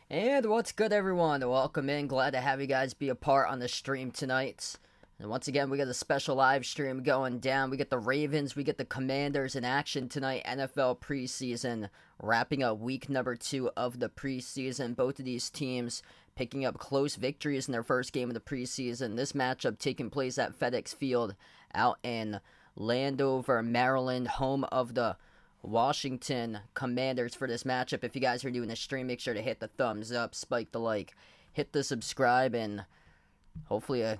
And what's good, everyone? Welcome in. Glad to have you guys be a part on the stream tonight. And once again, we got a special live stream going down. We get the Ravens, we get the Commanders in action tonight. NFL preseason, wrapping up week number 2 of the preseason. Both of these teams picking up close victories in their first game of the preseason. This matchup taking place at FedEx Field out in Landover, Maryland, home of the Washington Commanders for this matchup. If you guys are doing the stream, make sure to hit the thumbs up, spike the like, hit the subscribe, and hopefully a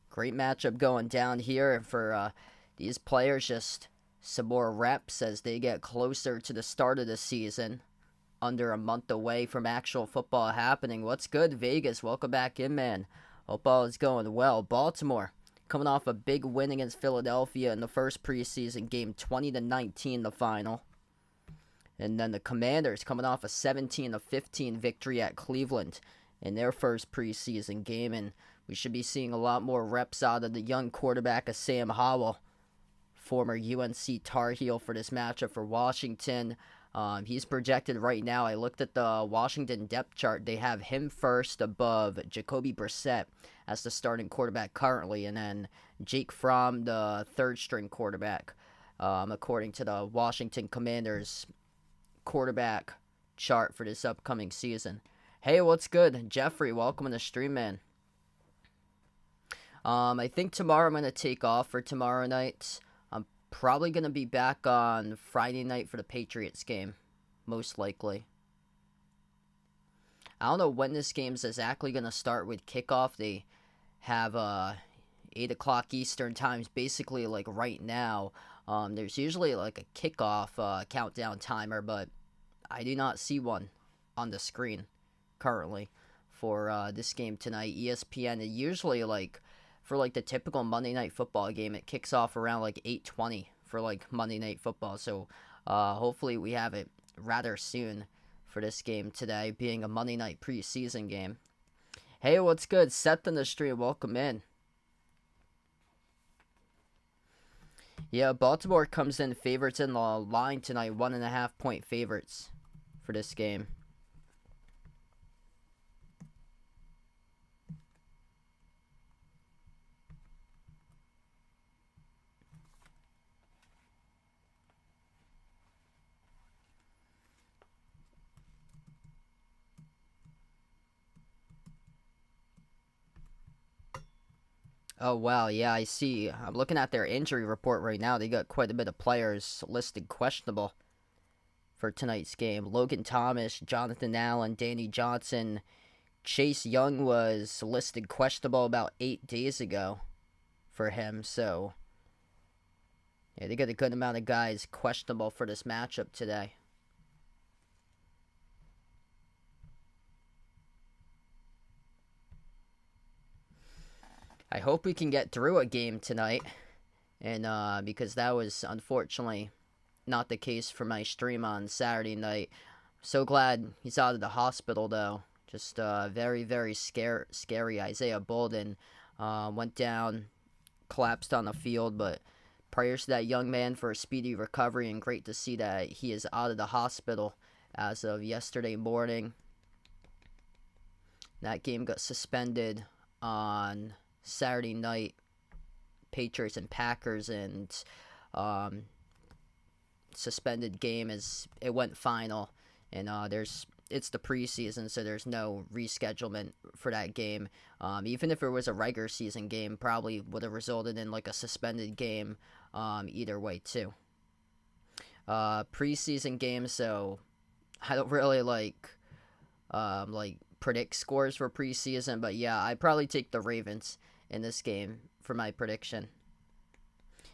great matchup going down here for these players. Just some more reps as they get closer to the start of the season. Under a month away from actual football happening. What's good, Vegas? Welcome back in, man. Hope all is going well. Baltimore coming off a big win against Philadelphia in the first preseason game, 20-19 the final. And then the Commanders coming off a 17-15 victory at Cleveland in their first preseason game. And we should be seeing a lot more reps out of the young quarterback of Sam Howell, former UNC Tar Heel, for this matchup for Washington. He's projected right now. I looked at the Washington depth chart. They have him first above Jacoby Brissett as the starting quarterback currently, and then Jake Fromm, the third-string quarterback, according to the Washington Commanders quarterback chart for this upcoming season. Hey, what's good? Jeffrey, welcome to the stream, man. I think tomorrow I'm going to take off for tomorrow night. Probably going to be back on Friday night for the Patriots game, most likely. I don't know when this game's exactly going to start with kickoff. They have 8 o'clock Eastern times, basically like right now. There's usually like a kickoff countdown timer, but I do not see one on the screen currently for this game tonight. ESPN, usually like for like the typical Monday Night Football game, it kicks off around like 8:20 for like Monday Night Football. So hopefully we have it rather soon for this game today, being a Monday Night preseason game. Hey, what's good? Seth in the stream, welcome in. Yeah, Baltimore comes in favorites in the line tonight, 1.5 point favorites for this game. Oh, wow, yeah, I see. I'm looking at their injury report right now. They got quite a bit of players listed questionable for tonight's game. Logan Thomas, Jonathan Allen, Danny Johnson. Chase Young was listed questionable about 8 days ago for him. So, yeah, they got a good amount of guys questionable for this matchup today. I hope we can get through a game tonight, and because that was unfortunately not the case for my stream on Saturday night. So glad he's out of the hospital, though. Just very, very scary. Isaiah Bolden went down, collapsed on the field, but prayers to that young man for a speedy recovery, and great to see that he is out of the hospital as of yesterday morning. That game got suspended on Saturday night, Patriots and Packers, and suspended game as it went final, and it's the preseason, so there's no reschedulement for that game. Even if it was a regular season game, probably would have resulted in like a suspended game either way too. Preseason game, so I don't really like predict scores for preseason, but yeah, I'd probably take the Ravens in this game for my prediction.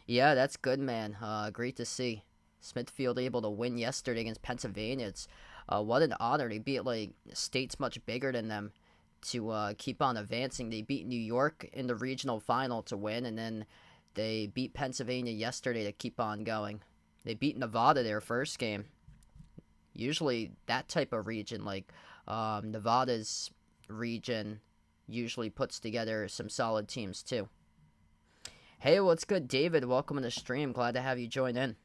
Yeah, that's good, man. Great to see Smithfield able to win yesterday against Pennsylvania. It's what an honor. They beat like states much bigger than them to keep on advancing. They beat New York in the regional final to win, and then they beat Pennsylvania yesterday to keep on going. They beat Nevada their first game. Usually that type of region, like Nevada's region, usually puts together some solid teams too. Hey, what's good, David? Welcome to the stream. Glad to have you join in.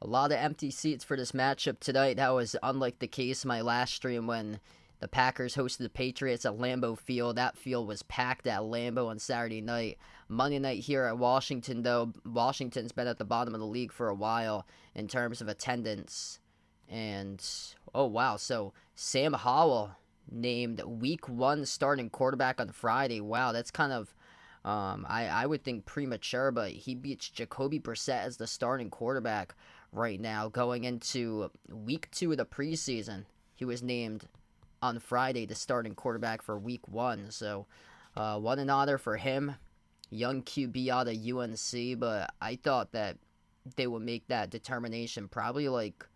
A lot of empty seats for this matchup tonight. That was unlike the case in my last stream when the Packers hosted the Patriots at Lambeau Field. That field was packed at Lambeau on Saturday night. Monday night here at Washington, though, Washington's been at the bottom of the league for a while in terms of attendance. And, oh wow, so Sam Howell named Week 1 starting quarterback on Friday. Wow, that's kind of, I would think premature, but he beats Jacoby Brissett as the starting quarterback right now going into Week 2 of the preseason. He was named on Friday the starting quarterback for Week 1, so what an honor for him. Young QB out of UNC, but I thought that they would make that determination probably like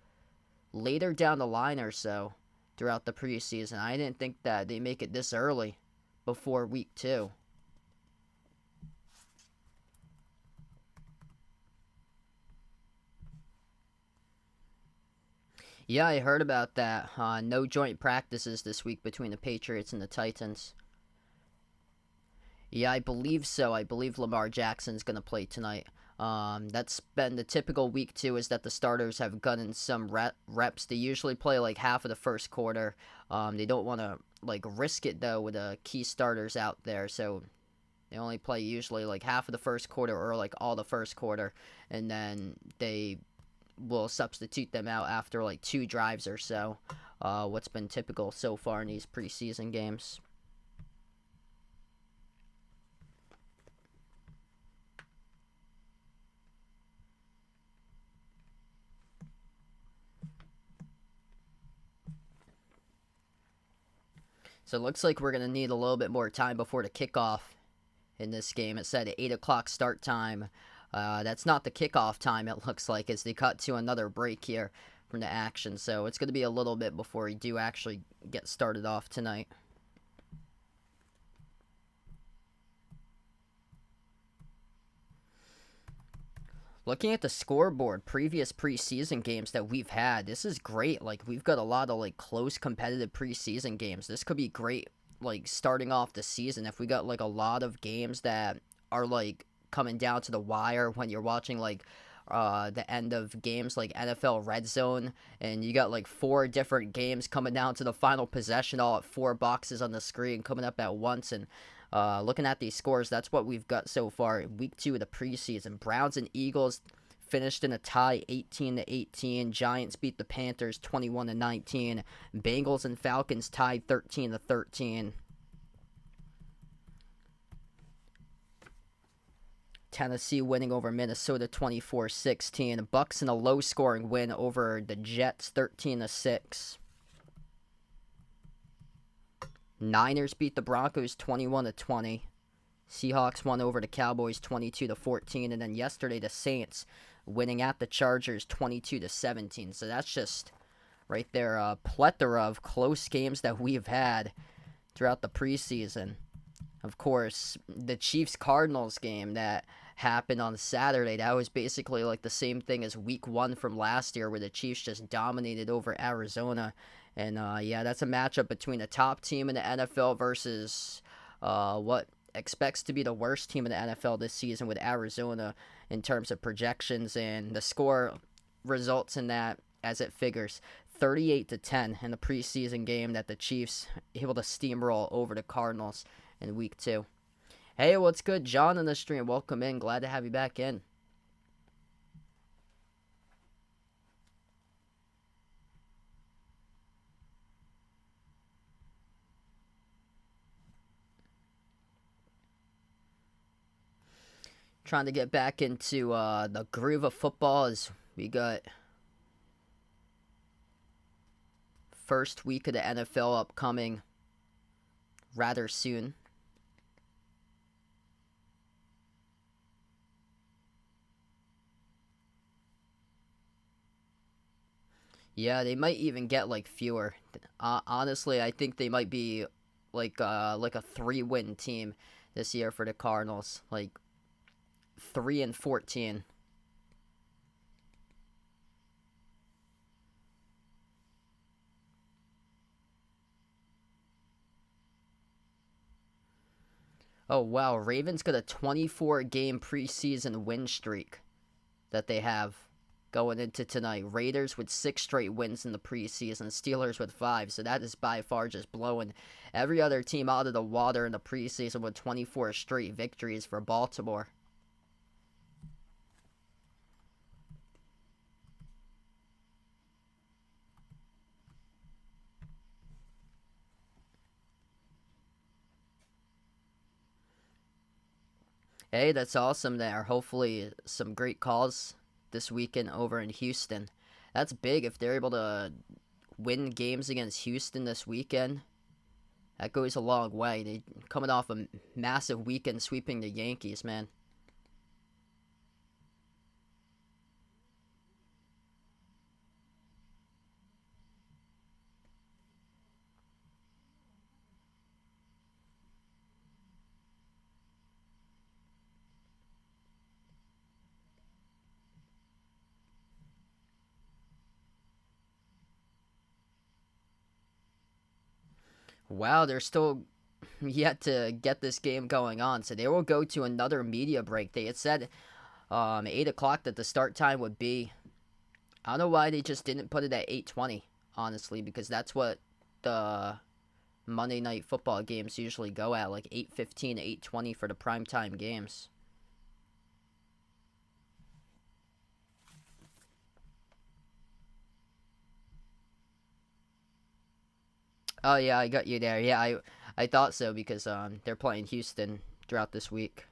later down the line or so throughout the preseason. I didn't think that they make it this early before Week 2. Yeah, I heard about that. No joint practices this week between the Patriots and the Titans. Yeah, I believe so. I believe Lamar Jackson's going to play tonight. That's been the typical Week 2 is that the starters have gotten some reps. They usually play like half of the first quarter. They don't want to like risk it though with the key starters out there, so they only play usually like half of the first quarter or like all the first quarter, and then they will substitute them out after like 2 drives or so. What's been typical so far in these preseason games. So it looks like we're going to need a little bit more time before the kickoff in this game. It said 8 o'clock start time. That's not the kickoff time, it looks like, as they cut to another break here from the action. So it's going to be a little bit before we do actually get started off tonight. Looking at the scoreboard, previous preseason games that we've had, this is great. Like, we've got a lot of, like, close competitive preseason games. This could be great, like, starting off the season if we got, like, a lot of games that are, like, coming down to the wire when you're watching, like, the end of games like NFL Red Zone, and you got, like, 4 different games coming down to the final possession, all at 4 boxes on the screen coming up at once, and looking at these scores, that's what we've got so far. Week 2 of the preseason. Browns and Eagles finished in a tie, 18-18. Giants beat the Panthers, 21-19. Bengals and Falcons tied, 13-13. Tennessee winning over Minnesota, 24-16. Bucks in a low-scoring win over the Jets, 13-6. Niners beat the Broncos 21-20. Seahawks won over the Cowboys 22-14, and then yesterday the Saints winning at the Chargers 22-17. So that's just right there a plethora of close games that we've had throughout the preseason. Of course, the Chiefs-Cardinals game that happened on Saturday, that was basically like the same thing as Week 1 from last year where the Chiefs just dominated over Arizona. And, yeah, that's a matchup between the top team in the NFL versus what expects to be the worst team in the NFL this season with Arizona in terms of projections. And the score results in that as it figures 38-10 in the preseason game that the Chiefs able to steamroll over the Cardinals in Week 2. Hey, what's good? John on the stream. Welcome in. Glad to have you back in. Trying to get back into the groove of football as we got first week of the NFL upcoming rather soon. Yeah, they might even get like fewer. Honestly, I think they might be like a 3-win team this year for the Cardinals, like 3-14. Oh wow, Ravens got a 24-game preseason win streak that they have. going into tonight. Raiders with 6 straight wins in the preseason. Steelers with 5. So that is by far just blowing every other team out of the water in the preseason with 24 straight victories for Baltimore. Hey, that's awesome there. Hopefully some great calls this weekend over in Houston. That's big if they're able to win games against Houston this weekend. That goes a long way. They coming off a massive weekend sweeping the Yankees, man. Wow, they're still yet to get this game going on. So they will go to another media break. They had said 8 o'clock that the start time would be. I don't know why they just didn't put it at 8:20, honestly, because that's what the Monday Night Football games usually go at, like 8:15 to 8:20 for the primetime games. Oh yeah, I got you there. Yeah, I thought so because they're playing Houston throughout this week.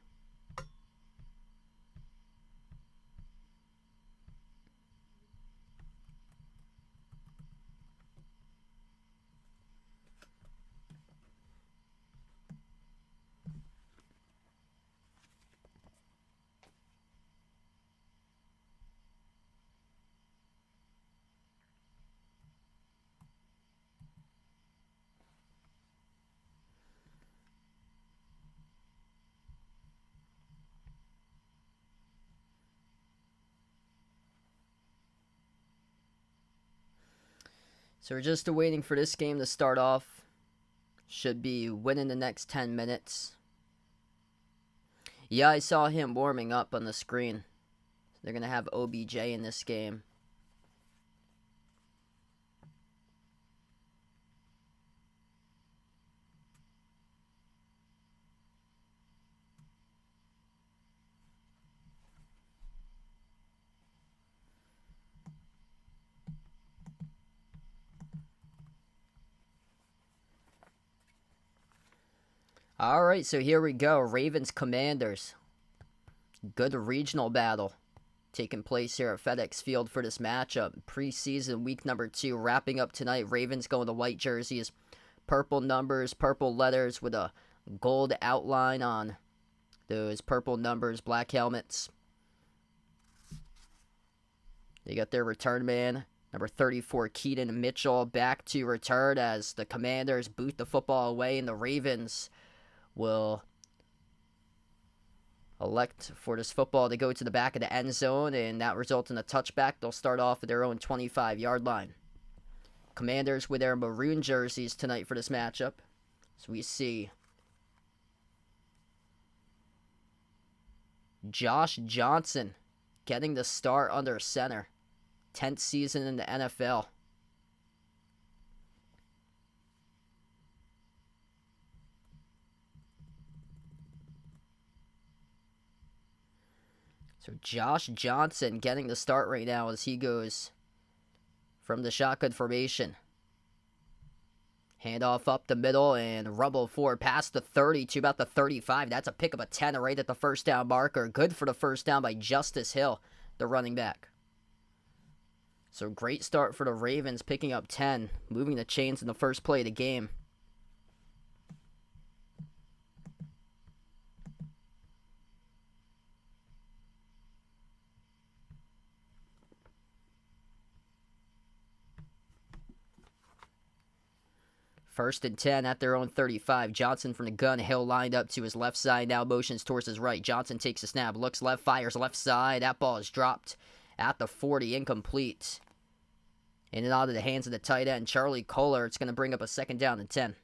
So we're just waiting for this game to start off. Should be winning the next 10 minutes. Yeah, I saw him warming up on the screen. They're going to have OBJ in this game. All right, so here we go. Ravens Commanders. Good regional battle taking place here at FedEx Field for this matchup. Preseason week number 2 wrapping up tonight. Ravens going to white jerseys, purple numbers, purple letters with a gold outline on those purple numbers, black helmets. They got their return man, number 34, Keaton Mitchell, back to return as the Commanders boot the football away, and the Ravens will elect for this football to go to the back of the end zone, and that results in a touchback. They'll start off at their own 25-yard line. Commanders with their maroon jerseys tonight for this matchup. So we see Josh Johnson getting the start under center. 10th season in the NFL. So Josh Johnson getting the start right now as he goes from the shotgun formation. Handoff up the middle and rumble forward past the 30 to about the 35. That's a pick of a 10 right at the first down marker. Good for the first down by Justice Hill, the running back. So great start for the Ravens, picking up 10, moving the chains in the first play of the game. First and 10 at their own 35. Johnson from the gun. Hill lined up to his left side. Now motions towards his right. Johnson takes a snap. Looks left. Fires left side. That ball is dropped at the 40. Incomplete. In and out of the hands of the tight end, Charlie Kohler. It's going to bring up a second down and 10.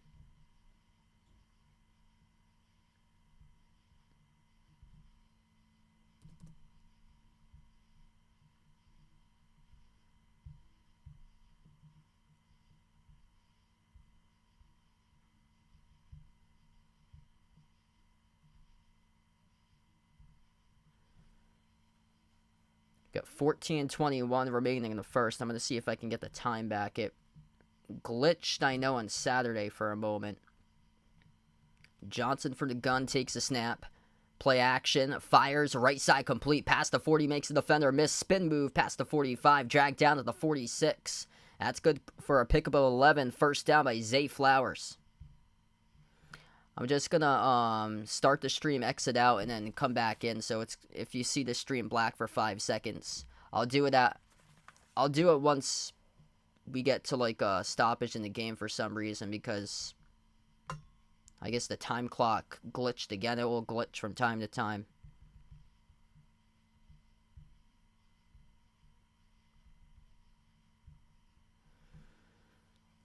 Got 14:21 remaining in the first. I'm going to see if I can get the time back. It glitched, I know, on Saturday for a moment. Johnson for the gun, takes a snap. Play action, fires, right side complete, past the 40, makes the defender miss, spin move past the 45, dragged down to the 46. That's good for a pick of 11, first down by Zay Flowers. I'm just gonna start the stream, exit out, and then come back in. So it's if you see the stream black for 5 seconds, I'll do it once we get to like a stoppage in the game for some reason, because I guess the time clock glitched again. It will glitch from time to time.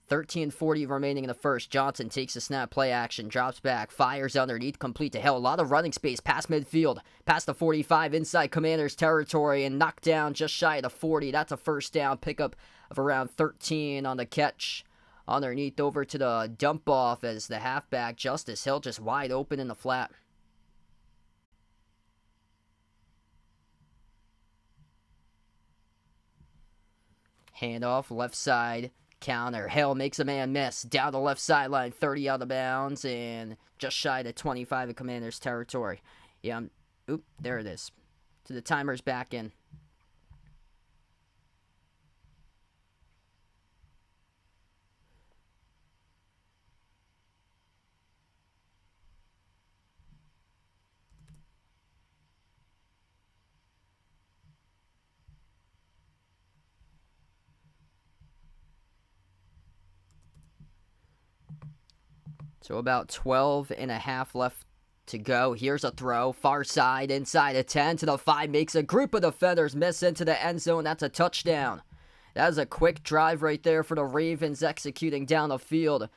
$13:40 remaining in the first. Johnson takes a snap, play action, drops back, fires underneath, complete to Hill. A lot of running space past midfield, past the 45, inside Commanders territory, and knocked down just shy of the 40. That's a first down, pickup of around 13 on the catch. Underneath over to the dump off as the halfback, Justice Hill, just wide open in the flat. Handoff, left side. Counter. Hill makes a man miss. Down the left sideline, 30 out of bounds, and just shy of 25 of Commanders territory. Yeah, oop, there it is. So the timer's back in. So about 12 and a half left to go. Here's a throw. Far side, inside a 10 to the 5. Makes a group of defenders miss into the end zone. That's a touchdown. That was a quick drive right there for the Ravens, executing down the field.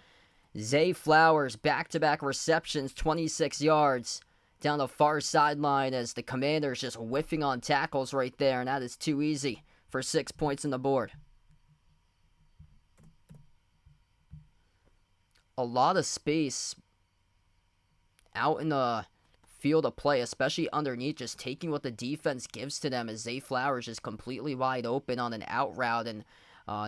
Zay Flowers, back-to-back receptions, 26 yards down the far sideline as the Commanders just whiffing on tackles right there. And that is too easy for 6 points on the board. A lot of space out in the field of play, especially underneath, just taking what the defense gives to them as Zay Flowers is completely wide open on an out route, and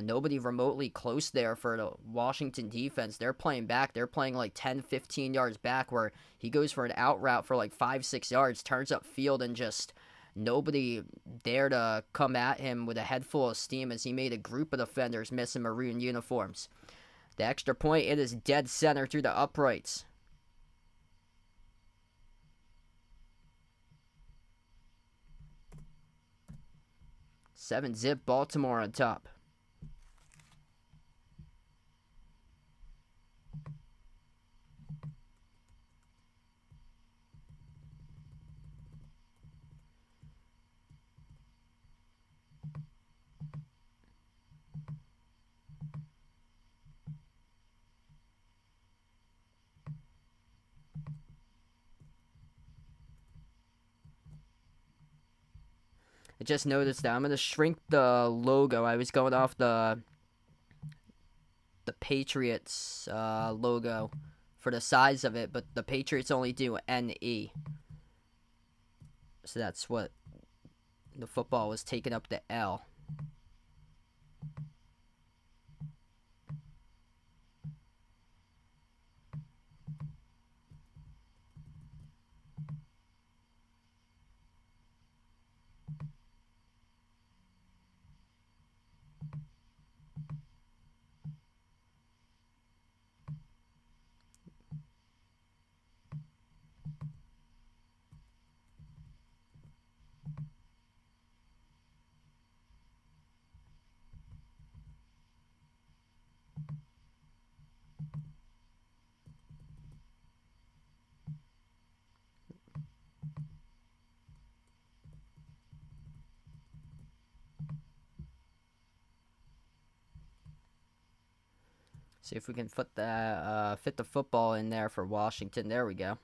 nobody remotely close there for the Washington defense. They're playing back. They're playing like 10, 15 yards back, where he goes for an out route for like 5, 6 yards, turns up field, and just nobody there to come at him with a head full of steam as he made a group of defenders miss in maroon uniforms. The extra point, it is dead center through the uprights. Seven-zip, Baltimore on top. I just noticed that I'm going to shrink the logo. I was going off the Patriots logo for the size of it, but the Patriots only do NE. So that's what the football was taking up the L. See if we can fit the football in there for Washington. There we go.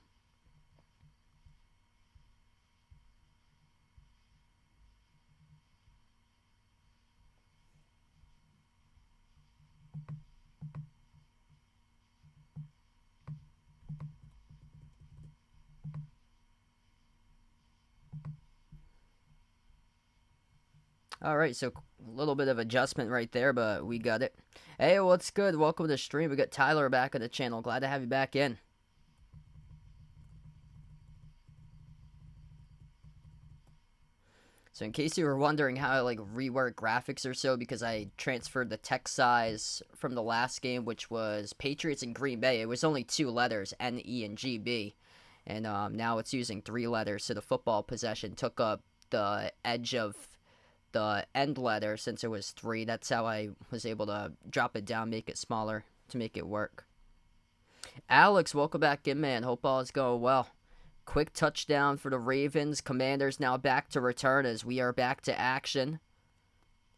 Alright, so a little bit of adjustment right there, but we got it. Hey, what's good? Welcome to the stream. We got Tyler back on the channel. Glad to have you back in. So in case you were wondering how I rework graphics or so, because I transferred the text size from the last game, which was Patriots and Green Bay. It was only 2 letters, N, E, and G, B. And now it's using 3 letters, so the football possession took up the edge of the end letter since it was 3. That's how I was able to drop it down, make it smaller to make it work. Alex, welcome back in, man. Hope all is going well. Quick touchdown for the Ravens. Commanders now back to return as we are back to action.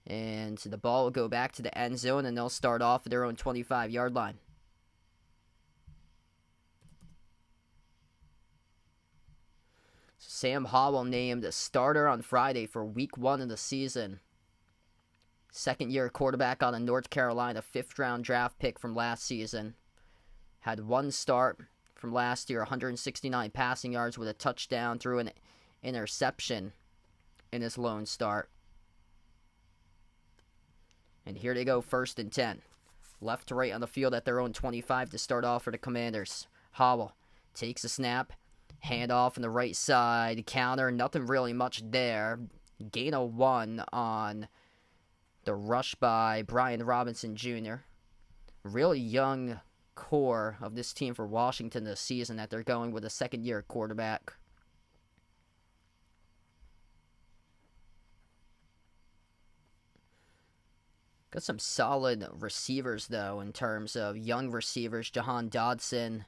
And the ball will go back to the end zone, and they'll start off at their own 25-yard line. Sam Howell named a starter on Friday for Week 1 of the season. Second-year quarterback on a North Carolina 5th-round draft pick from last season. Had 1 start from last year, 169 passing yards with a touchdown, threw an interception in his lone start. And here they go, 1st and 10. Left to right on the field at their own 25 to start off for the Commanders. Howell takes a snap, handoff on the right side, counter, nothing really much there. Gain of 1 on the rush by Brian Robinson Jr. Really young core of this team for Washington this season that they're going with a second-year quarterback. Got some solid receivers, though, in terms of young receivers. Jahan Dodson,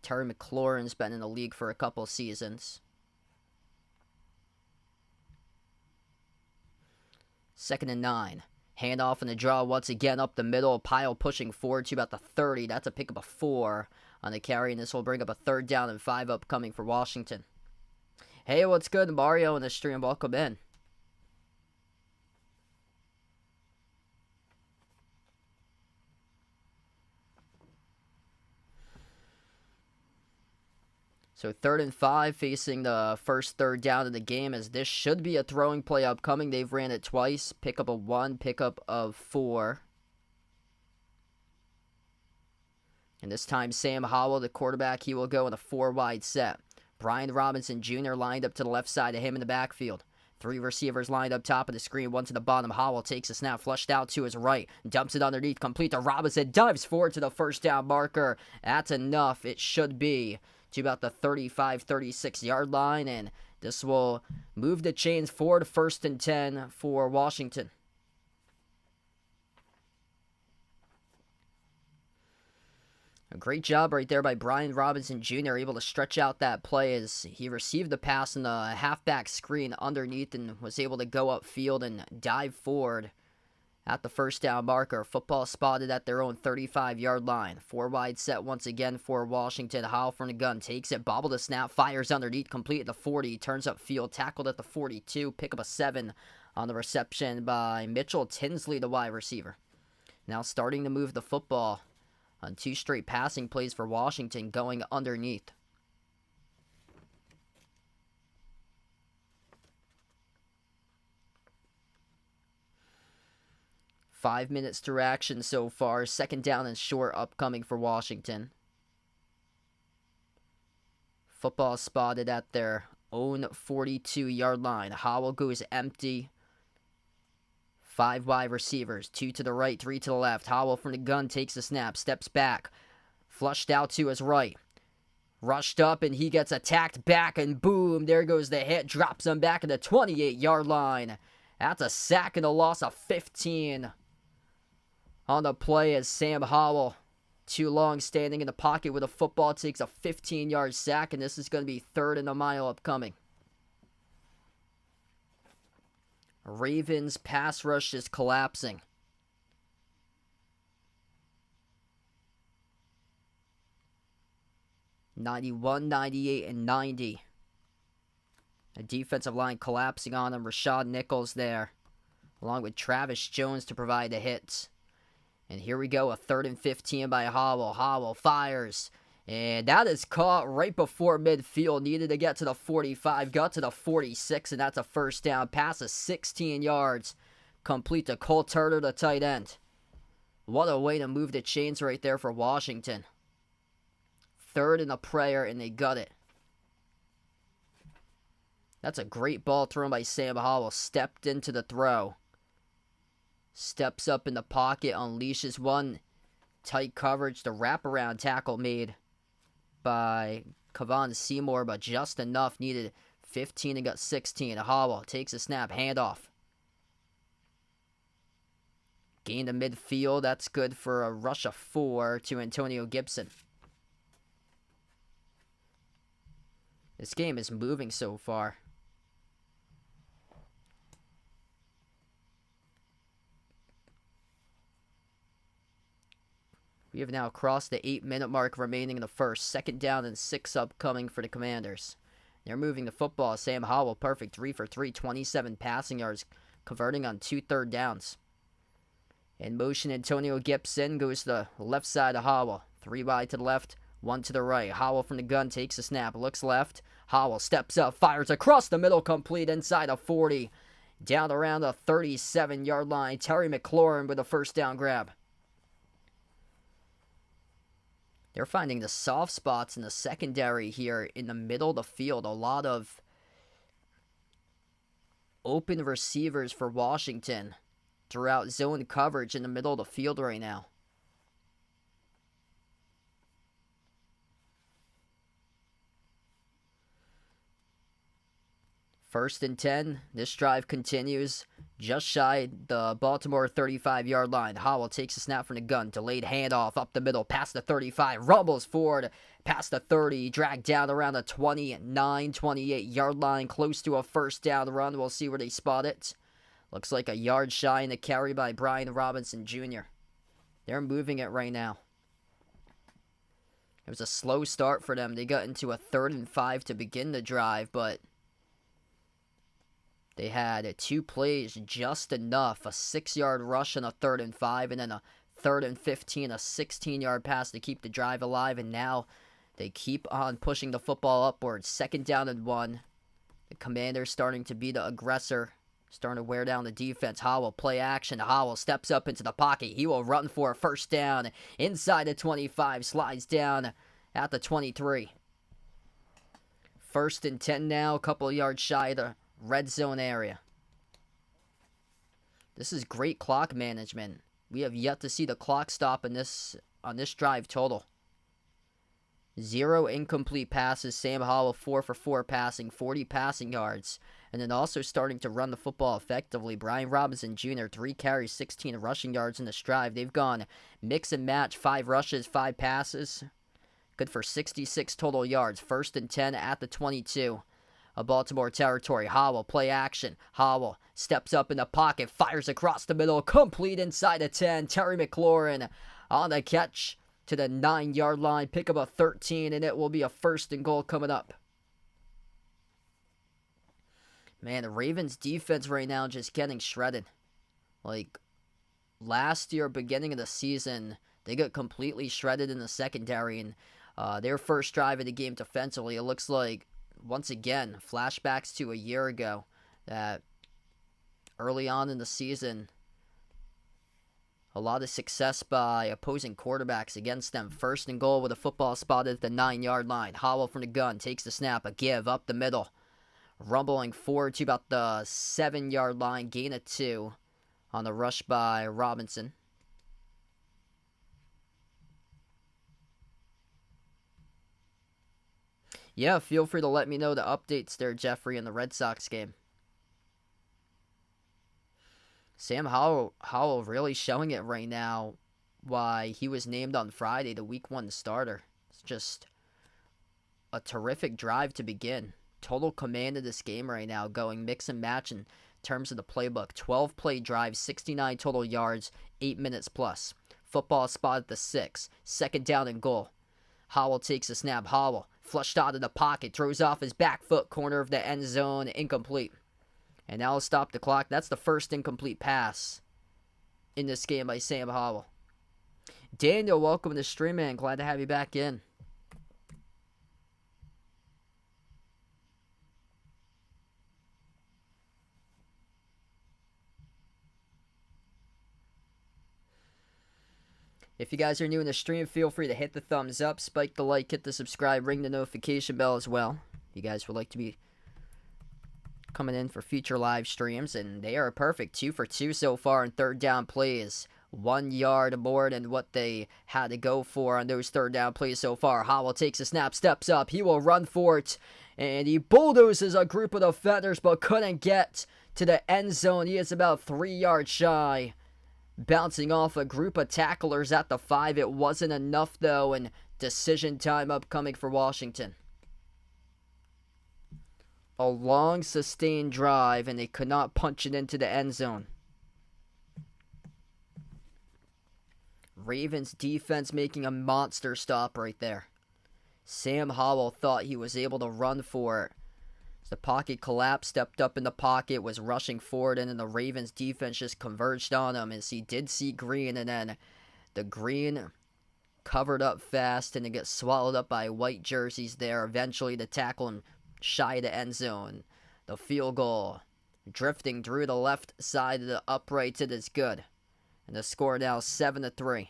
Terry McLaurin's been in the league for a couple seasons. 2nd and 9. Handoff in the draw once again up the middle. Pile pushing forward to about the 30. That's a pickup of 4 on the carry, and this will bring up a 3rd down and 5 upcoming for Washington. Hey, what's good? Mario in the stream. Welcome in. So 3rd and 5 facing the first 3rd down of the game, as this should be a throwing play upcoming. They've ran it twice. Pickup of 1, pickup of 4. And this time Sam Howell, the quarterback, he will go in a 4-wide set. Brian Robinson Jr. lined up to the left side of him in the backfield. 3 receivers lined up top of the screen, 1 to the bottom. Howell takes a snap, flushed out to his right, dumps it underneath, complete to Robinson, dives forward to the 1st down marker. That's enough. It should be to about the 35-36 yard line, and this will move the chains forward, 1st and 10 for Washington. A great job right there by Brian Robinson Jr., able to stretch out that play as he received the pass in the halfback screen underneath and was able to go upfield and dive forward at the 1st down marker. Football spotted at their own 35-yard line. 4-wide set once again for Washington. Howell from the gun takes it, bobble the snap, fires underneath, complete at the 40, turns upfield, tackled at the 42, pick up a 7 on the reception by Mitchell Tinsley, the wide receiver. Now starting to move the football on 2 straight passing plays for Washington, going underneath. Five minutes through action so far. 2nd down and short upcoming for Washington. Football spotted at their own 42-yard line. Howell goes empty. 5 wide receivers. 2 to the right, 3 to the left. Howell from the gun takes the snap, steps back. Flushed out to his right. Rushed up, and he gets attacked back, and boom, there goes the hit. Drops him back at the 28-yard line. That's a sack and a loss of 15. On the play as Sam Howell, too long standing in the pocket with a football, takes a 15-yard sack, and this is going to be 3rd and a mile upcoming. Ravens pass rush is collapsing. '91, '98, and '90. The defensive line collapsing on him. Rashad Nichols there, along with Travis Jones to provide the hits. And here we go, a 3rd and 15 by Howell. Howell fires, And that is caught right before midfield. Needed to get to the 45, got to the 46, and that's a first down. Pass of 16 yards. Complete to Cole Turner, the tight end. What a way to move the chains right there for Washington. Third in a prayer, and they got it. That's a great ball thrown by Sam Howell. Stepped into the throw. Steps up in the pocket, unleashes one. Tight coverage, the wraparound tackle made by Kevon Seymour, but just enough. Needed 15 and got 16. Howell takes a snap, handoff. Gain to midfield. That's good for a rush of 4 to Antonio Gibson. This game is moving so far. We have now crossed the 8-minute mark remaining in the first. Second down and 6 upcoming for the Commanders. They're moving the football. Sam Howell, perfect 3 for 3, 27 passing yards, converting on 2 third downs. In motion, Antonio Gibson goes to the left side of Howell. 3 wide to the left, 1 to the right. Howell from the gun takes a snap, looks left. Howell steps up, fires across the middle, complete inside of 40. Down around the 37-yard line. Terry McLaurin with a first down grab. They're finding the soft spots in the secondary here in the middle of the field. A lot of open receivers for Washington throughout zone coverage in the middle of the field right now. First and 10. This drive continues just shy the Baltimore 35-yard line. Howell takes a snap from the gun. Delayed handoff up the middle. Past the 35. Rumbles forward. Past the 30. Dragged down around the 29, 28-yard line. Close to a first down run. We'll see where they spot it. Looks like a yard shy in the carry by Brian Robinson Jr. They're moving it right now. It was a slow start for them. They got into a 3rd and 5 to begin the drive, but they had 2 plays, just enough. A 6-yard rush on a 3rd and 5, and then a 3rd and 15, a 16-yard pass to keep the drive alive. And now they keep on pushing the football upwards. 2nd down and 1. The Commanders starting to be the aggressor, starting to wear down the defense. Howell, play action. Howell steps up into the pocket. He will run for a first down. Inside the 25, slides down at the 23. 1st and 10 now, a couple of yards shy of the red zone area. This is great clock management. We have yet to see the clock stop on this drive total. 0 incomplete passes. Sam Howell 4 for 4 passing, 40 passing yards. And then also starting to run the football effectively. Brian Robinson Jr., 3 carries, 16 rushing yards in this drive. They've gone mix and match, 5 rushes, 5 passes. Good for 66 total yards. 1st and 10 at the 22. of Baltimore territory. Howell, play action. Howell steps up in the pocket, fires across the middle, complete inside the 10. Terry McLaurin on the catch to the 9-yard line. Pick up a 13, and it will be a 1st and goal coming up. Man, the Ravens defense right now just getting shredded. Like, last year, beginning of the season, they got completely shredded in the secondary, and their first drive of the game defensively, it looks like, once again, flashbacks to a year ago, that early on in the season, a lot of success by opposing quarterbacks against them. 1st and goal with a football spotted at the 9-yard line. Howell from the gun takes the snap, a give up the middle. Rumbling forward to about the 7-yard line, gain of 2 on the rush by Robinson. Yeah, feel free to let me know the updates there, Jeffrey, in the Red Sox game. Sam Howell really showing it right now, why he was named on Friday the Week 1 starter. It's just a terrific drive to begin. Total command of this game right now, going mix and match in terms of the playbook. 12-play drive, 69 total yards, 8 minutes plus. Football spot at the 6. 2nd down and goal. Howell takes a snap. Howell flushed out of the pocket, throws off his back foot, corner of the end zone, incomplete. And now we'll stop the clock. That's the first incomplete pass in this game by Sam Howell. Daniel, welcome to the stream, man. Glad to have you back in. If you guys are new in the stream, feel free to hit the thumbs up, spike the like, hit the subscribe, ring the notification bell as well. You guys would like to be coming in for future live streams, and they are perfect. 2 for 2 so far in third down plays. 1 yard more than what they had to go for on those third down plays so far. Howell takes a snap, steps up, he will run for it, and he bulldozes a group of defenders but couldn't get to the end zone. He is about 3 yards shy. Bouncing off a group of tacklers at the 5. It wasn't enough though, and decision time upcoming for Washington. A long sustained drive, and they could not punch it into the end zone. Ravens defense making a monster stop right there. Sam Howell thought he was able to run for it. As the pocket collapsed, stepped up in the pocket, was rushing forward, and then the Ravens defense just converged on him as he did see green, and then the green covered up fast, and it gets swallowed up by white jerseys there. Eventually to tackle him shy of the end zone. The field goal drifting through the left side of the uprights. It is good. And the score now 7-3.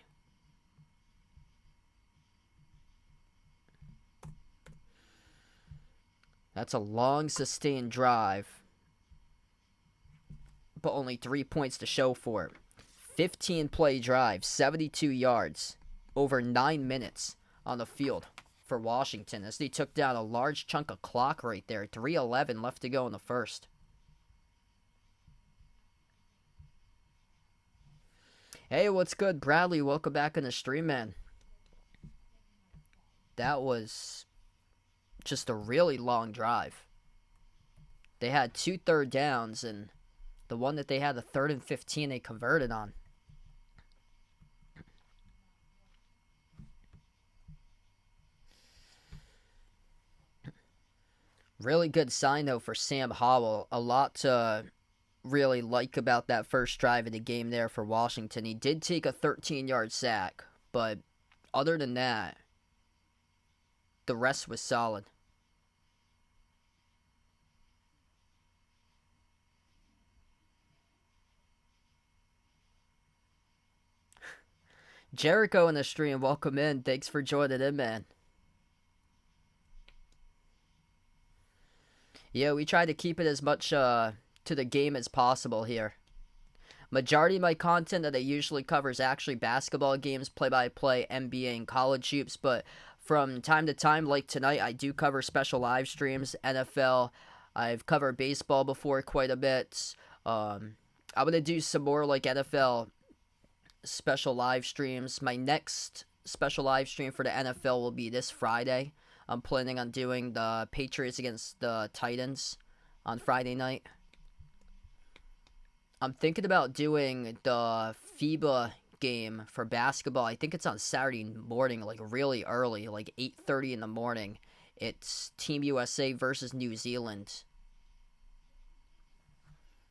That's a long sustained drive, but only 3 points to show for it. 15 play drive, 72 yards, over 9 minutes on the field for Washington as they took down a large chunk of clock right there. 3:11 left to go in the first. Hey, what's good, Bradley? Welcome back on the stream, man. That was just a really long drive. They had 2 third downs, and the one that they had, the 3rd and 15, they converted on. Really good sign, though, for Sam Howell. A lot to really like about that first drive of the game there for Washington. He did take a 13-yard sack, but other than that, the rest was solid. Jericho in the stream, welcome in. Thanks for joining in, man. Yeah, we try to keep it as much to the game as possible here. Majority of my content that I usually cover is actually basketball games, play-by-play, NBA, and college hoops, but from time to time, like tonight, I do cover special live streams, NFL. I've covered baseball before quite a bit. I'm going to do some more like NFL special live streams. My next special live stream for the NFL will be this Friday. I'm planning on doing the Patriots against the Titans on Friday night. I'm thinking about doing the FIBA game for basketball. I think it's on Saturday morning, like really early, like 8:30 in the morning. It's Team USA versus New Zealand.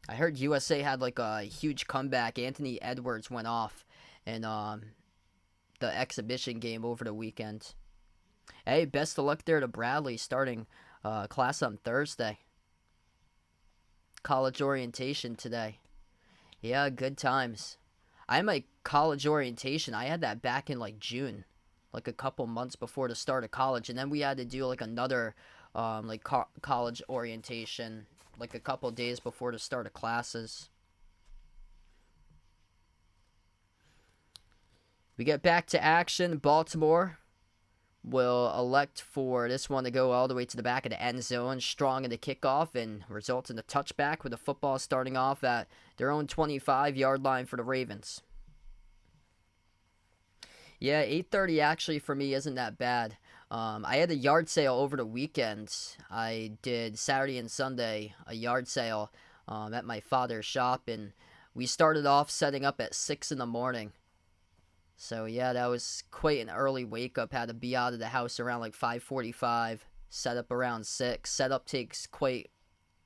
I heard USA had like a huge comeback. Anthony Edwards went off in the exhibition game over the weekend. Hey, best of luck there to Bradley starting class on Thursday. College orientation today. Yeah, good times. I had my college orientation. I had that back in like June, like a couple months before the start of college, and then we had to do like another college orientation like a couple days before the start of classes. We get back to action. Baltimore will elect for this one to go all the way to the back of the end zone, strong in the kickoff, and results in a touchback with the football starting off at their own 25-yard line for the Ravens. Yeah, 8:30 actually for me isn't that bad. I had a yard sale over the weekend. I did Saturday and Sunday a yard sale at my father's shop, and we started off setting up at 6 in the morning. So yeah, that was quite an early wake up. Had to be out of the house around like 5:45. Set up around 6. Setup takes quite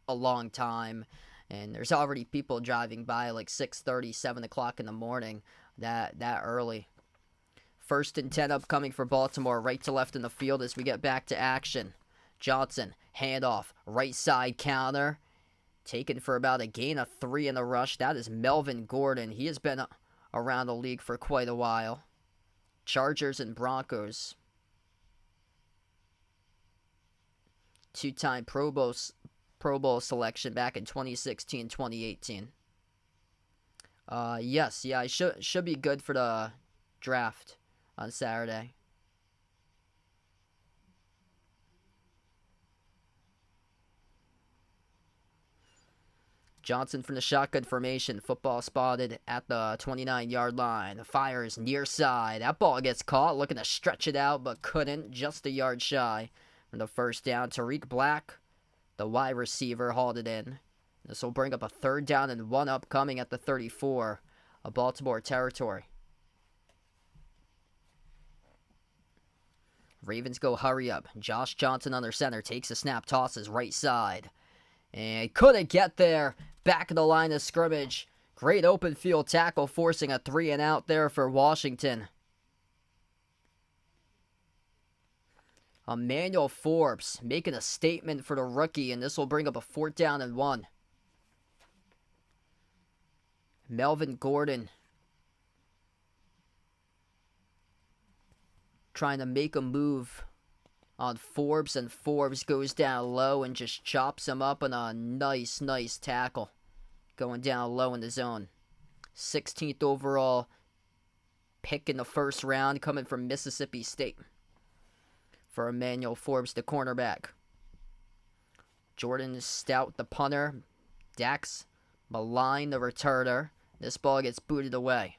a long time, and there's already people driving by like 6:30, 7 o'clock in the morning. That early. 1st and 10 upcoming for Baltimore, right to left in the field as we get back to action. Johnson, handoff, right side counter, taken for about a gain of 3 in the rush. That is Melvin Gordon. He has been around the league for quite a while. Chargers and Broncos. Two-time Pro Bowl selection back in 2016, 2018. Yes, yeah, I should be good for the draft on Saturday. Johnson from the shotgun formation. Football spotted at the 29-yard line. Fires near side. That ball gets caught. Looking to stretch it out, but couldn't. Just a yard shy from the first down. Tariq Black, the wide receiver, hauled it in. This will bring up a 3rd down and 1 upcoming at the 34 of Baltimore territory. Ravens go hurry up. Josh Johnson under center. Takes a snap. Tosses right side. And couldn't get there. Back of the line of scrimmage. Great open field tackle, forcing a 3-and-out there for Washington. Emmanuel Forbes making a statement for the rookie, and this will bring up a 4th down and 1. Melvin Gordon trying to make a move on Forbes, and Forbes goes down low and just chops him up on a nice tackle. Going down low in the zone. 16th overall pick in the first round, coming from Mississippi State. For Emmanuel Forbes, the cornerback. Jordan Stout, the punter. Dax Maline, the returner. This ball gets booted away.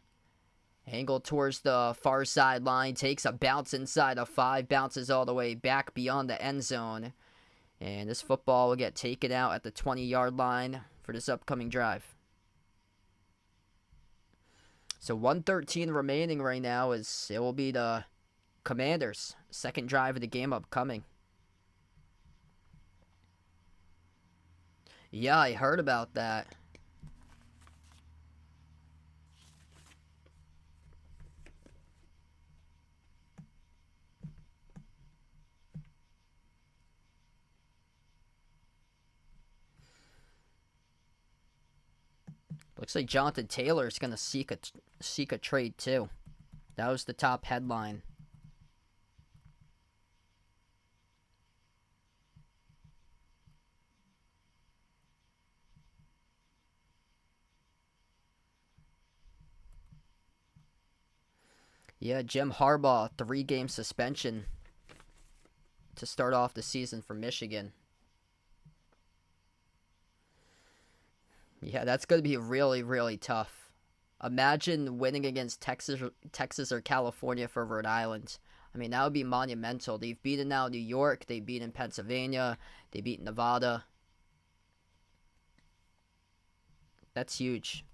Angled towards the far sideline, takes a bounce inside of 5, bounces all the way back beyond the end zone. And this football will get taken out at the 20-yard line for this upcoming drive. So 1:13 remaining right now, as it will be the Commanders' second drive of the game upcoming. Yeah, I heard about that. Looks like Jonathan Taylor is going to seek a trade too. That was the top headline. Yeah, Jim Harbaugh, 3-game suspension to start off the season for Michigan. Yeah, that's going to be really tough. Imagine winning against Texas or California for Rhode Island. I mean, that would be monumental. They've beaten now New York, they've beaten Pennsylvania, they beat Nevada. That's huge.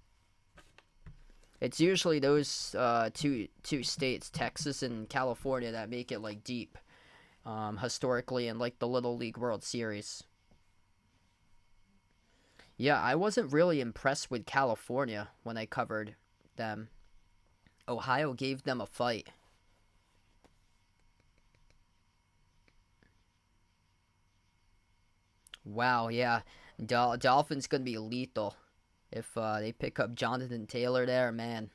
It's usually those two states, Texas and California, that make it like deep historically in like the Little League World Series. Yeah, I wasn't really impressed with California when I covered them. Ohio gave them a fight. Wow, yeah. Dolphins going to be lethal if they pick up Jonathan Taylor there, man.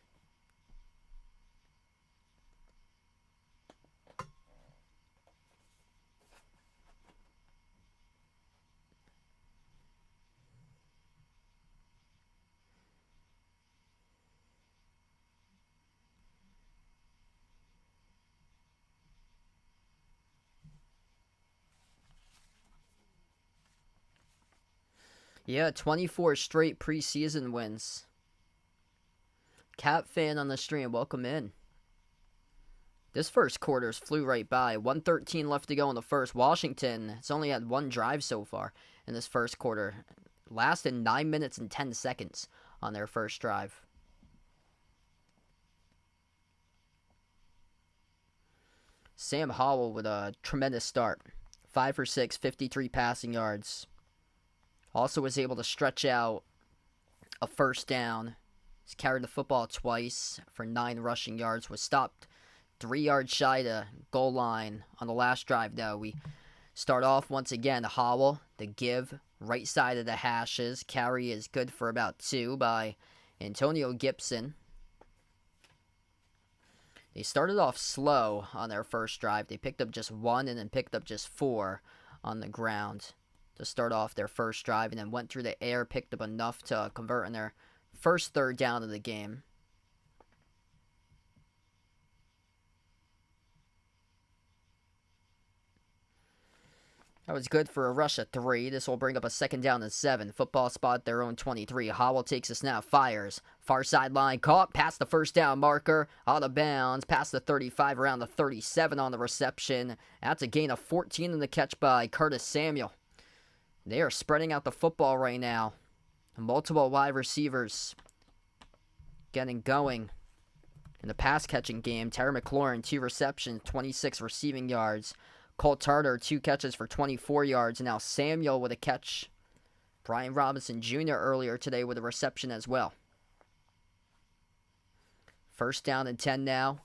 Yeah, 24 straight preseason wins. Cap fan on the stream, welcome in. This first quarter's flew right by. 1:13 left to go in the first. Washington has only had 1 drive so far in this first quarter. Lasted 9 minutes and 10 seconds on their first drive. Sam Howell with a tremendous start. 5 for 6, 53 passing yards. Also was able to stretch out a first down. He's carried the football twice for 9 rushing yards. Was stopped 3 yards shy to goal line on the last drive, though. We start off once again. Howell, the give, right side of the hashes. Carry is good for about 2 by Antonio Gibson. They started off slow on their first drive. They picked up just 1 and then picked up just 4 on the ground to start off their first drive, and then went through the air, picked up enough to convert on their first third down of the game. That was good for a rush of 3. This will bring up a second down and 7. Football spot their own 23. Howell takes a snap, fires. Far sideline caught, past the first down marker, out of bounds, past the 35, around the 37 on the reception. That's a gain of 14 in the catch by Curtis Samuel. They are spreading out the football right now. Multiple wide receivers getting going in the pass-catching game. Terry McLaurin, 2 receptions, 26 receiving yards. Cole Tarter, 2 catches for 24 yards. And now Samuel with a catch. Brian Robinson Jr. earlier today with a reception as well. First down and 10 now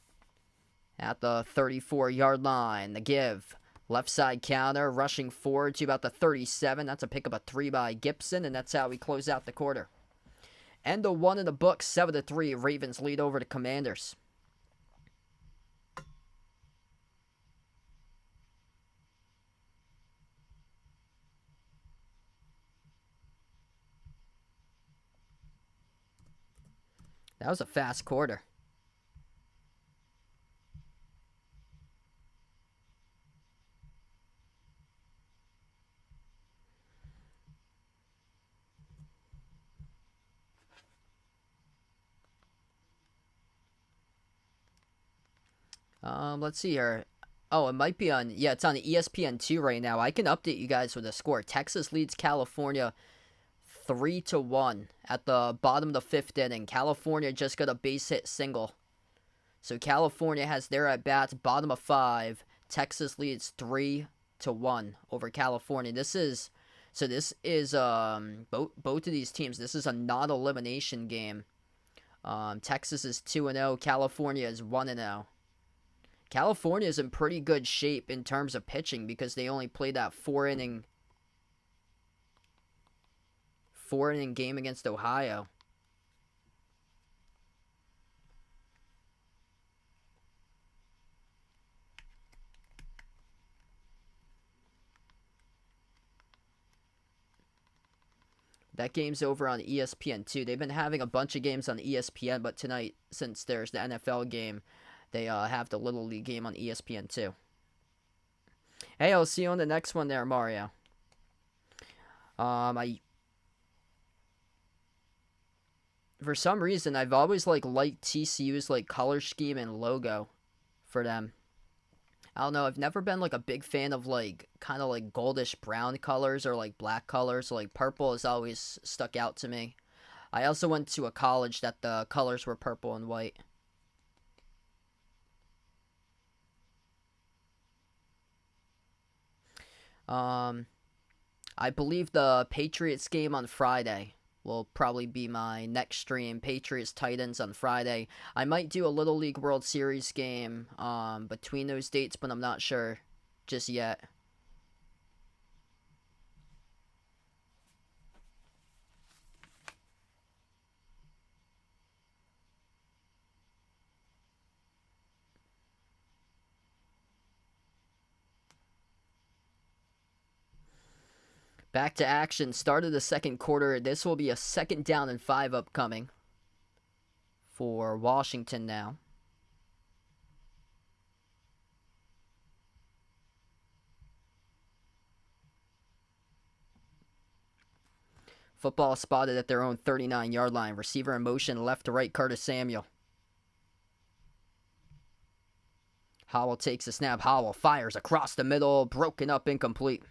at the 34-yard line. The give. Left side counter, rushing forward to about the 37. That's a pick up a 3 by Gibson, and that's how we close out the quarter. End of 1 in the books, 7-3. Ravens lead over the Commanders. That was a fast quarter. Let's see here. Oh, it might be on, yeah, it's on ESPN2 right now. I can update you guys with the score. Texas leads California 3-1 at the bottom of the 5th inning. California just got a base hit single. So California has their at-bats, bottom of 5. Texas leads 3-1 over California. This is both of these teams. This is a non-elimination game. Texas is 2-0. California is 1-0. California is in pretty good shape in terms of pitching because they only played that 4-inning game against Ohio. That game's over on ESPN2. They've been having a bunch of games on ESPN, but tonight, since there's the NFL game, they have the Little League game on ESPN2. Hey, I'll see you on the next one there, Mario. For some reason, I've always liked TCU's color scheme and logo for them. I don't know, I've never been a big fan of kind of goldish brown colors or black colors. Purple has always stuck out to me. I also went to a college that the colors were purple and white. I believe the Patriots game on Friday will probably be my next stream. Patriots Titans on Friday. I might do a Little League World Series game between those dates, but I'm not sure just yet. Back to action. Start of the second quarter. This will be a 2nd down and 5 upcoming for Washington now. Football spotted at their own 39-yard line. Receiver in motion, left to right, Curtis Samuel. Howell takes a snap. Howell fires across the middle. Broken up, incomplete.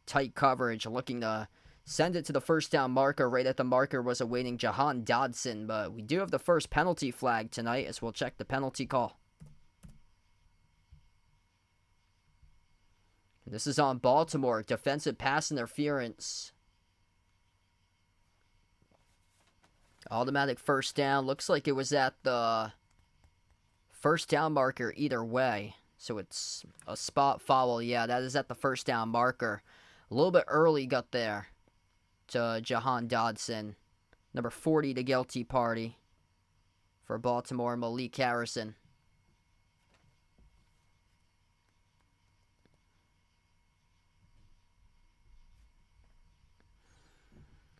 Tight coverage, looking to send it to the first down marker. Right at the marker was awaiting Jahan Dodson, but we do have the first penalty flag tonight as we'll check the penalty call. This is on Baltimore. Defensive pass interference. Automatic first down. Looks like it was at the first down marker either way. So it's a spot foul. Yeah, that is at the first down marker. A little bit early got there to Jahan Dodson. Number 40, the guilty party. for Baltimore, Malik Harrison.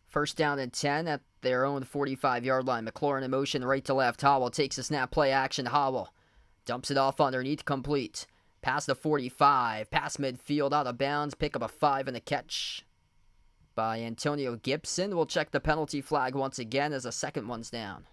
First down and 10 at their own 45-yard line. McLaurin in motion right to left. Howell takes the snap, play action. Howell dumps it off underneath, complete. Past the 45, past midfield, out of bounds. Pick up a 5 and a catch by Antonio Gibson. We'll check the penalty flag once again as the second one's down.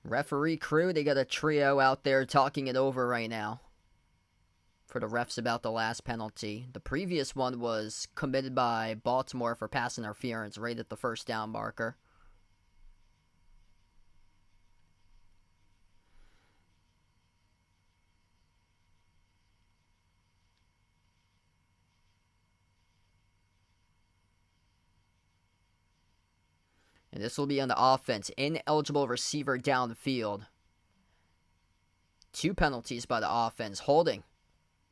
Referee crew, they got a trio out there talking it over right now for the refs about the last penalty. The previous one was committed by Baltimore for pass interference right at the first down marker. And this will be on the offense. Ineligible receiver downfield. 2 penalties by the offense. Holding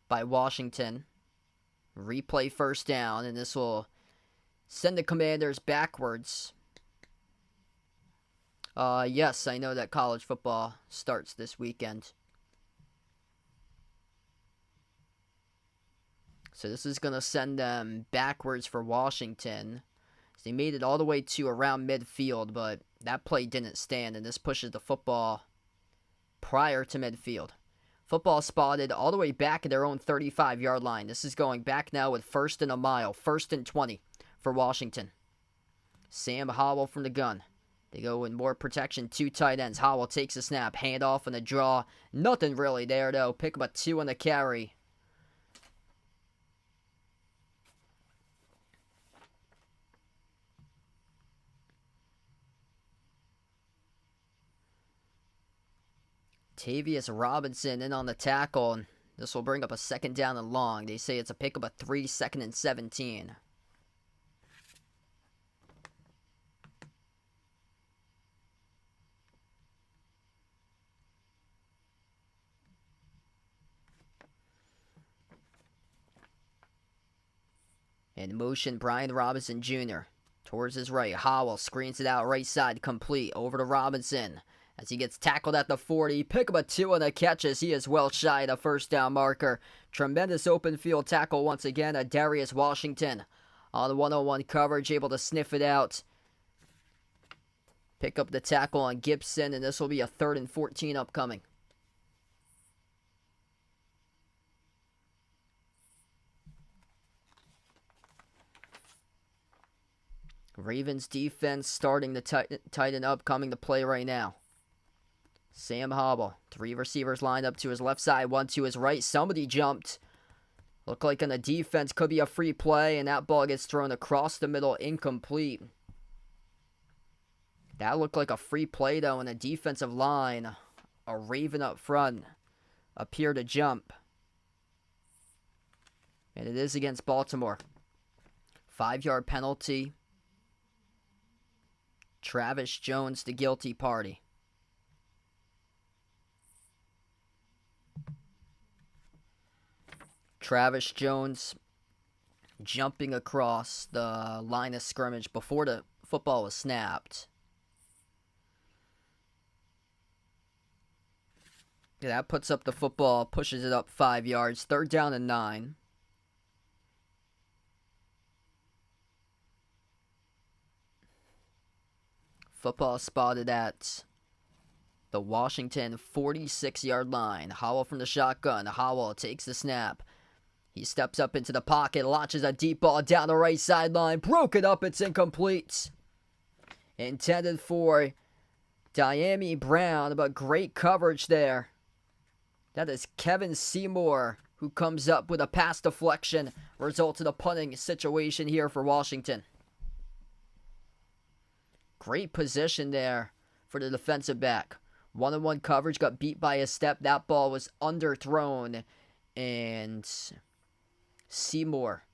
by Washington. Replay first down. And this will send the Commanders backwards. Yes, I know that college football starts this weekend. So this is going to send them backwards for Washington. They made it all the way to around midfield, but that play didn't stand, and this pushes the football prior to midfield. Football spotted all the way back at their own 35-yard line. This is going back now with 1st and a mile, 1st and 20 for Washington. Sam Howell from the gun. They go in more protection, 2 tight ends. Howell takes a snap, handoff and a draw. Nothing really there, though. Pick up a 2 on the carry. Tavius Robinson in on the tackle, and this will bring up a 2nd down and long. They say it's a pick of a 3, 2nd and 17. In motion, Brian Robinson Jr. towards his right. Howell screens it out right side, complete. Over to Robinson as he gets tackled at the 40. Pick up a 2 on the catch as he is well shy of the first down marker. Tremendous open field tackle once again. Darius Washington on the 101 coverage, able to sniff it out. Pick up the tackle on Gibson, and this will be a 3rd and 14 upcoming. Ravens defense starting to tighten up, coming to play right now. Sam Howell, 3 receivers lined up to his left side, 1 to his right. Somebody jumped. Looked like on the defense, could be a free play, and that ball gets thrown across the middle, incomplete. That looked like a free play, though, in the defensive line. A Raven up front appeared to jump. And it is against Baltimore. 5-yard penalty. Travis Jones, the guilty party. Travis Jones jumping across the line of scrimmage before the football was snapped. Yeah, that puts up the football, pushes it up 5 yards. 3rd down and 9. Football spotted at the Washington 46-yard line. Howell from the shotgun. Howell takes the snap. He steps up into the pocket, launches a deep ball down the right sideline. Broke it up, it's incomplete. Intended for Diami Brown, but great coverage there. That is Kevin Seymour, who comes up with a pass deflection. Results in a punting situation here for Washington. Great position there for the defensive back. 1-on-1 coverage, got beat by a step. That ball was underthrown, and Seymour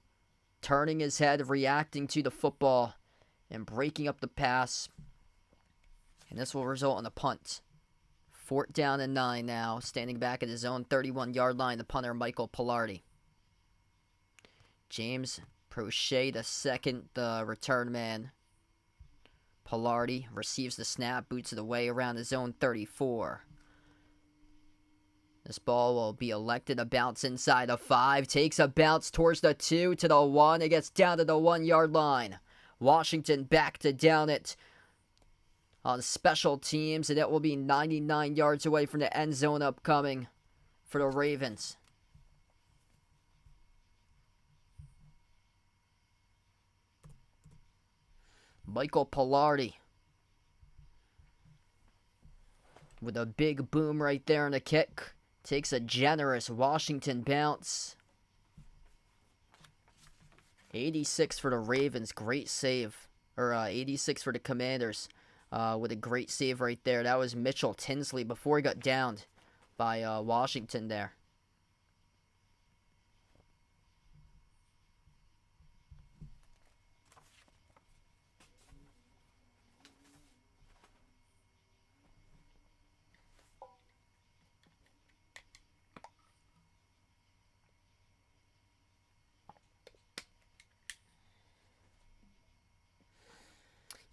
turning his head, reacting to the football, and breaking up the pass. And this will result in a punt. 4th down and 9 now, standing back at his own 31-yard line, the punter Michael Pilardi. James Prochet, the second, the return man. Pilardi receives the snap, boots it away around his own 34. This ball will be elected a bounce inside the 5. Takes a bounce towards the 2 to the 1. It gets down to the 1-yard line. Washington back to down it on special teams, and it will be 99 yards away from the end zone upcoming for the Ravens. Michael Pilardi with a big boom right there on the kick. Takes a generous Washington bounce. 86 for the Ravens. Great save. Or 86 for the Commanders with a great save right there. That was Mitchell Tinsley before he got downed by Washington there.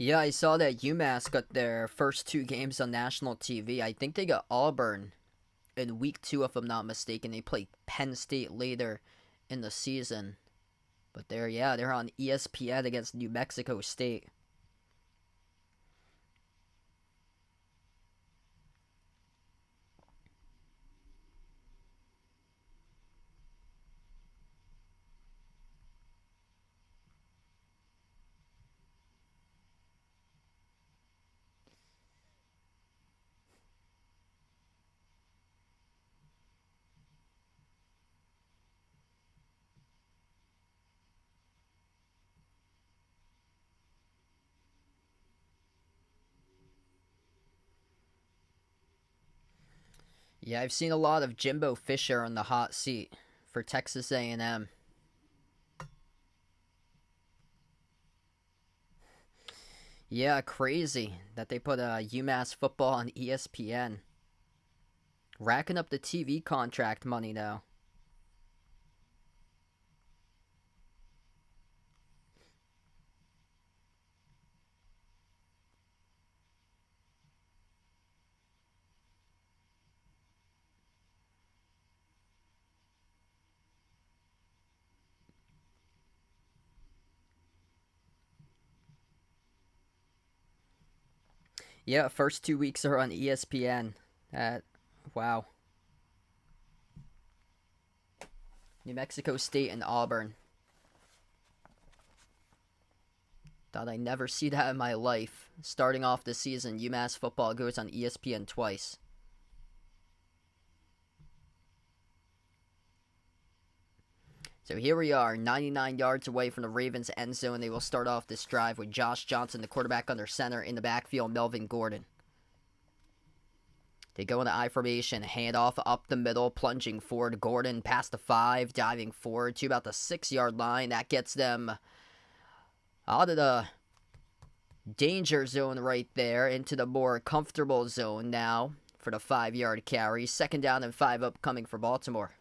Yeah, I saw that UMass got their first 2 games on national TV. I think they got Auburn in week 2, if I'm not mistaken. They played Penn State later in the season. But they're on ESPN against New Mexico State. Yeah, I've seen a lot of Jimbo Fisher on the hot seat for Texas A&M. Yeah, crazy that they put UMass football on ESPN. Racking up the TV contract money now. Yeah, first 2 weeks are on ESPN. Wow. New Mexico State and Auburn. Thought I'd never see that in my life. Starting off the season, UMass football goes on ESPN twice. So here we are, 99 yards away from the Ravens' end zone. They will start off this drive with Josh Johnson, the quarterback, under center. In the backfield, Melvin Gordon. They go into I formation, handoff up the middle, plunging forward. Gordon past the 5, diving forward to about the 6-yard line. That gets them out of the danger zone right there into the more comfortable zone now for the 5-yard carry. 2nd down and 5 upcoming for Baltimore.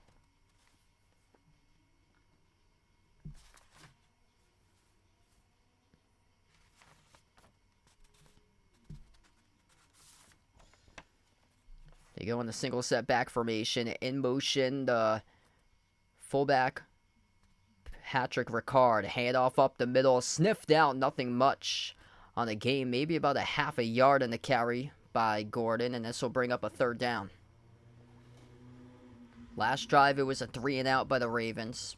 They go in the single set back formation. In motion, the fullback, Patrick Ricard. Handoff up the middle. Sniffed out, nothing much on the game. Maybe about a half a yard in the carry by Gordon, and this will bring up a 3rd down. Last drive, it was a 3-and-out by the Ravens.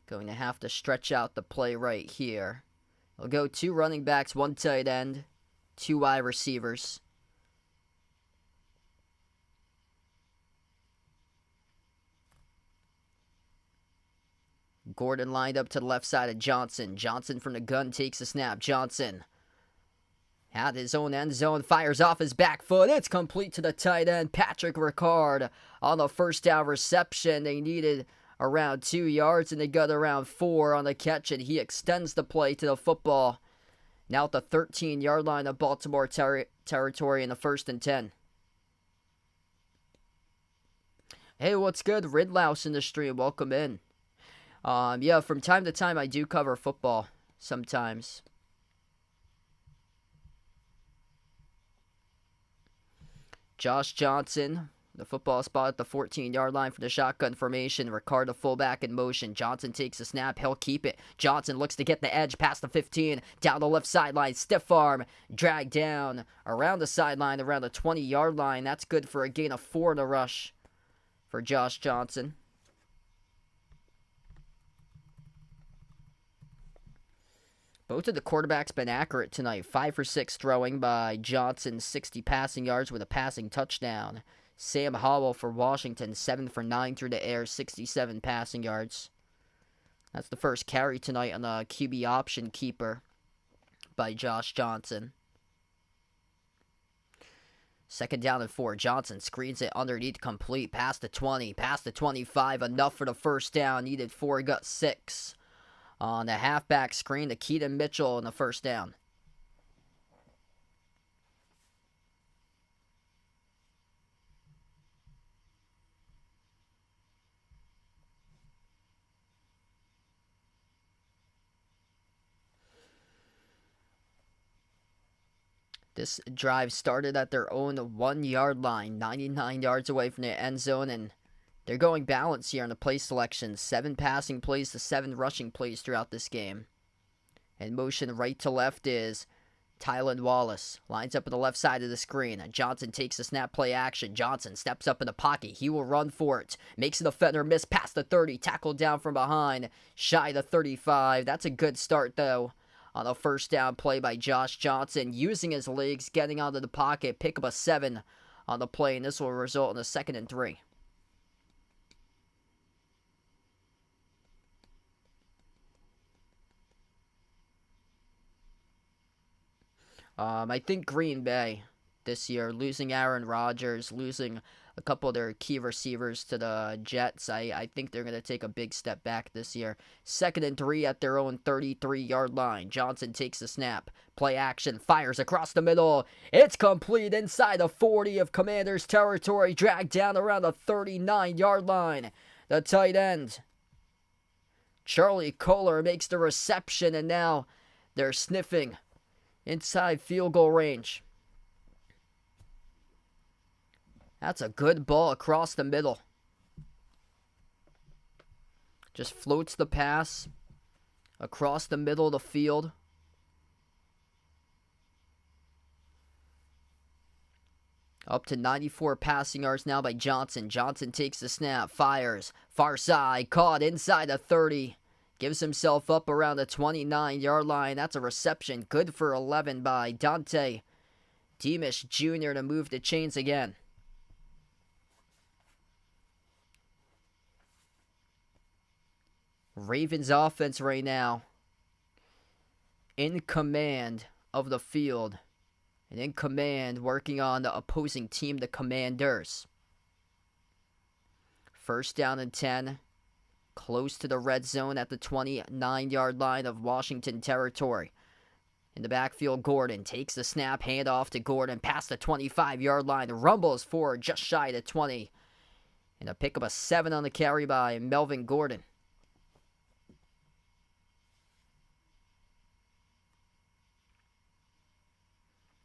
Going to have to stretch out the play right here. They'll go 2 running backs, 1 tight end, 2 wide receivers. Gordon lined up to the left side of Johnson. Johnson from the gun takes a snap. Johnson at his own end zone, fires off his back foot. It's complete to the tight end, Patrick Ricard, on the 1st down reception. They needed around 2 yards, and they got around 4 on the catch, and he extends the play to the football. Now at the 13-yard line of Baltimore territory in the 1st and 10. Hey, what's good? Ridlouse in the stream. Welcome in. Yeah, from time to time I do cover football. Sometimes. Josh Johnson, the football spot at the 14-yard line for the shotgun formation. Ricard, the fullback in motion. Johnson takes a snap. He'll keep it. Johnson looks to get the edge past the 15. Down the left sideline. Stiff arm. Dragged down around the sideline, around the 20-yard line. That's good for a gain of 4 in the rush for Josh Johnson. Both of the quarterbacks been accurate tonight. 5 for 6 throwing by Johnson, 60 passing yards with a passing touchdown. Sam Howell for Washington, 7 for 9 through the air, 67 passing yards. That's the first carry tonight on the QB option keeper by Josh Johnson. 2nd down and 4. Johnson screens it underneath, complete. Past the 20, past the 25. Enough for the first down. Needed 4, got 6. On the halfback screen to Keaton Mitchell in the first down. This drive started at their own 1-yard line, 99 yards away from the end zone, and they're going balance here on the play selection. 7 passing plays to 7 rushing plays throughout this game. In motion right to left is Tylan Wallace. Lines up on the left side of the screen. Johnson takes the snap, play action. Johnson steps up in the pocket. He will run for it. Makes an defender miss past the 30. Tackled down from behind. Shy the 35. That's a good start, though, on a first down play by Josh Johnson. Using his legs, getting out of the pocket. Pick up a 7 on the play, and this will result in a 2nd and 3. I think Green Bay this year, losing Aaron Rodgers, losing a couple of their key receivers to the Jets, I think they're going to take a big step back this year. 2nd and 3 at their own 33-yard line. Johnson takes the snap. Play action, fires across the middle. It's complete inside the 40 of Commanders territory, dragged down around the 39-yard line. The tight end, Charlie Kolar, makes the reception, and now they're sniffing inside field goal range. That's a good ball across the middle. Just floats the pass across the middle of the field. Up to 94 passing yards now by Johnson. Johnson takes the snap, fires, far side, caught inside the 30. Gives himself up around the 29-yard line. That's a reception. Good for 11 by Dante Deemish Jr. to move the chains again. Ravens offense right now in command of the field. And in command, working on the opposing team, the Commanders. 1st down and 10. Close to the red zone at the 29-yard line of Washington territory. In the backfield, Gordon takes the snap, handoff to Gordon, past the 25-yard line, rumbles forward just shy of 20. And a pick up a 7 on the carry by Melvin Gordon.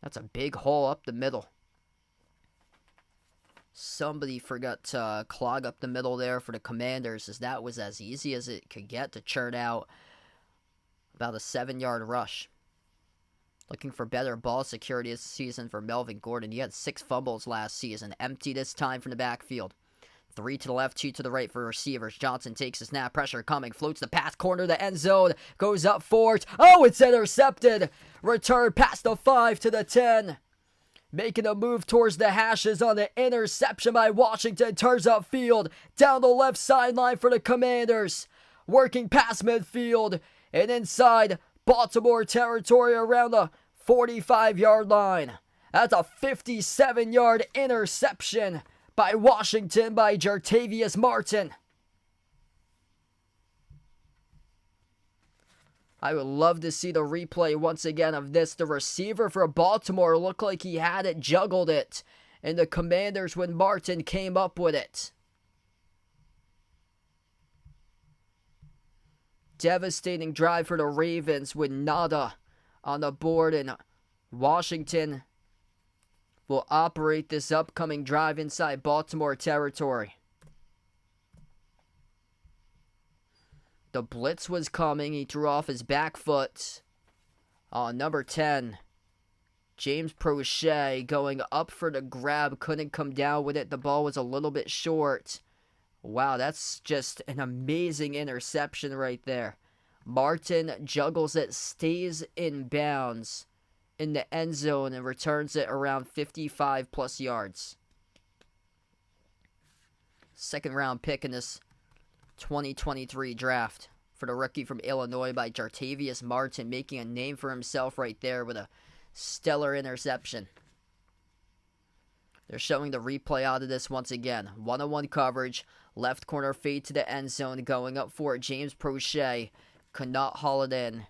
That's a big hole up the middle. Somebody forgot to clog up the middle there for the Commanders, as that was as easy as it could get to churn out about a 7-yard rush. Looking for better ball security this season for Melvin Gordon. He had 6 fumbles last season. Empty this time from the backfield. 3 to the left, 2 to the right for receivers. Johnson takes the snap, pressure coming, floats the pass, corner the end zone, goes up for it. Oh, it's intercepted. Return past the 5 to the 10. Making a move towards the hashes on the interception by Washington. Turns upfield, down the left sideline for the Commanders. Working past midfield and inside Baltimore territory around the 45-yard line. That's a 57-yard interception by Washington by Jartavius Martin. I would love to see the replay once again of this. The receiver for Baltimore looked like he had it, juggled it, and the Commanders when Martin came up with it. devastating drive for the Ravens with nada on the board, and Washington will operate this upcoming drive inside Baltimore territory. The blitz was coming. He threw off his back foot. Number 10, James Prochet, going up for the grab. Couldn't come down with it. The ball was a little bit short. Wow, that's just an amazing interception right there. Martin juggles it, stays in bounds in the end zone, and returns it around 55 plus yards. Second round pick in this 2023 draft for the rookie from Illinois by Jartavius Martin, making a name for himself right there with a stellar interception. They're showing the replay out of this once again. One-on-one coverage, left corner fade to the end zone, going up for it. James Prochet could not haul it in.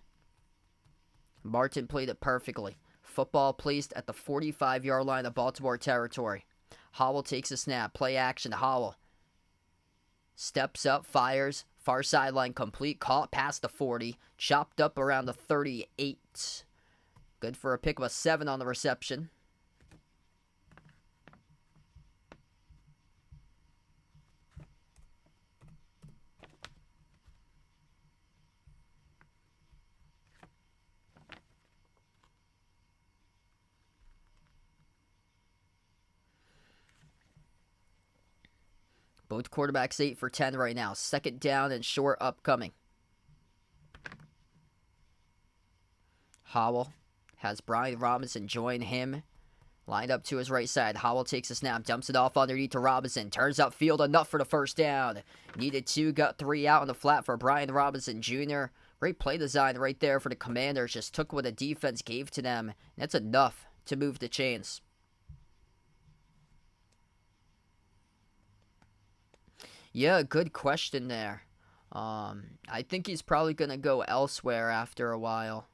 Martin played it perfectly. Football placed at the 45-yard line of Baltimore territory. Howell takes a snap. Play action. Howell steps up, fires. Far sideline complete. Caught past the 40. Chopped up around the 38. Good for a pick of a 7 on the reception. Both quarterbacks 8 for 10 right now. Second down and short upcoming. Howell has Brian Robinson join him. Lined up to his right side. Howell takes a snap. Dumps it off underneath to Robinson. Turns upfield enough for the first down. Needed 2. Got 3 out on the flat for Brian Robinson Jr. Great play design right there for the Commanders. Just took what the defense gave to them. That's enough to move the chains. Yeah, good question there. I think he's probably going to go elsewhere after a while.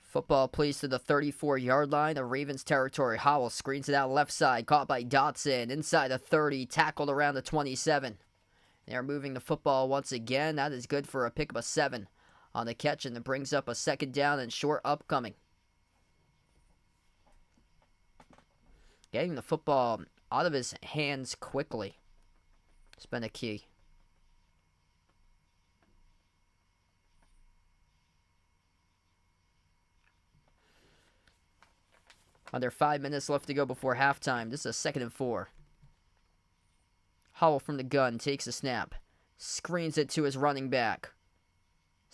Football plays to the 34-yard line of Ravens territory. Howell screens it out left side. Caught by Dotson. Inside the 30. Tackled around the 27. They're moving the football once again. That is good for a pick of a 7 on the catch, and it brings up a second down and short upcoming. Getting the football out of his hands quickly has been a key. Under 5 minutes left to go before halftime. This is a 2nd and 4. Howell from the gun takes a snap. Screens it to his running back.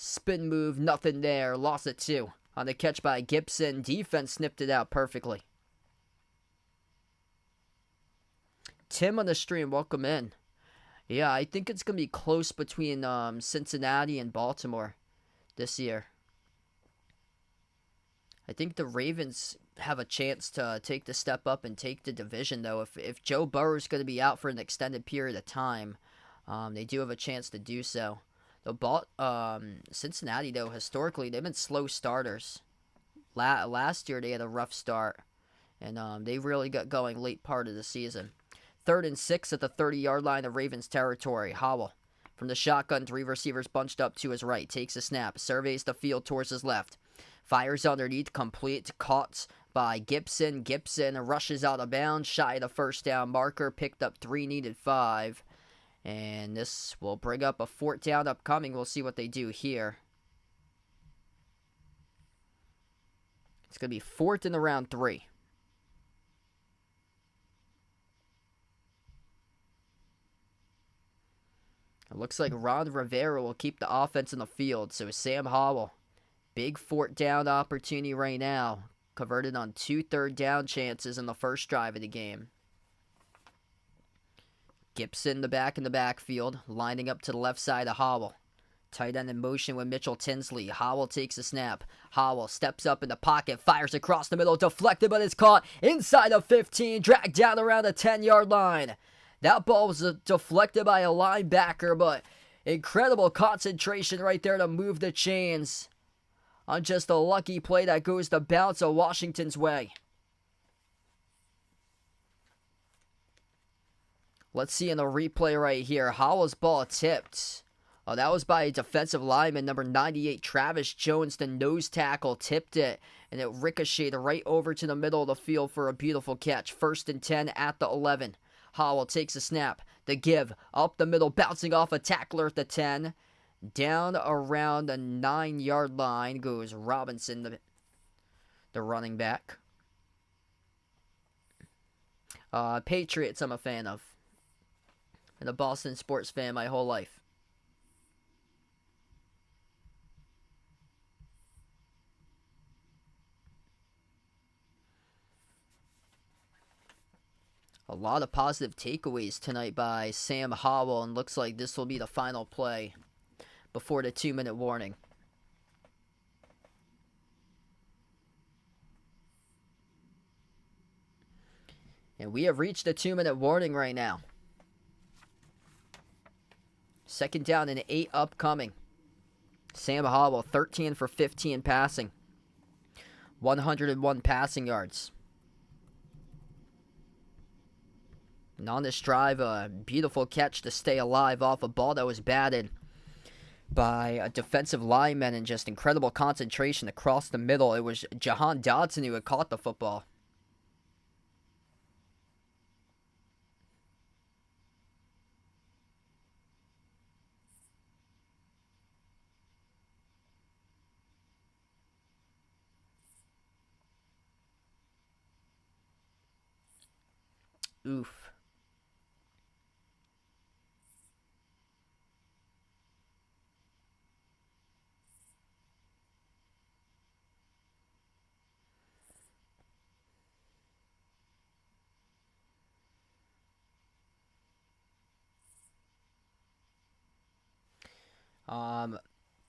Spin move, nothing there. Lost it 2. On the catch by Gibson. Defense snipped it out perfectly. Tim on the stream, welcome in. Yeah, I think it's going to be close between Cincinnati and Baltimore this year. I think the Ravens have a chance to take the step up and take the division, though. If Joe Burrow is going to be out for an extended period of time, they do have a chance to do so. Cincinnati, though, historically, they've been slow starters. Last year, they had a rough start, and they really got going late part of the season. 3rd and 6 at the 30-yard line of Ravens territory. Howell from the shotgun, 3 receivers bunched up to his right. Takes a snap, surveys the field towards his left. Fires underneath, complete, caught by Gibson. Gibson rushes out of bounds, shy of the first down marker. Picked up 3, needed 5. And this will bring up a 4th down upcoming. We'll see what they do here. It's going to be 4th in the round 3. It looks like Ron Rivera will keep the offense in the field. So Sam Howell, big 4th down opportunity right now. Converted on 2 third down chances in the first drive of the game. Gibson in the backfield, lining up to the left side of Howell. Tight end in motion with Mitchell Tinsley. Howell takes a snap. Howell steps up in the pocket, fires across the middle, deflected, but it's caught inside of 15, dragged down around the 10-yard line. That ball was deflected by a linebacker, but incredible concentration right there to move the chains on just a lucky play that goes to bounce of Washington's way. Let's see in the replay right here. Howell's ball tipped. Oh, that was by a defensive lineman, number 98, Travis Jones. The nose tackle tipped it, and it ricocheted right over to the middle of the field for a beautiful catch. 1st and 10 at the 11. Howell takes a snap. The give up the middle, bouncing off a tackler at the 10. Down around the 9-yard line goes Robinson, the running back. Patriots I'm a fan of. Been a Boston sports fan my whole life. A lot of positive takeaways tonight by Sam Howell, and looks like this will be the final play before the 2-minute warning. And we have reached the 2-minute warning right now. 2nd down and 8 upcoming. Sam Howell, 13 for 15 passing. 101 passing yards. And on this drive, a beautiful catch to stay alive off a ball that was batted by a defensive lineman, and just incredible concentration across the middle. It was Jahan Dodson who had caught the football. Oof.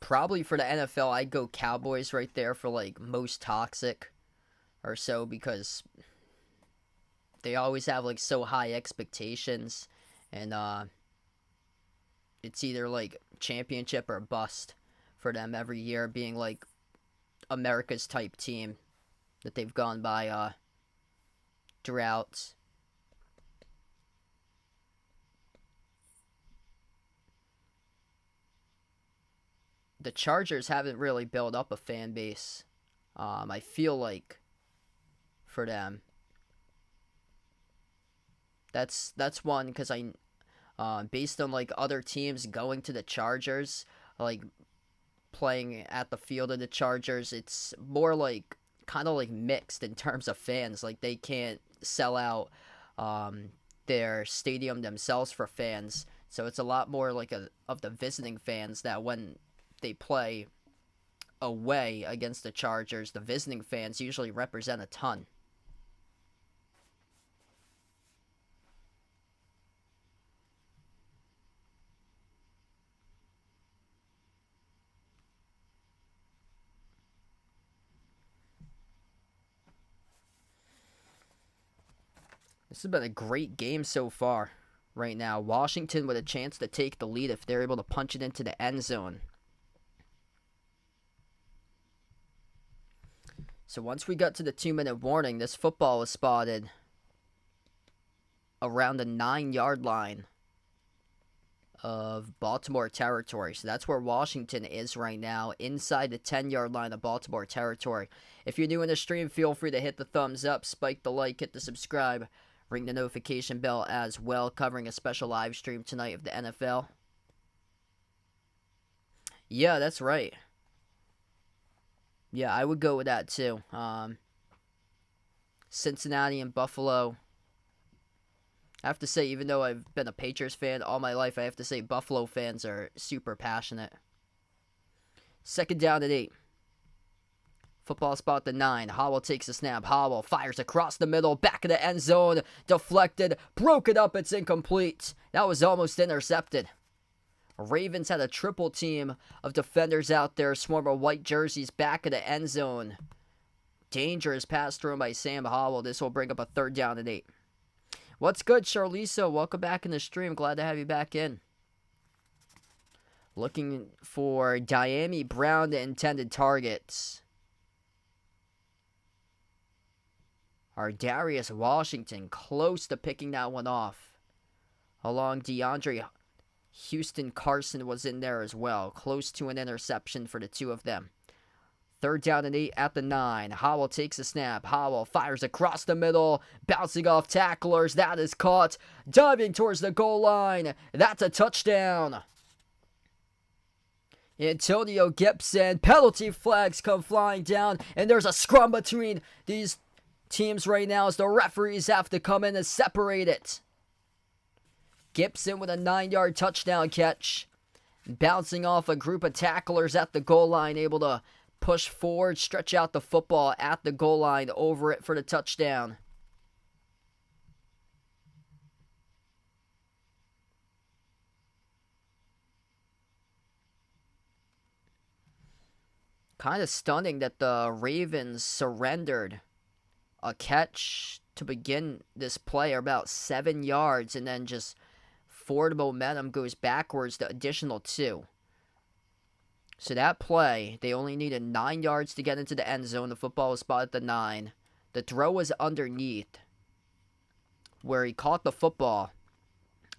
Probably for the NFL, I'd go Cowboys right there for like most toxic or so, because they always have like so high expectations, and it's either like championship or bust for them every year, being like America's type team that they've gone by throughout. The Chargers haven't really built up a fan base, I feel like, for them. That's one, because based on like other teams going to the Chargers, like playing at the field of the Chargers, it's more like kind of like mixed in terms of fans. Like they can't sell out their stadium themselves for fans, so it's a lot more like of the visiting fans, that when they play away against the Chargers, the visiting fans usually represent a ton. This has been a great game so far right now. Washington with a chance to take the lead if they're able to punch it into the end zone. So once we got to the 2-minute warning, this football was spotted around the 9-yard line of Baltimore territory. So that's where Washington is right now, inside the 10-yard line of Baltimore territory. If you're new in the stream, feel free to hit the thumbs up, spike the like, hit the subscribe, ring the notification bell as well, covering a special live stream tonight of the NFL. Yeah, that's right. Yeah, I would go with that too. Cincinnati and Buffalo. I have to say, even though I've been a Patriots fan all my life, I have to say Buffalo fans are super passionate. 2nd down and 8. Football spot at the 9. Howell takes a snap. Howell fires across the middle, back of the end zone. Deflected, broken up, it's incomplete. That was almost intercepted. Ravens had a triple team of defenders out there, swarm of white jerseys, back of the end zone. Dangerous pass thrown by Sam Howell. This will bring up a 3rd down and 8. What's good, Charliso? Welcome back in the stream. Glad to have you back in. Looking for Diami Brown, the intended targets. Our Darius Washington close to picking that one off. Along DeAndre Houston Carson was in there as well. Close to an interception for the two of them. 3rd down and 8 at the 9. Howell takes a snap. Howell fires across the middle. Bouncing off tacklers. That is caught. Diving towards the goal line. That's a touchdown. Antonio Gibson. Penalty flags come flying down. And there's a scrum between these teams right now as the referees have to come in and separate it. Gibson with a 9-yard touchdown catch. Bouncing off a group of tacklers at the goal line. Able to push forward, stretch out the football at the goal line, over it for the touchdown. Kind of stunning that the Ravens surrendered a catch to begin this play, about 7 yards, and then just forward momentum goes backwards to additional 2. So that play, they only needed 9 yards to get into the end zone. The football was spotted at the 9. The throw was underneath, where he caught the football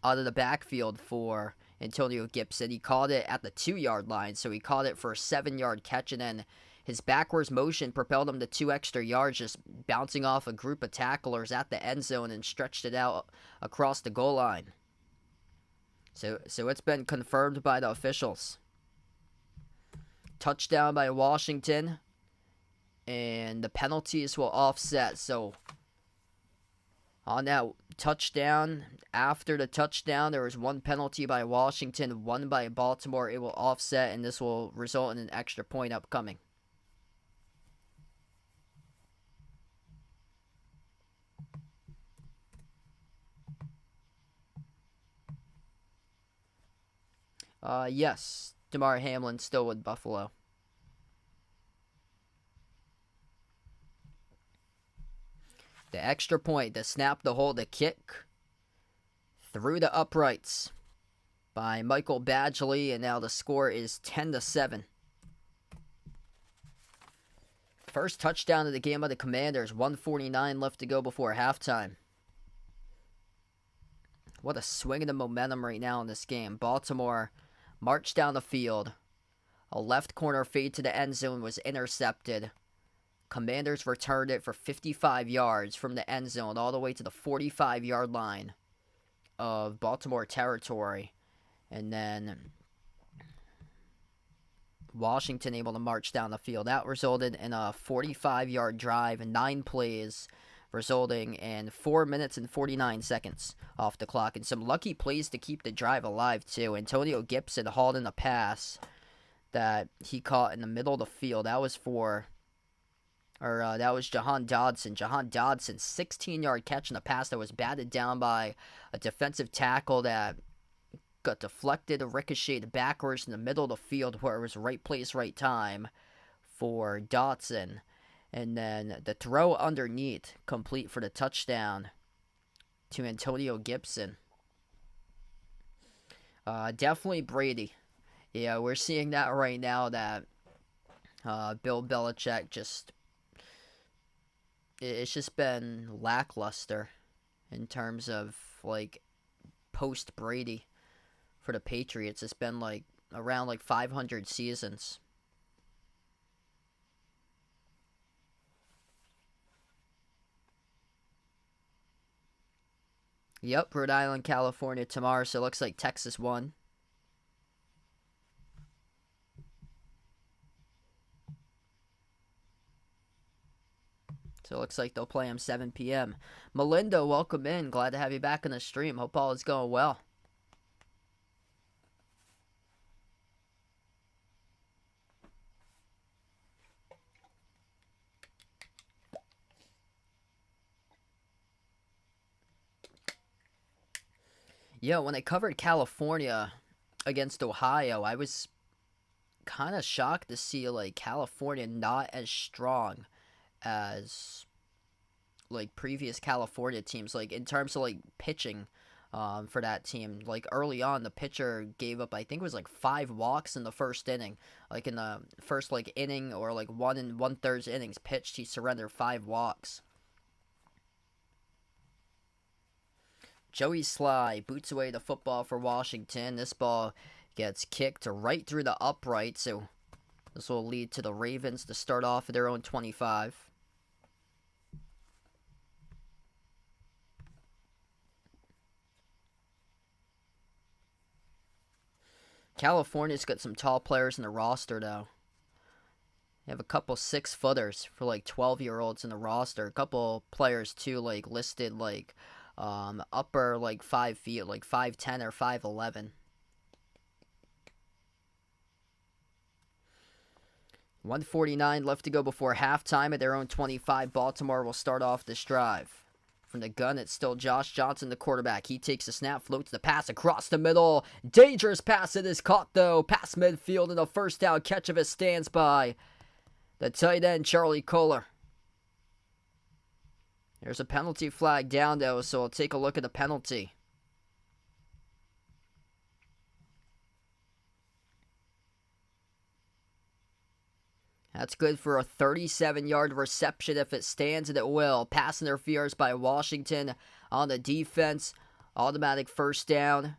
out of the backfield for Antonio Gibson. He caught it at the 2-yard line, so he caught it for a 7-yard catch, and then his backwards motion propelled him to 2 extra yards, just bouncing off a group of tacklers at the end zone and stretched it out across the goal line. So it's been confirmed by the officials. Touchdown by Washington, and the penalties will offset. So on that touchdown, after the touchdown, there was 1 penalty by Washington, 1 by Baltimore. It will offset, and this will result in an extra point upcoming. Yes, DeMar Hamlin still with Buffalo. The extra point, the snap, the hold, the kick through the uprights by Michael Badgley, and now the score is 10-7. First touchdown of the game by the Commanders, 1:49 left to go before halftime. What a swing of the momentum right now in this game. Baltimore marched down the field. A left corner fade to the end zone was intercepted. Commanders returned it for 55 yards from the end zone all the way to the 45-yard line of Baltimore territory. And then Washington able to march down the field. That resulted in a 45-yard drive and 9 plays, resulting in 4 minutes and 49 seconds off the clock. And some lucky plays to keep the drive alive, too. Antonio Gibson hauled in a pass that he caught in the middle of the field. That was that was Jahan Dodson. Jahan Dodson, 16-yard catch in a pass that was batted down by a defensive tackle that got deflected, ricocheted backwards in the middle of the field, where it was right place, right time for Dodson. And then the throw underneath, complete for the touchdown to Antonio Gibson. Definitely Brady. Yeah, we're seeing that right now, that Bill Belichick it's just been lackluster in terms of, like, post-Brady for the Patriots. It's been, like, around, like, 500 seasons. Yep, Rhode Island, California tomorrow, so it looks like Texas won. So it looks like they'll play him 7 p.m. Melinda, welcome in. Glad to have you back on the stream. Hope all is going well. Yeah, when I covered California against Ohio, I was kind of shocked to see, like, California not as strong as, like, previous California teams, like, in terms of, like, pitching for that team. Like early on, the pitcher gave up, I think it was like 5 walks in the first inning. Like in the first like inning or like 1 1/3 innings pitched, he surrendered 5 walks. Joey Sly boots away the football for Washington. This ball gets kicked right through the upright, so this will lead to the Ravens to start off at their own 25. California's got some tall players in the roster, though. They have a couple 6-footers for like 12-year-olds in the roster. A couple players, too, like listed like upper like 5 feet, like 5'10 or 5'11. 1:49 left to go before halftime at their own 25. Baltimore will start off this drive. From the gun, it's still Josh Johnson, the quarterback. He takes a snap, floats the pass across the middle. Dangerous pass. It is caught, though. Past midfield, and a first down catch of it stands by the tight end, Charlie Kolar. There's a penalty flag down, though, so we'll take a look at the penalty. That's good for a 37-yard reception if it stands, and it will. Pass interference by Washington on the defense. Automatic first down.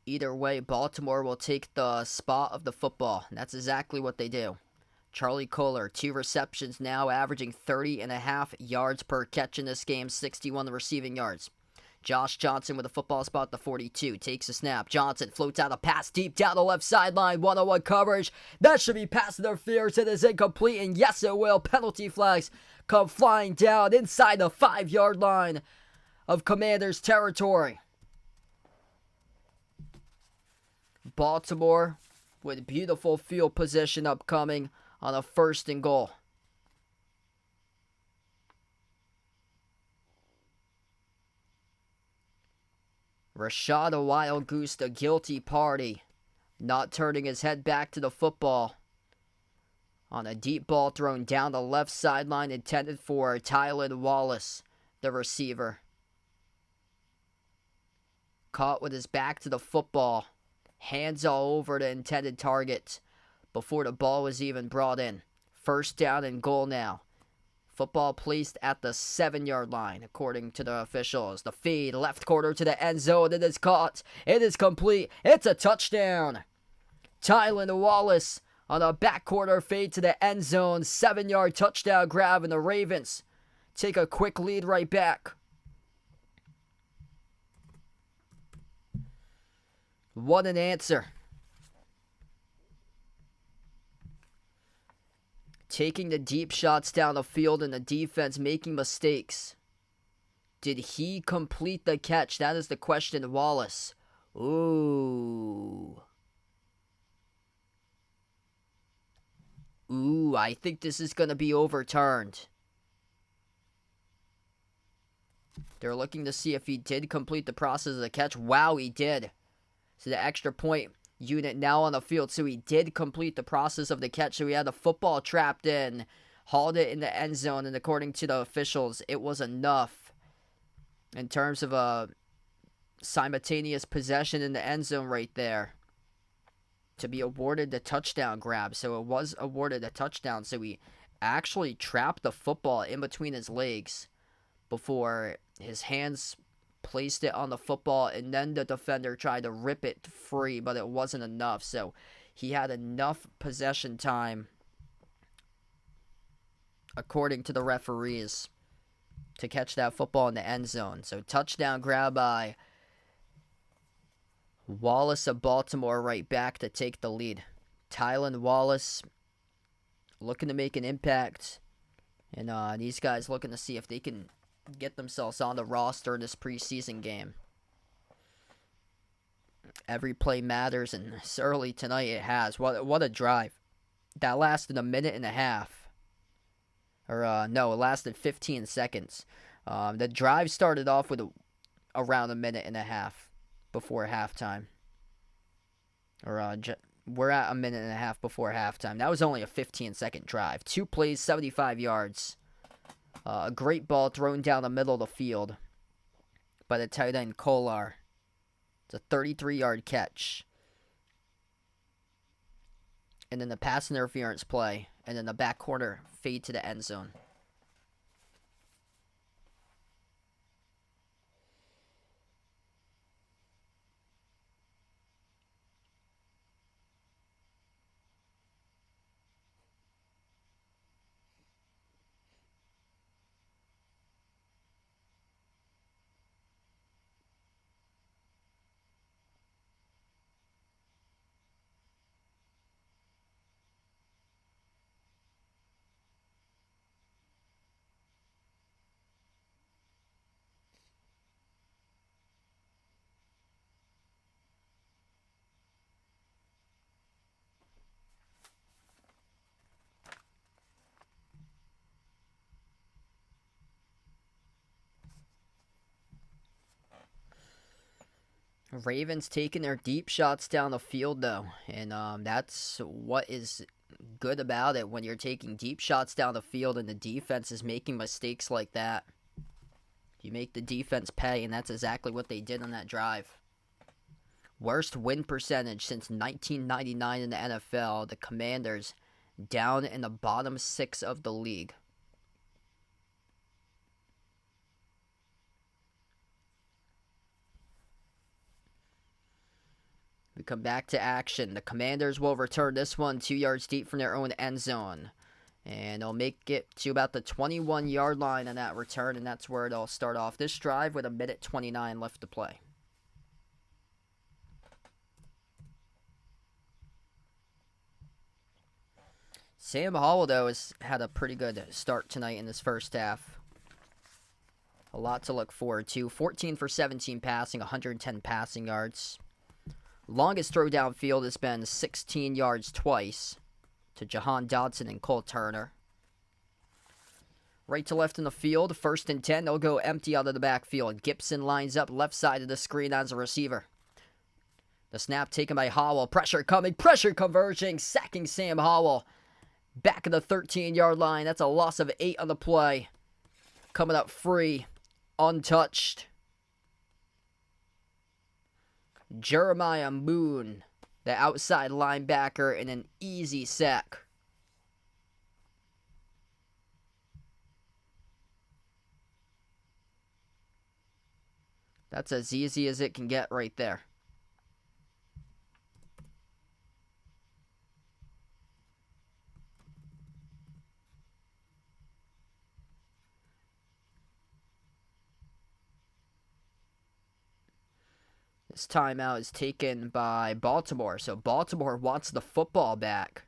Either way, Baltimore will take the spot of the football. And that's exactly what they do. Charlie Kolar, 2 receptions now, averaging 30.5 yards per catch in this game, 61 receiving yards. Josh Johnson with a football spot at the 42. Takes a snap. Johnson floats out a pass deep down the left sideline. 1-on-1 coverage. That should be pass interference. It is incomplete, and yes, it will. Penalty flags come flying down inside the 5-yard line of Commanders territory. Baltimore with beautiful field position upcoming on a 1st and goal. Rashad a wild goose, the guilty party, not turning his head back to the football. On a deep ball thrown down the left sideline intended for Tylan Wallace, the receiver. Caught with his back to the football. Hands all over the intended target before the ball was even brought in. 1st down and goal now. Football placed at the 7-yard line, according to the officials. The feed, left corner to the end zone. It is caught. It is complete. It's a touchdown. Tylan Wallace on a back corner fade to the end zone. 7-yard touchdown grab, and the Ravens take a quick lead right back. What an answer. Taking the deep shots down the field and the defense making mistakes. Did he complete the catch? That is the question, Wallace. Ooh, I think this is going to be overturned. They're looking to see if he did complete the process of the catch. Wow, he did. So the extra point unit now on the field. So he did complete the process of the catch. So he had the football trapped in, hauled it in the end zone, and according to the officials, it was enough in terms of a simultaneous possession in the end zone right there to be awarded the touchdown grab. So it was awarded a touchdown. So he actually trapped the football in between his legs before his hands placed it on the football, and then the defender tried to rip it free, but it wasn't enough. So he had enough possession time, according to the referees, to catch that football in the end zone. So touchdown grab by Wallace of Baltimore right back to take the lead. Tylan Wallace looking to make an impact, and these guys looking to see if they can get themselves on the roster in this preseason game. Every play matters, and it's early tonight it has. What a drive. That lasted a minute and a half. No, it lasted 15 seconds. The drive started off with around a minute and a half before halftime. we're at a minute and a half before halftime. That was only a 15-second drive. 2 plays, 75 yards. A great ball thrown down the middle of the field by the tight end Kolar. It's a 33-yard catch. And then the pass interference play. And then the back corner fade to the end zone. Ravens taking their deep shots down the field, though. And that's what is good about it when you're taking deep shots down the field and the defense is making mistakes like that. You make the defense pay, and that's exactly what they did on that drive. Worst win percentage since 1999 in the NFL. The Commanders down in the bottom 6 of the league. We come back to action. The Commanders will return this one 2 yards deep from their own end zone. And they'll make it to about the 21-yard line on that return, and that's where they'll start off this drive with a minute 29 left to play. Sam Howell, though, has had a pretty good start tonight in this first half. A lot to look forward to. 14 for 17 passing, 110 passing yards. Longest throw downfield has been 16 yards twice to Jahan Dodson and Cole Turner. Right to left in the field, 1st and 10. They'll go empty out of the backfield. Gibson lines up left side of the screen as a receiver. The snap taken by Howell. Pressure coming. Pressure converging. Sacking Sam Howell. Back of the 13-yard line. That's a loss of 8 on the play. Coming up free. Untouched. Jeremiah Moon, the outside linebacker, in an easy sack. That's as easy as it can get right there. This timeout is taken by Baltimore, so Baltimore wants the football back.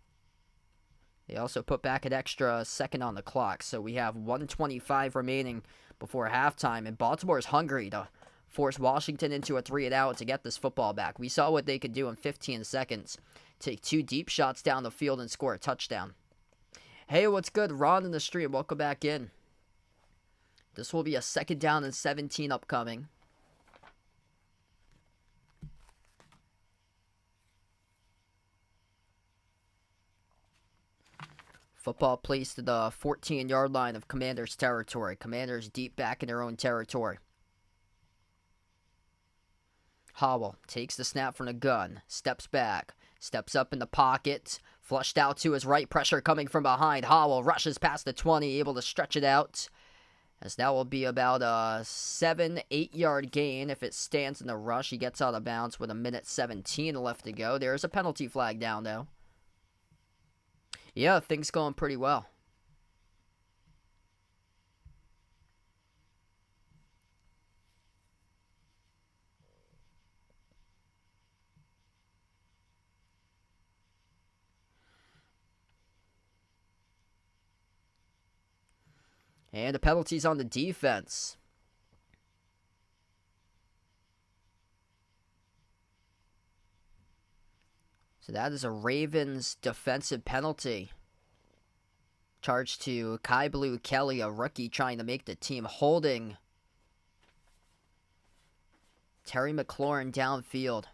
They also put back an extra second on the clock, so we have 1:25 remaining before halftime, and Baltimore is hungry to force Washington into a 3-and-out to get this football back. We saw what they could do in 15 seconds. Take 2 deep shots down the field and score a touchdown. Hey, what's good? Ron in the stream. Welcome back in. This will be a 2nd down and 17 upcoming. Football placed to the 14-yard line of Commanders territory. Commanders deep back in their own territory. Howell takes the snap from the gun. Steps back. Steps up in the pocket. Flushed out to his right. Pressure coming from behind. Howell rushes past the 20. Able to stretch it out. As that will be about a 7-8 yard gain. If it stands in the rush, he gets out of bounds with a minute 17 left to go. There's a penalty flag down, though. Yeah, things going pretty well. And the penalties on the defense. So that is a Ravens defensive penalty. Charged to Kai Blue Kelly, a rookie trying to make the team, holding Terry McLaurin downfield.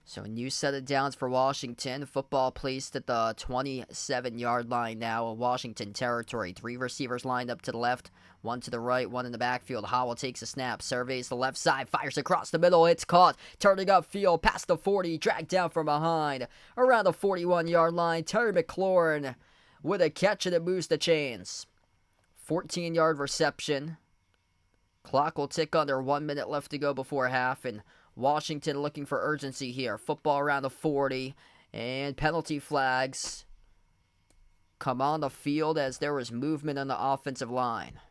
So a new set of downs for Washington. Football placed at the 27-yard line now. Washington territory. 3 receivers lined up to the left, 1 to the right, 1 in the backfield. Howell takes a snap, surveys the left side, fires across the middle. It's caught. Turning upfield past the 40, dragged down from behind. Around the 41-yard line, Terry McLaurin with a catch, and it moves the chains. 14-yard reception. Clock will tick under. 1 minute left to go before half, and Washington looking for urgency here. Football around the 40, and penalty flags come on the field as there was movement on the offensive line.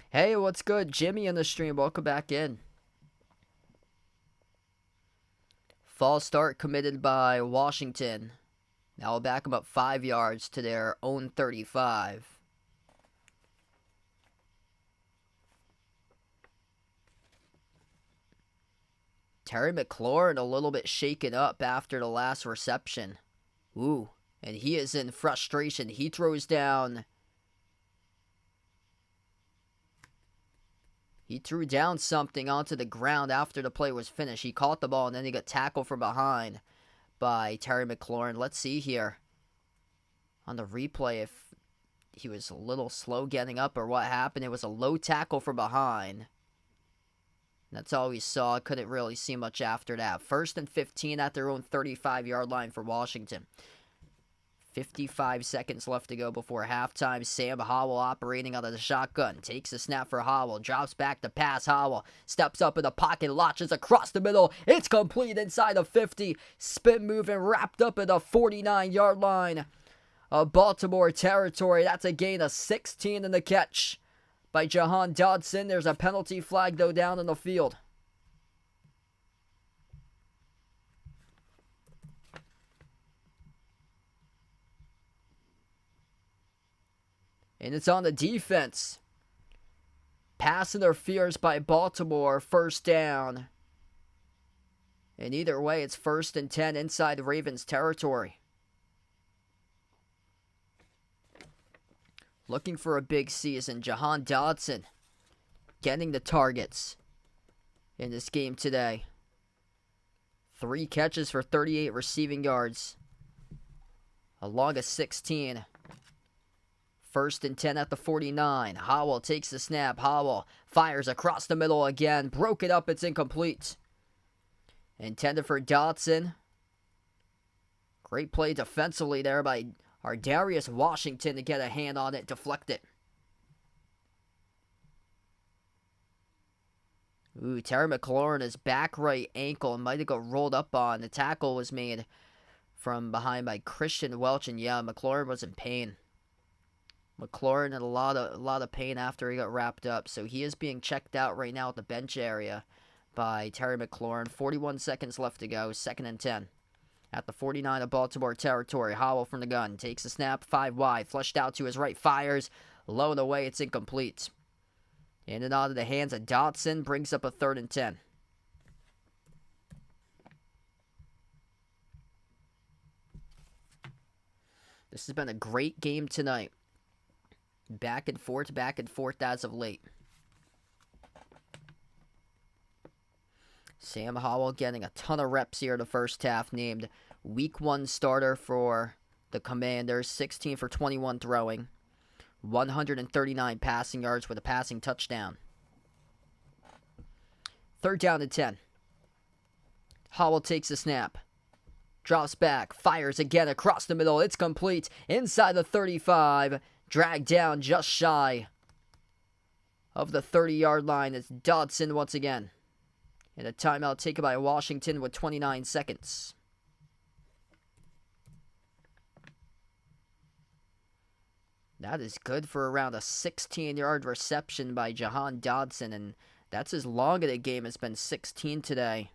Hey, what's good? Jimmy in the stream. Welcome back in. False start committed by Washington. Now we'll back them up 5 yards to their own 35. Terry McLaurin a little bit shaken up after the last reception. Ooh, and he is in frustration. He throws down. He threw down something onto the ground after the play was finished. He caught the ball, and then he got tackled from behind by Terry McLaurin. Let's see here on the replay if he was a little slow getting up or what happened. It was a low tackle from behind. That's all we saw. Couldn't really see much after that. 1st and 15 at their own 35-yard line for Washington. 55 seconds left to go before halftime. Sam Howell operating out of the shotgun. Takes a snap for Howell. Drops back to pass. Howell steps up in the pocket. Launches across the middle. It's complete inside the 50. Spin move and wrapped up at the 49-yard line of Baltimore territory. That's a gain of 16 in the catch by Jahan Dodson. There's a penalty flag, though, down in the field. And it's on the defense. Pass interference by Baltimore. 1st down. And either way, it's 1st and 10 inside the Ravens territory. Looking for a big season. Jahan Dodson getting the targets in this game today. 3 catches for 38 receiving yards. Along a 16. 1st and 10 at the 49. Howell takes the snap. Howell fires across the middle again. Broke it up. It's incomplete. Intended for Dodson. Great play defensively there by Darius Washington to get a hand on it. Deflect it. Ooh, Terry McLaurin, his back right ankle might have got rolled up on. The tackle was made from behind by Christian Welch, and yeah, McLaurin was in pain. McLaurin had a lot of pain after he got wrapped up, so he is being checked out right now at the bench area by Terry McLaurin. 41 seconds left to go, 2nd and 10. At the 49 of Baltimore territory, Howell from the gun takes a snap, 5 wide, flushed out to his right, fires, low and away, it's incomplete. In and out of the hands of Dodson, brings up a 3rd and 10. This has been a great game tonight. Back and forth as of late. Sam Howell getting a ton of reps here in the first half, named Week 1 starter for the Commanders. 16 for 21 throwing. 139 passing yards with a passing touchdown. 3rd down and 10. Howell takes a snap. Drops back. Fires again across the middle. It's complete. Inside the 35. Dragged down just shy of the 30-yard line. It's Dodson once again. And a timeout taken by Washington with 29 seconds. That is good for around a 16-yard reception by Jahan Dodson, and that's as long of a game. It's been 16 today.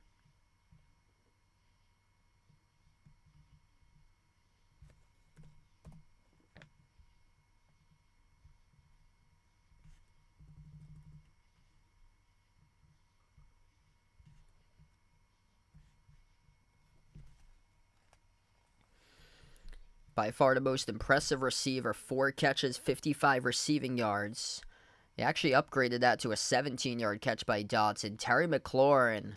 By far the most impressive receiver. 4 catches, 55 receiving yards. He actually upgraded that to a 17-yard catch by Dotson. Terry McLaurin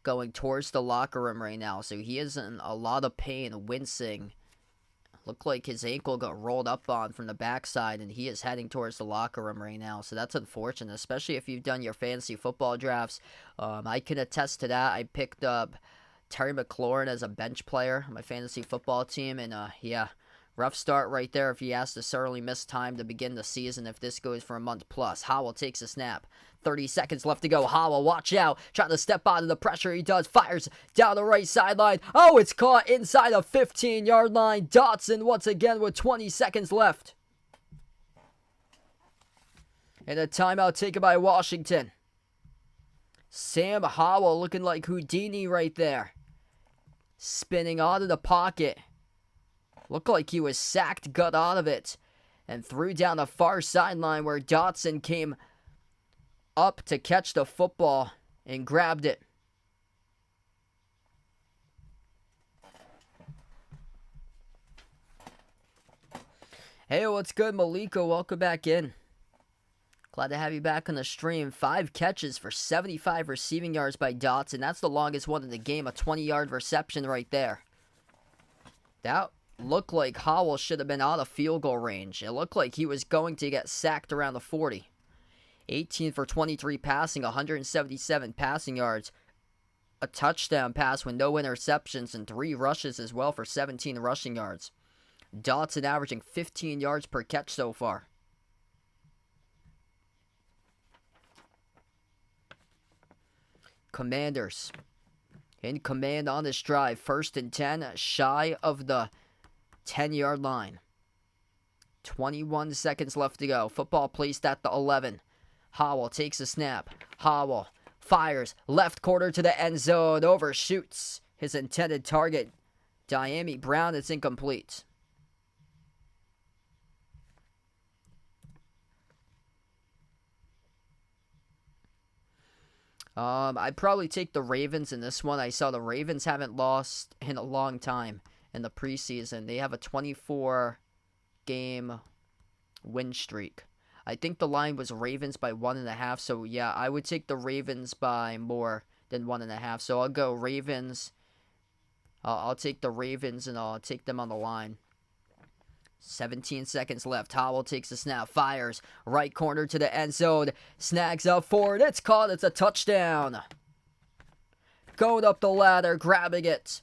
going towards the locker room right now. So he is in a lot of pain, wincing. Looked like his ankle got rolled up on from the backside, and he is heading towards the locker room right now. So that's unfortunate, especially if you've done your fantasy football drafts. I can attest to that. I picked up Terry McLaurin as a bench player on my fantasy football team, and yeah, rough start right there if he has to certainly miss time to begin the season if this goes for a month plus. Howell takes a snap. 30 seconds left to go. Howell, watch out. Trying to step out of the pressure. He does. Fires down the right sideline. Oh, it's caught inside a 15-yard line. Dotson once again with 20 seconds left. And a timeout taken by Washington. Sam Howell looking like Houdini right there. Spinning out of the pocket. Looked like he was sacked, got out of it, and threw down the far sideline where Dotson came up to catch the football and grabbed it. Hey, what's good, Malika? Welcome back in. Glad to have you back on the stream. 5 catches for 75 receiving yards by Dotson. That's the longest one in the game. A 20-yard reception right there. That looked like Howell should have been out of field goal range. It looked like he was going to get sacked around the 40. 18 for 23 passing, 177 passing yards. A touchdown pass with no interceptions and 3 rushes as well for 17 rushing yards. Dotson averaging 15 yards per catch so far. Commanders in command on this drive. 1st and 10, shy of the 10-yard line. 21 seconds left to go. Football placed at the 11. Howell takes a snap. Howell fires left corner to the end zone. Overshoots his intended target. Diami Brown. It's incomplete. I'd probably take the Ravens in this one. I saw the Ravens haven't lost in a long time in the preseason. They have a 24-game win streak. I think the line was Ravens by 1.5. So, yeah, I would take the Ravens by more than 1.5. So, I'll go Ravens. I'll take the Ravens, and I'll take them on the line. 17 seconds left. Howell takes the snap. Fires. Right corner to the end zone. Snags up forward. It's caught. It's a touchdown. Going up the ladder. Grabbing it.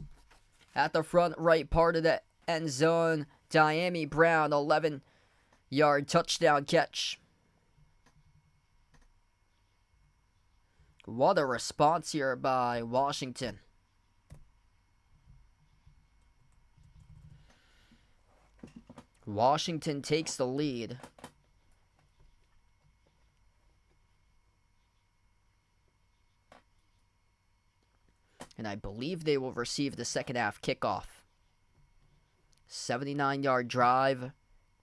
At the front right part of the end zone. Diami Brown. 11-yard touchdown catch. What a response here by Washington. Washington takes the lead. And I believe they will receive the second half kickoff. 79-yard drive,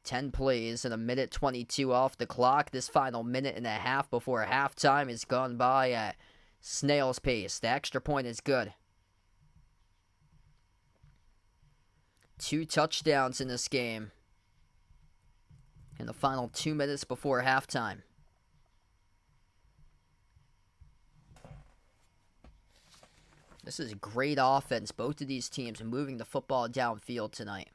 10 plays, and 1:22 off the clock. This final minute and a half before halftime is gone by at snail's pace. The extra point is good. 2 touchdowns in this game. In the final 2 minutes before halftime. This is great offense. Both of these teams are moving the football downfield tonight.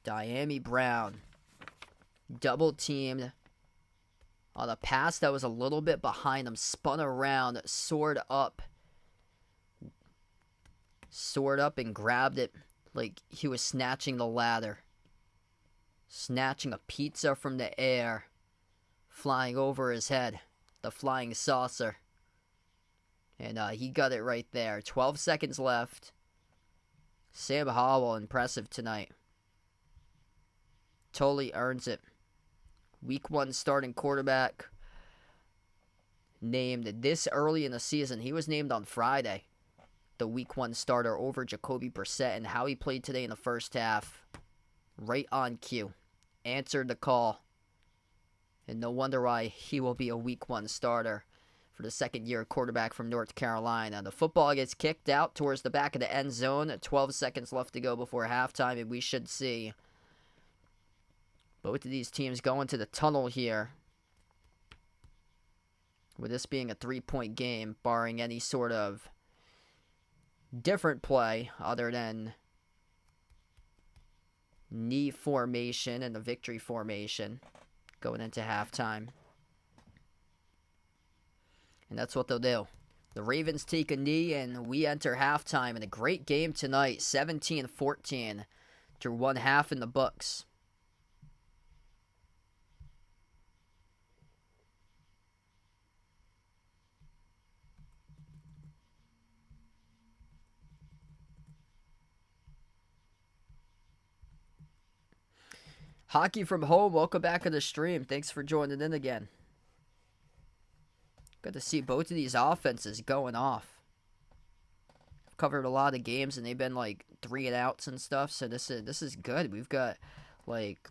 Diami Brown. Double teamed on a pass that was a little bit behind him. Spun around. Soared up and grabbed it. Like he was snatching the ladder. Snatching a pizza from the air. Flying over his head. The flying saucer. And he got it right there. 12 seconds left. Sam Howell, impressive tonight. Totally earns it. Week 1 starting quarterback. Named this early in the season. He was named on Friday. The Week 1 starter over Jacoby Brissett, and how he played today in the first half. Right on cue. Answered the call. And no wonder why he will be a Week 1 starter for the second-year quarterback from North Carolina. The football gets kicked out towards the back of the end zone. 12 seconds left to go before halftime, and we should see both of these teams go into the tunnel here, with this being a 3-point game, barring any sort of different play other than knee formation and the victory formation going into halftime. And that's what they'll do. The Ravens take a knee, and we enter halftime in a great game tonight, 17-14, through one half in the books. Hockey from home, welcome back to the stream. Thanks for joining in again. Good to see both of these offenses going off. I've covered a lot of games, and they've been like 3-and-outs and stuff, so this is good. We've got like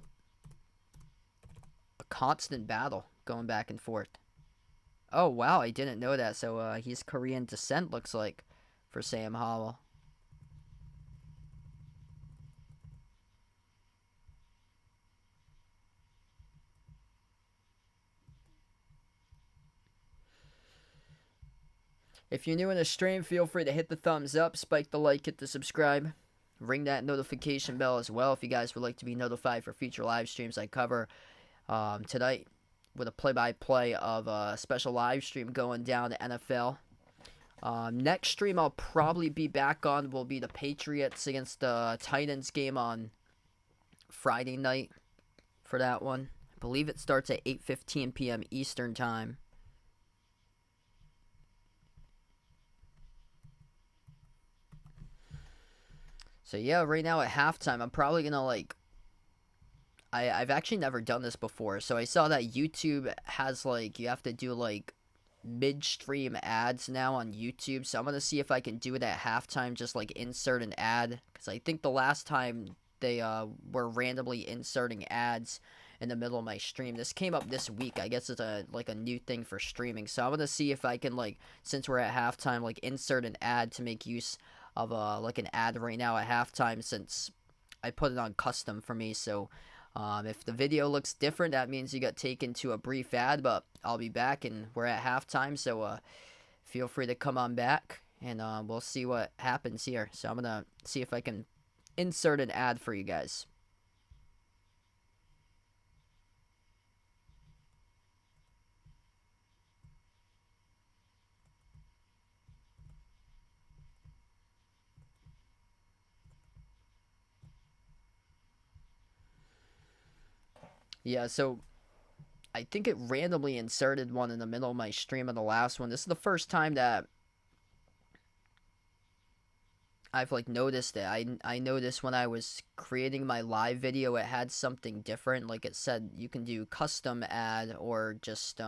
a constant battle going back and forth. Oh wow, I didn't know that. So he's Korean descent, looks like, for Sam Howell. If you're new in the stream, feel free to hit the thumbs up, spike the like, hit the subscribe, ring that notification bell as well if you guys would like to be notified for future live streams I cover tonight with a play-by-play of a special live stream going down to NFL. Next stream I'll probably be back on will be the Patriots against the Titans game on Friday night for that one. I believe it starts at 8:15 p.m. Eastern Time. So yeah, right now at halftime, I'm probably going to like, I've actually never done this before. So I saw that YouTube has like, you have to do like midstream ads now on YouTube. So I'm going to see if I can do it at halftime, just like insert an ad. Because I think the last time they were randomly inserting ads in the middle of my stream. This came up this week. I guess it's a new thing for streaming. So I'm going to see if I can like, since we're at halftime, like insert an ad to make use of like an ad right now at halftime, since I put it on custom for me. So if the video looks different, that means you got taken to a brief ad, but I'll be back and we're at halftime, so feel free to come on back and we'll see what happens here. So I'm gonna see if I can insert an ad for you guys. Yeah, so I think it randomly inserted one in the middle of my stream of the last one. This is the first time that I've like noticed it. I noticed when I was creating my live video, it had something different. Like it said you can do custom ad, or just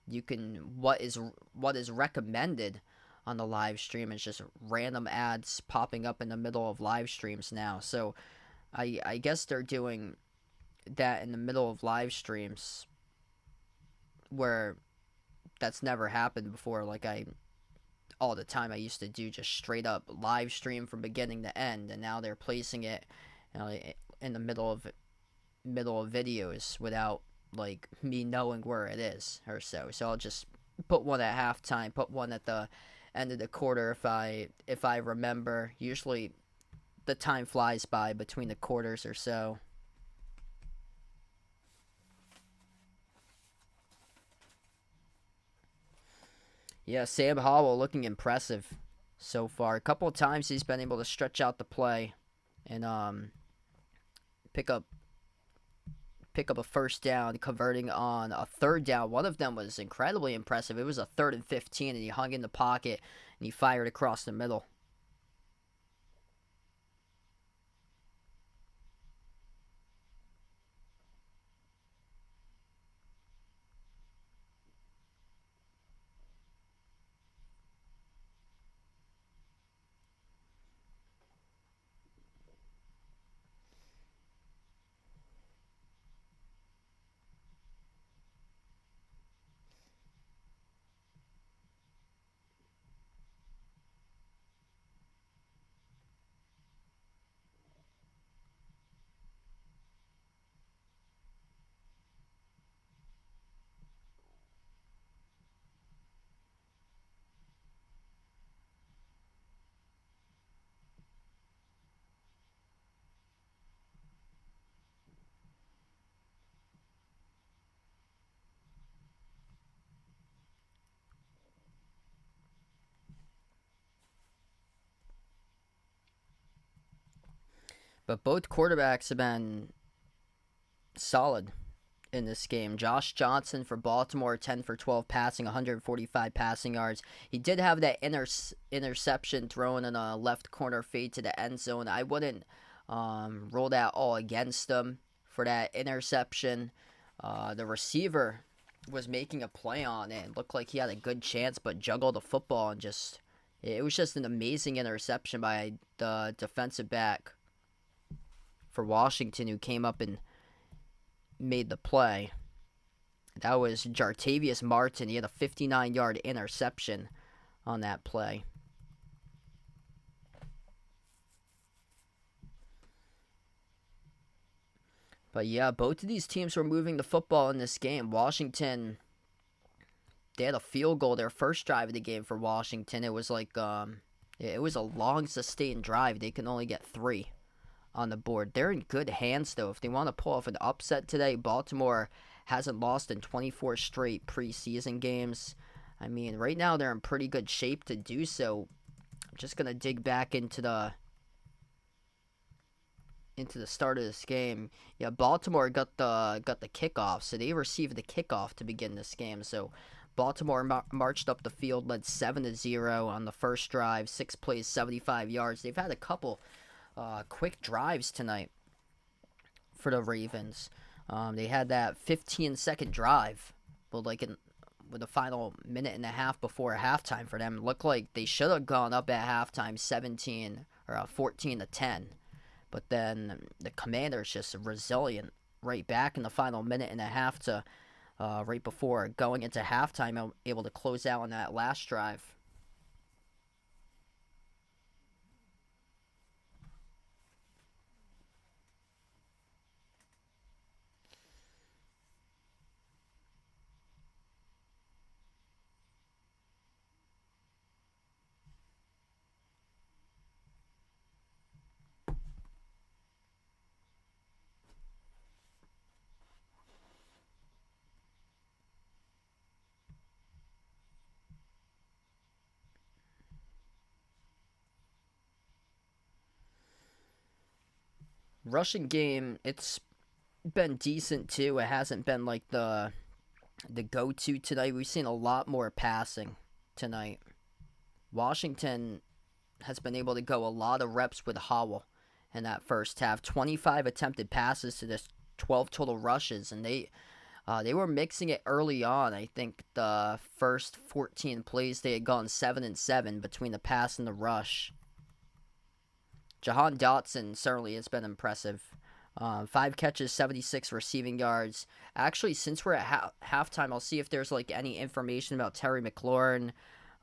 you can what is recommended on the live stream. It's just random ads popping up in the middle of live streams now. So I guess they're doing that in the middle of live streams where that's never happened before. Like all the time I used to do just straight up live stream from beginning to end, and now they're placing it, you know, in the middle of videos without like me knowing where it is or so. So I'll just put one at halftime, put one at the end of the quarter if I remember. Usually the time flies by between the quarters or so. Yeah, Sam Howell looking impressive so far. A couple of times he's been able to stretch out the play and pick up a first down, converting on a third down. One of them was incredibly impressive. It was a 3rd and 15, and he hung in the pocket and he fired across the middle. But both quarterbacks have been solid in this game. Josh Johnson for Baltimore, 10 for 12 passing, 145 passing yards. He did have that interception thrown in a left corner fade to the end zone. I wouldn't roll that all against him for that interception. The receiver was making a play on it. It looked like he had a good chance, but juggled the football and it was just an amazing interception by the defensive back for Washington, who came up and made the play. That was Jartavius Martin. He had a 59-yard interception on that play. But yeah, both of these teams were moving the football in this game. Washington, they had a field goal their first drive of the game for Washington. It was like it was a long sustained drive. They can only get 3 on the board. They're in good hands though. If they want to pull off an upset today, Baltimore hasn't lost in 24 straight preseason games. I mean, right now they're in pretty good shape to do so. I'm just gonna dig back into the start of this game. Yeah, Baltimore got the kickoff, so they received the kickoff to begin this game. So Baltimore marched up the field, led 7-0 on the first drive, 6 plays, 75 yards. They've had a couple quick drives tonight for the Ravens. They had that 15-second drive, but with the final minute and a half before halftime for them. It looked like they should have gone up at halftime 14-10. But then the Commanders just resilient right back in the final minute and a half to right before going into halftime, able to close out on that last drive. Rushing game, it's been decent too. It hasn't been like the go-to tonight. We've seen a lot more passing tonight. Washington has been able to go a lot of reps with Howell in that first half. 25 attempted passes to this 12 total rushes, and they were mixing it early on. I think the first 14 plays they had gone 7-7 between the pass and the rush. Jahan Dotson certainly has been impressive. 5 catches, 76 receiving yards. Actually, since we're at halftime, I'll see if there's like any information about Terry McLaurin.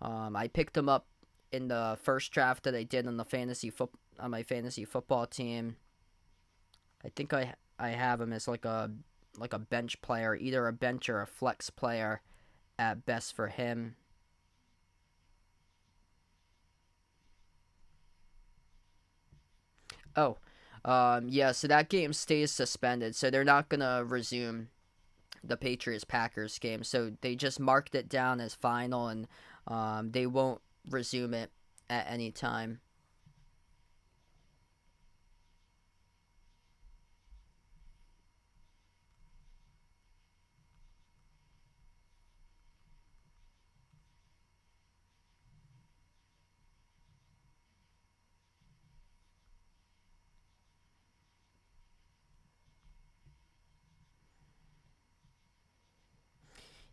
I picked him up in the first draft that I did on my fantasy football team. I think I have him as like a bench player, either a bench or a flex player at best for him. Oh, yeah, so that game stays suspended, so they're not going to resume the Patriots-Packers game, so they just marked it down as final, and they won't resume it at any time.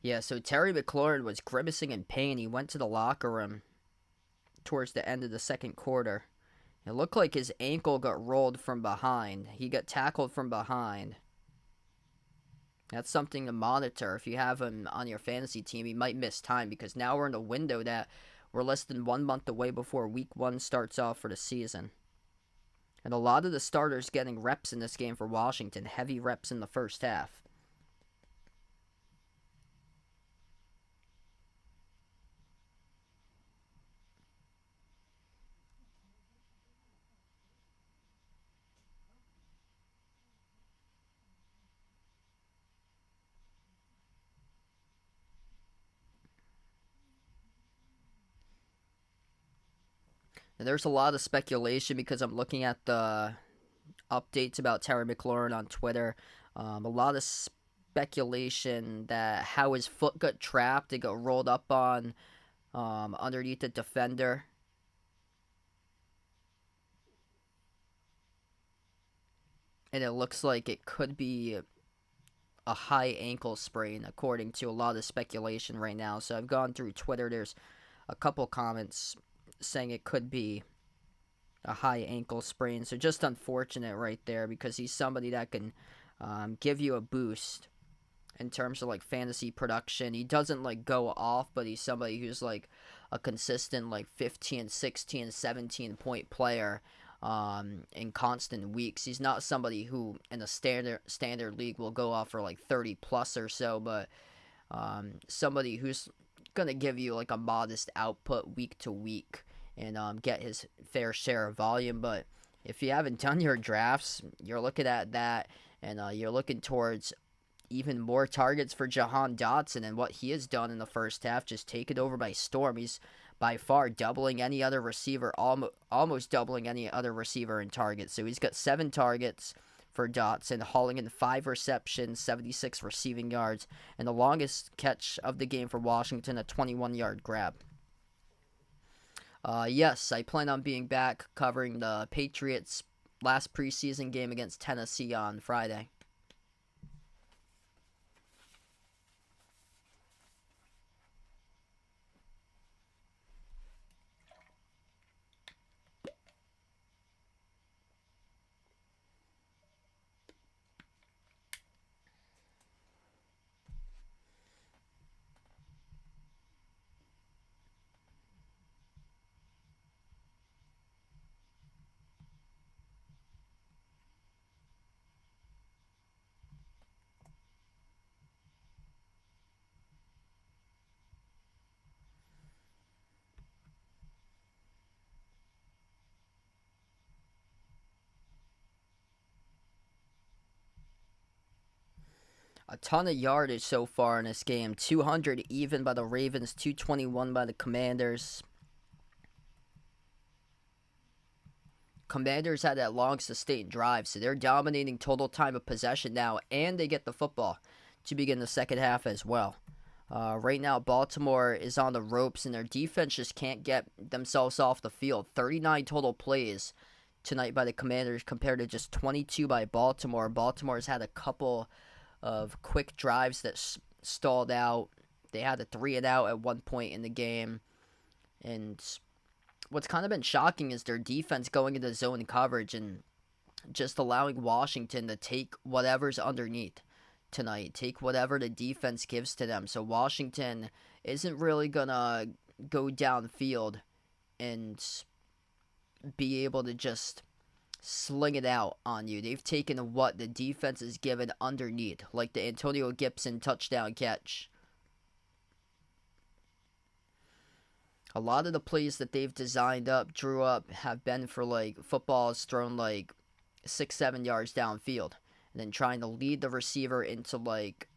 Yeah, so Terry McLaurin was grimacing in pain. He went to the locker room towards the end of the second quarter. It looked like his ankle got rolled from behind. He got tackled from behind. That's something to monitor. If you have him on your fantasy team, he might miss time because now we're in a window that we're less than 1 month away before week 1 starts off for the season. And a lot of the starters getting reps in this game for Washington, heavy reps in the first half. And there's a lot of speculation because I'm looking at the updates about Terry McLaurin on Twitter. A lot of speculation that how his foot got trapped, it got rolled up on underneath the defender. And it looks like it could be a high ankle sprain, according to a lot of speculation right now. So I've gone through Twitter. There's a couple comments saying it could be a high ankle sprain. So just unfortunate right there, because he's somebody that can give you a boost in terms of like fantasy production. He doesn't like go off, but he's somebody who's like a consistent like 15, 16, 17 point player in constant weeks. He's not somebody who in a standard league will go off for like 30 plus or so, but somebody who's gonna give you like a modest output week to week and get his fair share of volume. But if you haven't done your drafts, you're looking at that, and you're looking towards even more targets for Jahan Dotson, and what he has done in the first half, just take it over by storm. He's by far doubling any other receiver, almost doubling any other receiver in targets. So he's got 7 targets for Dotson, hauling in 5 receptions, 76 receiving yards, and the longest catch of the game for Washington, a 21-yard grab. Yes, I plan on being back covering the Patriots' last preseason game against Tennessee on Friday. A ton of yardage so far in this game. 200 even by the Ravens, 221 by the Commanders. Commanders had that long sustained drive, so they're dominating total time of possession now, and they get the football to begin the second half as well. Right now, Baltimore is on the ropes, and their defense just can't get themselves off the field. 39 total plays tonight by the Commanders compared to just 22 by Baltimore. Baltimore's had a couple of quick drives that stalled out. They had a 3-and-out at one point in the game. And what's kind of been shocking is their defense going into zone coverage and just allowing Washington to take whatever's underneath tonight. Take whatever the defense gives to them. So Washington isn't really going to go downfield and be able to just sling it out on you. They've taken what the defense is given underneath, like the Antonio Gibson touchdown catch. A lot of the plays that they've designed up, drew up, have been for like footballs thrown like 6-7 yards downfield, and then trying to lead the receiver into like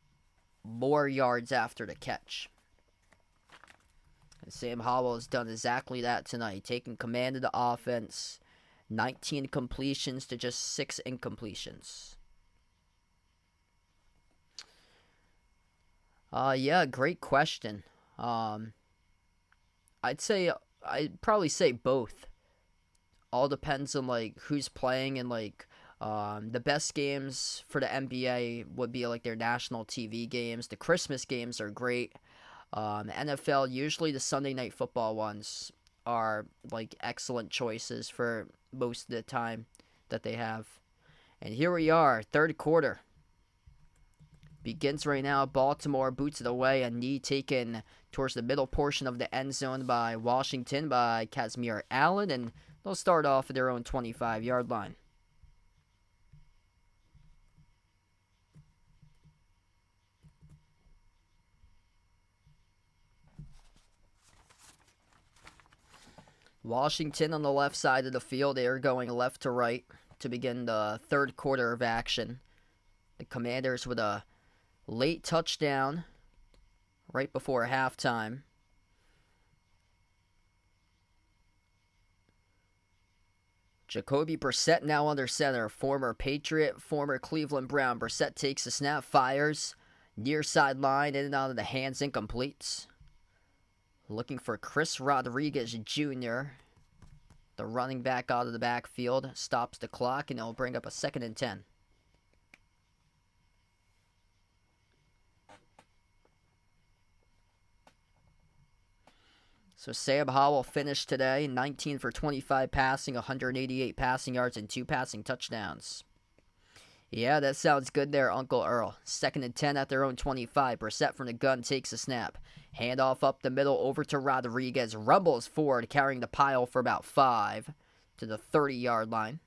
more yards after the catch. And Sam Howell has done exactly that tonight, taking command of the offense. 19 completions to just 6 incompletions. Yeah, great question. I'd probably say both. All depends on like who's playing, and like the best games for the NBA would be like their national TV games. The Christmas games are great. NFL, usually the Sunday Night Football ones are like excellent choices for most of the time that they have. And here we are, third quarter begins right now. Baltimore boots it away, a knee taken towards the middle portion of the end zone by Washington by Kazmir Allen, and they'll start off at their own 25-yard line. Washington on the left side of the field. They are going left to right to begin the third quarter of action. The Commanders with a late touchdown right before halftime. Jacoby Brissett now under center. Former Patriot, former Cleveland Brown. Brissett takes the snap, fires. Near sideline, in and out of the hands, incompletes. Looking for Chris Rodriguez Jr., the running back out of the backfield. Stops the clock, and it'll bring up a 2nd and 10. So Sam Howell finished today, 19 for 25 passing, 188 passing yards, and 2 passing touchdowns. Yeah, that sounds good there, Uncle Earl. 2nd and 10 at their own 25. Brissett from the gun takes a snap. Handoff up the middle over to Rodriguez. Rumbles forward, carrying the pile for about 5 to the 30-yard line.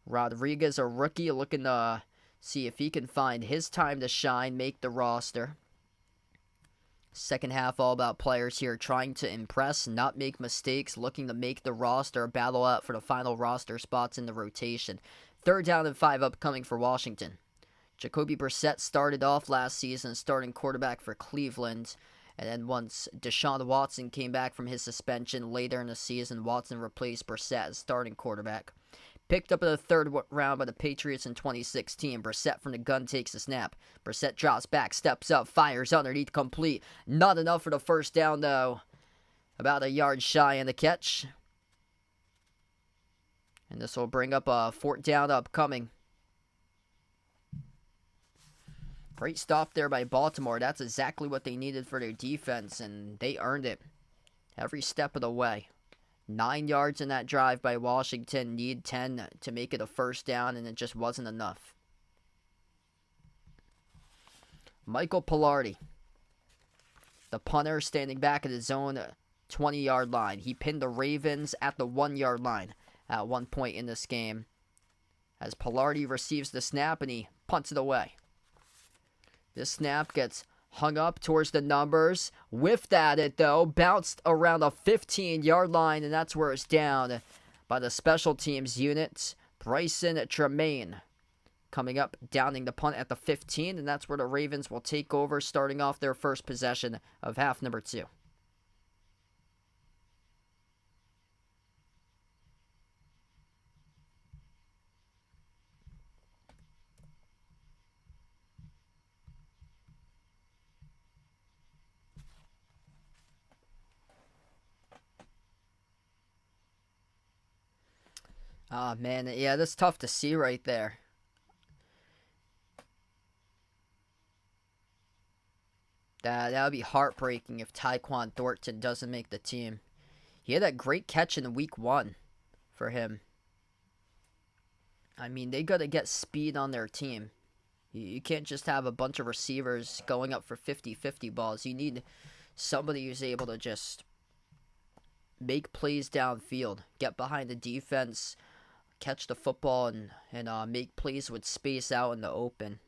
Rodriguez, a rookie, looking to see if he can find his time to shine, make the roster. Second half all about players here trying to impress, not make mistakes, looking to make the roster, battle out for the final roster spots in the rotation. 3rd down and 5 upcoming for Washington. Jacoby Brissett started off last season starting quarterback for Cleveland. And then once Deshaun Watson came back from his suspension later in the season, Watson replaced Brissett as starting quarterback. Picked up in the 3rd round by the Patriots in 2016. Brissett from the gun takes the snap. Brissett drops back, steps up, fires underneath, complete. Not enough for the 1st down, though. About a yard shy in the catch. And this will bring up a 4th down upcoming. Great stop there by Baltimore. That's exactly what they needed for their defense, and they earned it every step of the way. 9 yards in that drive by Washington. Need 10 to make it a 1st down, and it just wasn't enough. Michael Pilardi, the punter, standing back at his own 20-yard line. He pinned the Ravens at the 1-yard line at one point in this game. As Pilardi receives the snap, and he punts it away. This snap gets hung up towards the numbers. Whiffed at it, though. Bounced around the 15-yard line, and that's where it's down by the special teams unit. Bryson Tremaine coming up, downing the punt at the 15, and that's where the Ravens will take over, starting off their first possession of half number 2. Oh, man. Yeah, that's tough to see right there. That would be heartbreaking if Tyquan Thornton doesn't make the team. He had that great catch in week 1 for him. I mean, they got to get speed on their team. You can't just have a bunch of receivers going up for 50-50 balls. You need somebody who's able to just make plays downfield, get behind the defense, catch the football, and make plays with space out in the open.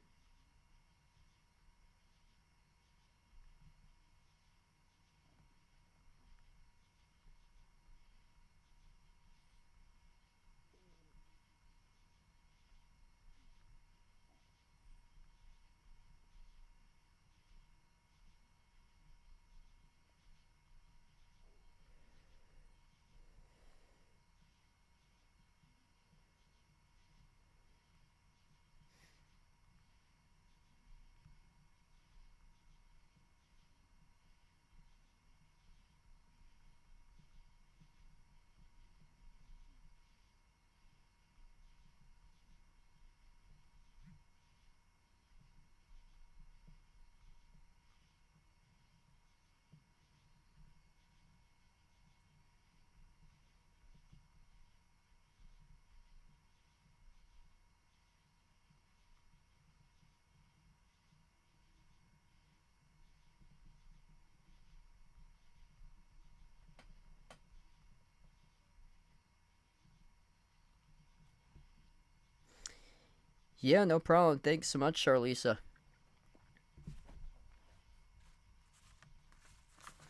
Yeah, no problem. Thanks so much, Charlisa.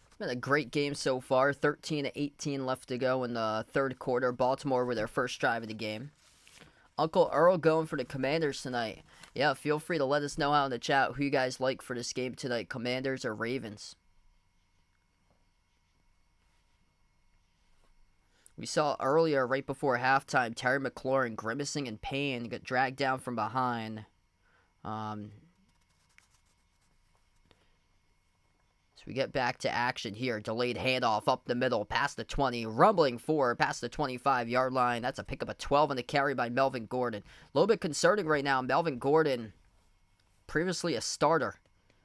It's been a great game so far. 13-18 left to go in the 3rd quarter. Baltimore with their first drive of the game. Uncle Earl going for the Commanders tonight. Yeah, feel free to let us know out in the chat who you guys like for this game tonight, Commanders or Ravens. We saw earlier, right before halftime, Terry McLaurin grimacing in pain, got dragged down from behind. So we get back to action here. Delayed handoff up the middle, past the 20, rumbling forward, past the 25-yard line. That's a pickup of 12 and a carry by Melvin Gordon. A little bit concerning right now. Melvin Gordon, previously a starter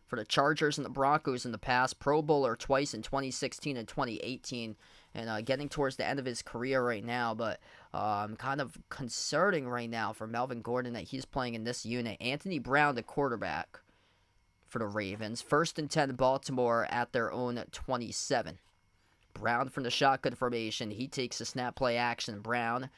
for the Chargers and the Broncos in the past, Pro Bowler twice in 2016 and 2018, and getting towards the end of his career right now, but kind of concerning right now for Melvin Gordon that he's playing in this unit. Anthony Brown, the quarterback for the Ravens. 1st and 10 Baltimore at their own 27. Brown from the shotgun formation. He takes a snap play action. Brown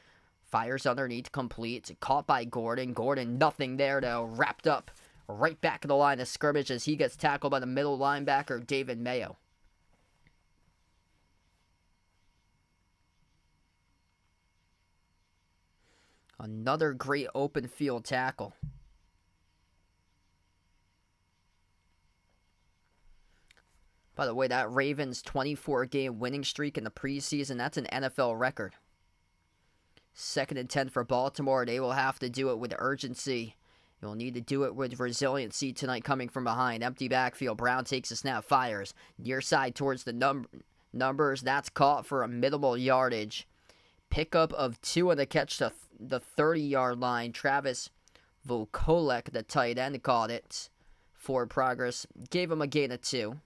fires underneath, complete. Caught by Gordon. Gordon, nothing there though. Wrapped up right back in the line of scrimmage as he gets tackled by the middle linebacker, David Mayo. Another great open field tackle. By the way, that Ravens 24-game winning streak in the preseason, that's an NFL record. 2nd and 10 for Baltimore. They will have to do it with urgency. You'll need to do it with resiliency tonight coming from behind. Empty backfield. Brown takes a snap, fires. Near side towards the numbers. That's caught for a minimal yardage. Pickup of 2 on the catch to the 30-yard line. Travis Vokolek, the tight end, caught it. Forward progress. Gave him a gain of 2.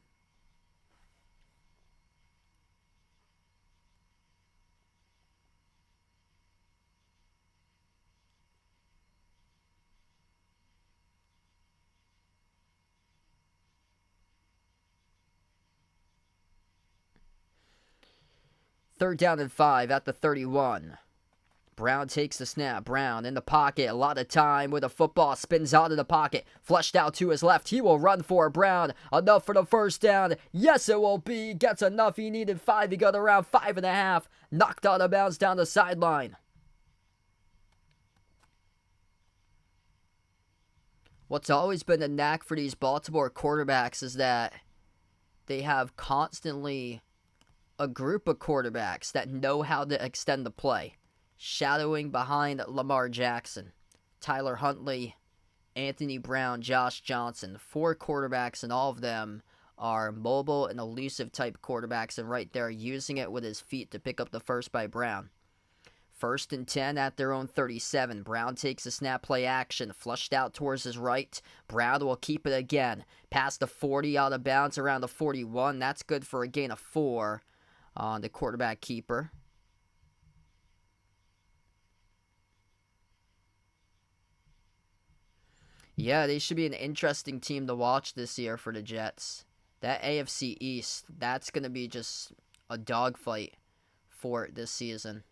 Third down and 5 at the 31. Brown takes the snap. Brown in the pocket. A lot of time with a football. Spins out of the pocket. Flushed out to his left. He will run for Brown. Enough for the first down. Yes, it will be. Gets enough. He needed 5. He got around 5.5. Knocked out of bounds down the sideline. What's always been the knack for these Baltimore quarterbacks is that they have constantly a group of quarterbacks that know how to extend the play. Shadowing behind Lamar Jackson, Tyler Huntley, Anthony Brown, Josh Johnson. 4 quarterbacks, and all of them are mobile and elusive type quarterbacks, and right there using it with his feet to pick up the first by Brown. 1st and 10 at their own 37. Brown takes a snap play action. Flushed out towards his right. Brown will keep it again. Past the 40, out of bounds around the 41. That's good for a gain of 4 on the quarterback keeper. Yeah, they should be an interesting team to watch this year for the Jets. That AFC East, that's going to be just a dogfight for it this season.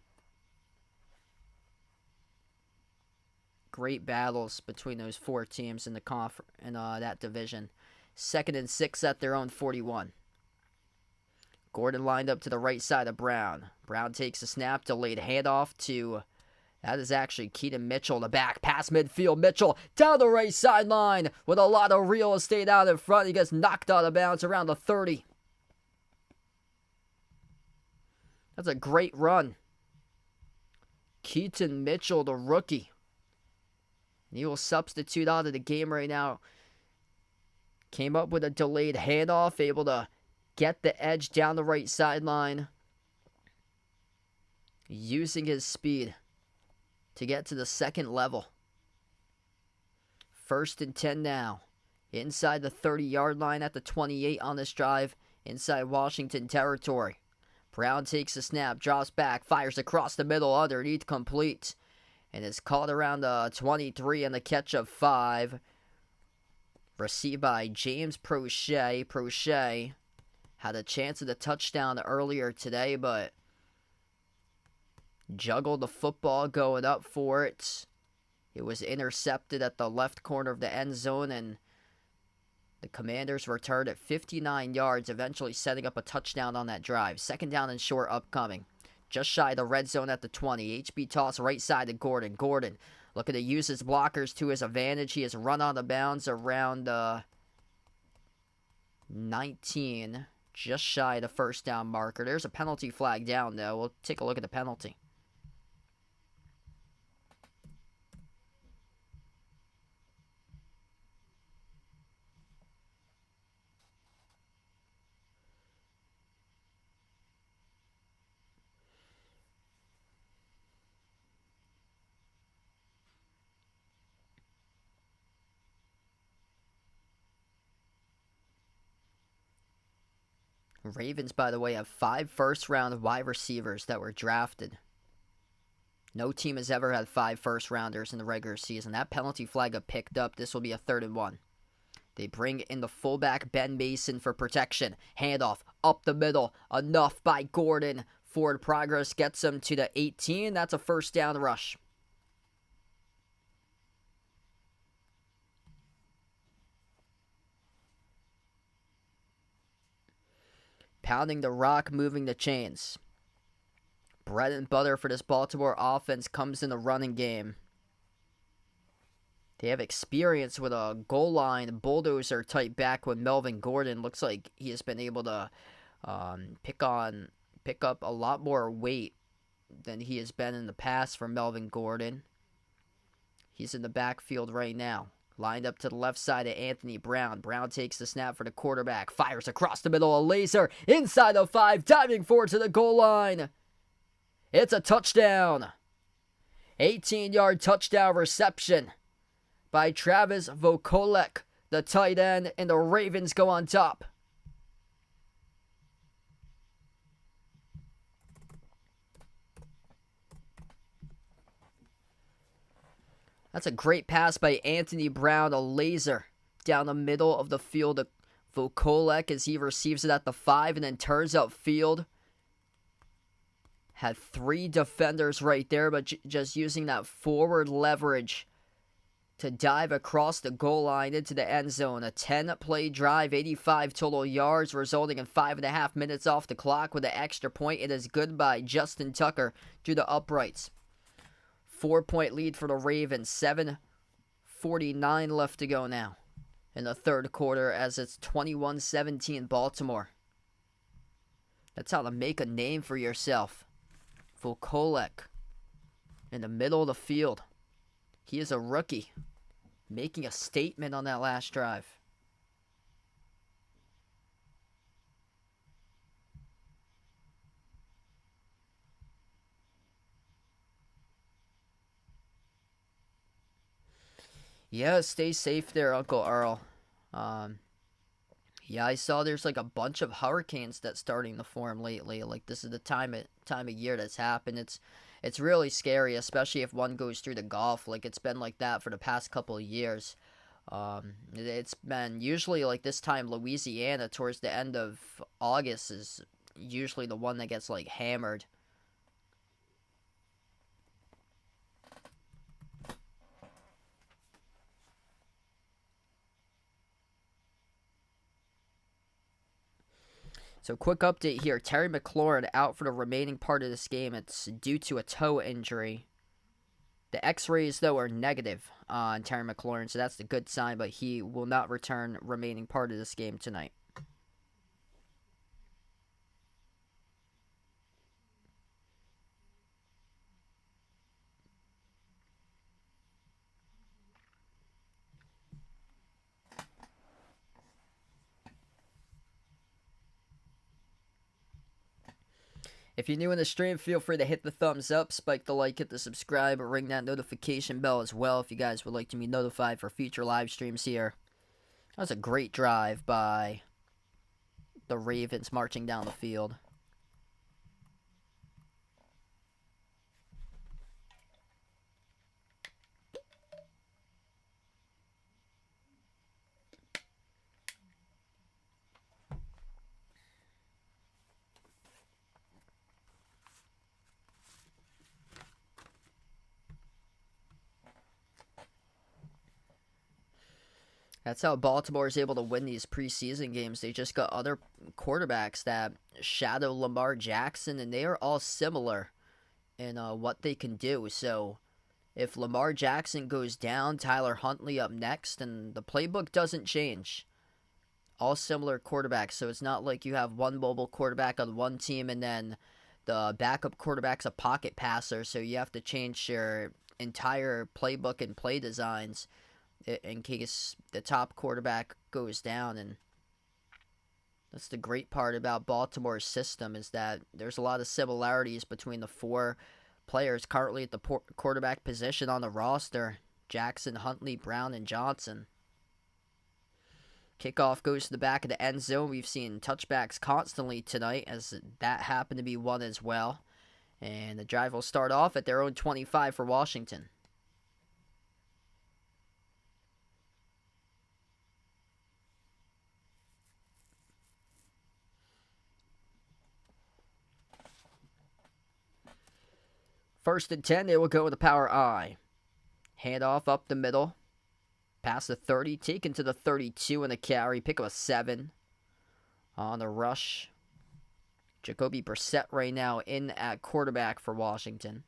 Great battles between those 4 teams in the that division. 2nd and 6 at their own 41. Gordon lined up to the right side of Brown. Brown takes a snap, delayed handoff to, that is actually Keaton Mitchell, the back, past midfield. Mitchell down the right sideline with a lot of real estate out in front. He gets knocked out of bounds around the 30. That's a great run. Keaton Mitchell, the rookie. He will substitute out of the game right now. Came up with a delayed handoff, able to get the edge down the right sideline. Using his speed to get to the second level. 1st and 10 now. Inside the 30-yard line at the 28 on this drive. Inside Washington territory. Brown takes a snap, drops back, fires across the middle, underneath, complete. And is caught around the 23 and the catch of 5. Received by James Prochet. Prochet had a chance at a touchdown earlier today, but juggled the football going up for it. It was intercepted at the left corner of the end zone, and the Commanders returned at 59 yards, eventually setting up a touchdown on that drive. 2nd down and short upcoming. Just shy of the red zone at the 20. HB toss right side to Gordon. Gordon looking to use his blockers to his advantage. He has run out of bounds around 19. just shy of the first down marker. There's a penalty flag down, though. We'll take a look at the penalty. Ravens, by the way, have 5 first-round wide receivers that were drafted. No team has ever had 5 first-rounders in the regular season. That penalty flag got picked up. This will be a 3rd and 1. They bring in the fullback, Ben Mason, for protection. Handoff up the middle. Enough by Gordon. Forward progress gets him to the 18. That's a first down rush. Pounding the rock, moving the chains. Bread and butter for this Baltimore offense comes in the running game. They have experience with a goal line bulldozer type back with Melvin Gordon. Looks like he has been able to pick up a lot more weight than he has been in the past for Melvin Gordon. He's in the backfield right now. Lined up to the left side of Anthony Brown. Brown takes the snap for the quarterback. Fires across the middle. A laser inside of 5. Diving forward to the goal line. It's a touchdown. 18-yard touchdown reception by Travis Vokolek, the tight end, and the Ravens go on top. That's a great pass by Anthony Brown, a laser down the middle of the field to Vokolek as he receives it at the 5 and then turns upfield. Had 3 defenders right there, but just using that forward leverage to dive across the goal line into the end zone. A 10-play drive, 85 total yards, resulting in 5.5 minutes off the clock with an extra point. It is good by Justin Tucker through the uprights. 4-point lead for the Ravens. 7:49 left to go now in the third quarter as it's 21-17 Baltimore. That's how to make a name for yourself. Vokolek in the middle of the field. He is a rookie, making a statement on that last drive. Yeah, stay safe there, Uncle Earl. Yeah, I saw there's like a bunch of hurricanes that's starting to form lately. Like this is the time of year that's happened. It's really scary, especially if one goes through the Gulf. Like it's been like that for the past couple of years. It's been usually like this time Louisiana towards the end of August is usually the one that gets like hammered. So quick update here. Terry McLaurin out for the remaining part of this game. It's due to a toe injury. The x-rays, though, are negative on Terry McLaurin, so that's the good sign, but he will not return remaining part of this game tonight. If you're new in the stream, feel free to hit the thumbs up, spike the like, hit the subscribe, or ring that notification bell as well if you guys would like to be notified for future live streams here. That was a great drive by the Ravens marching down the field. That's how Baltimore is able to win these preseason games. They just got other quarterbacks that shadow Lamar Jackson, and they are all similar in what they can do. So if Lamar Jackson goes down, Tyler Huntley up next, and the playbook doesn't change. all similar quarterbacks. So it's not like you have one mobile quarterback on one team and then the backup quarterback's a pocket passer. So you have to change your entire playbook and play designs in case the top quarterback goes down. And that's the great part about Baltimore's system, is that there's a lot of similarities between the four players currently at the quarterback position on the roster: Jackson, Huntley, Brown, and Johnson. Kickoff goes to the back of the end zone. We've seen touchbacks constantly tonight, as that happened to be one as well. And the drive will start off at their own 25 for Washington. First and 10, they will go with the power I. Handoff up the middle. Past the 30, taken to the 32 in the carry. Pick up a 7 on the rush. Jacoby Brissett right now in at quarterback for Washington.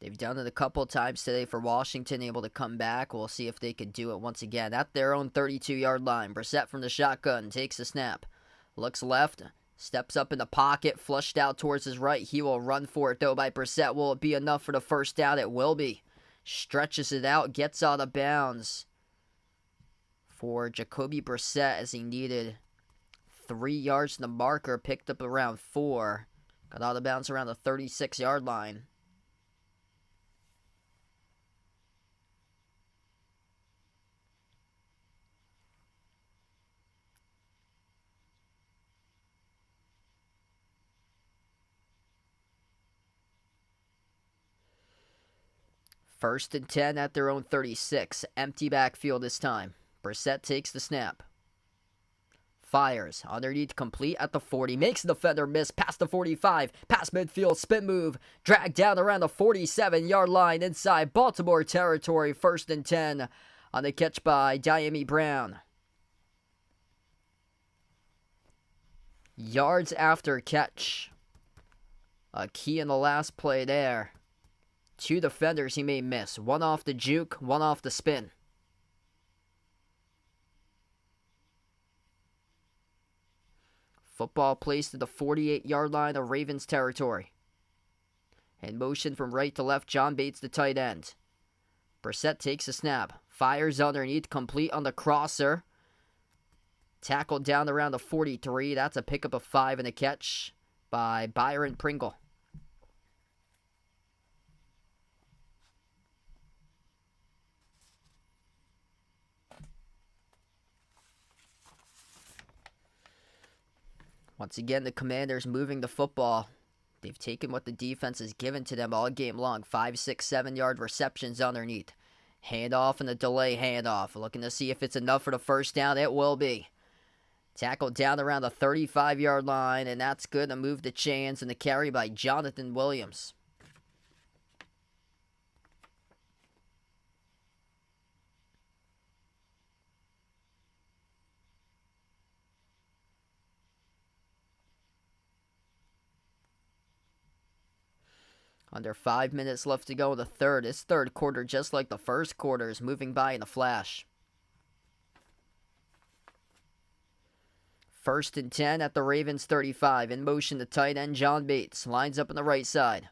They've done it a couple times today for Washington, able to come back. We'll see if they could do it once again at their own 32-yard line. Brissett from the shotgun takes the snap. Looks left, steps up in the pocket, flushed out towards his right. He will run for it, though, by Brissett. Will it be enough for the first down? It will be. Stretches it out, gets out of bounds for Jacoby Brissett, as he needed 3 yards to the marker. Picked up around 4. Got out of bounds around the 36-yard line. First and 10 at their own 36. Empty backfield this time. Brissett takes the snap. Fires. Underneath, complete at the 40. Makes the defender miss past the 45. Past midfield, spin move. Dragged down around the 47-yard line inside Baltimore territory. First and 10 on the catch by Dyami Brown. Yards after catch. A key in the last play there. 2 defenders he may miss. One off the juke, one off the spin. Football placed to the 48-yard line of Ravens territory. In motion from right to left, John Bates, the tight end. Brissett takes a snap. Fires underneath, complete on the crosser. Tackled down around the 43. That's a pickup of 5 and a catch by Byron Pringle. Once again, the Commanders moving the football. They've taken what the defense has given to them all game long. 5, 6, 7-yard receptions underneath. Handoff and a delay handoff. Looking to see if it's enough for the first down. It will be. Tackled down around the 35-yard line, and that's good to move the chains, and the carry by Jonathan Williams. Under 5 minutes left to go in the third. This third quarter, just like the first quarter, is moving by in a flash. First and 10 at the Ravens 35. In motion, the tight end, John Bates. Lines up on the right side.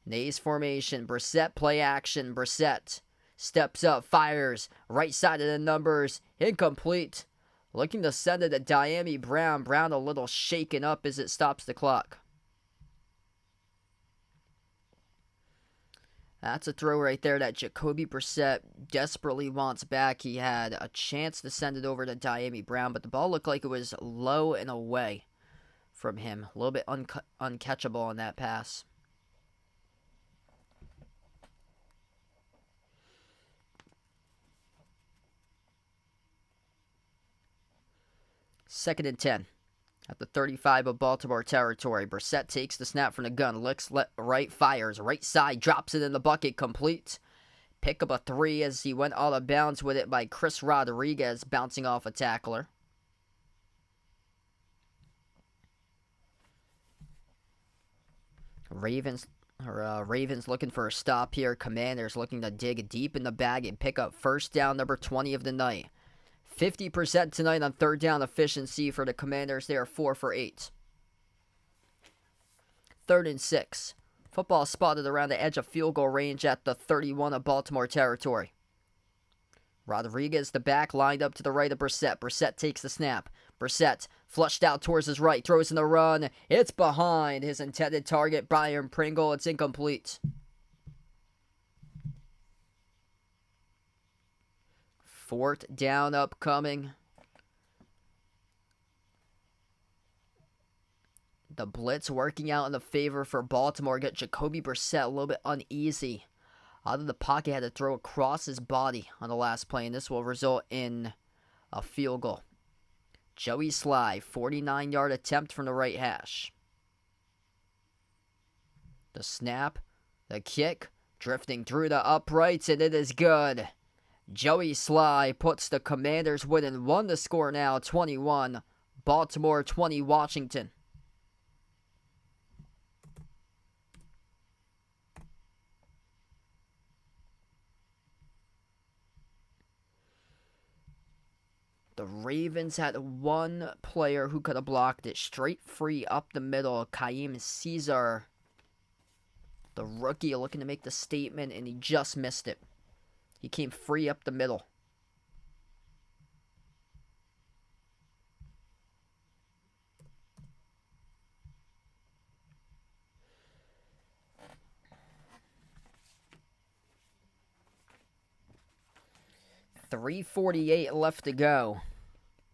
Nays formation. Brissett play action. Brissett steps up, fires. Right side of the numbers. Incomplete. Looking to send it to Dyami Brown. Brown a little shaken up as it stops the clock. That's a throw right there that Jacoby Brissett desperately wants back. He had a chance to send it over to Dyami Brown, but the ball looked like it was low and away from him. A little bit uncatchable on that pass. Second and 10. At the 35 of Baltimore territory, Brissett takes the snap from the gun, looks right, fires, right side, drops it in the bucket, complete. Pick up a 3 as he went out of bounds with it by Chris Rodriguez, bouncing off a tackler. Ravens looking for a stop here. Commanders looking to dig deep in the bag and pick up first down number 20 of the night. 50% tonight on third down efficiency for the Commanders. They are 4 for 8. 3rd and 6. Football spotted around the edge of field goal range at the 31 of Baltimore territory. Rodriguez, the back, lined up to the right of Brissett. Brissett takes the snap. Brissett flushed out towards his right, throws in the run. It's behind his intended target, Byron Pringle. It's incomplete. 4th down upcoming. The blitz working out in the favor for Baltimore. Got Jacoby Brissett a little bit uneasy. Out of the pocket, had to throw across his body on the last play, and this will result in a field goal. Joey Sly, 49-yard attempt from the right hash. The snap, the kick, drifting through the uprights, and it is good. Joey Sly puts the Commanders within 1 to score now, 21. Baltimore 20, Washington. The Ravens had one player who could have blocked it straight free up the middle. Kaim Caesar, the rookie, looking to make the statement, and he just missed it. He came free up the middle. .348 left to go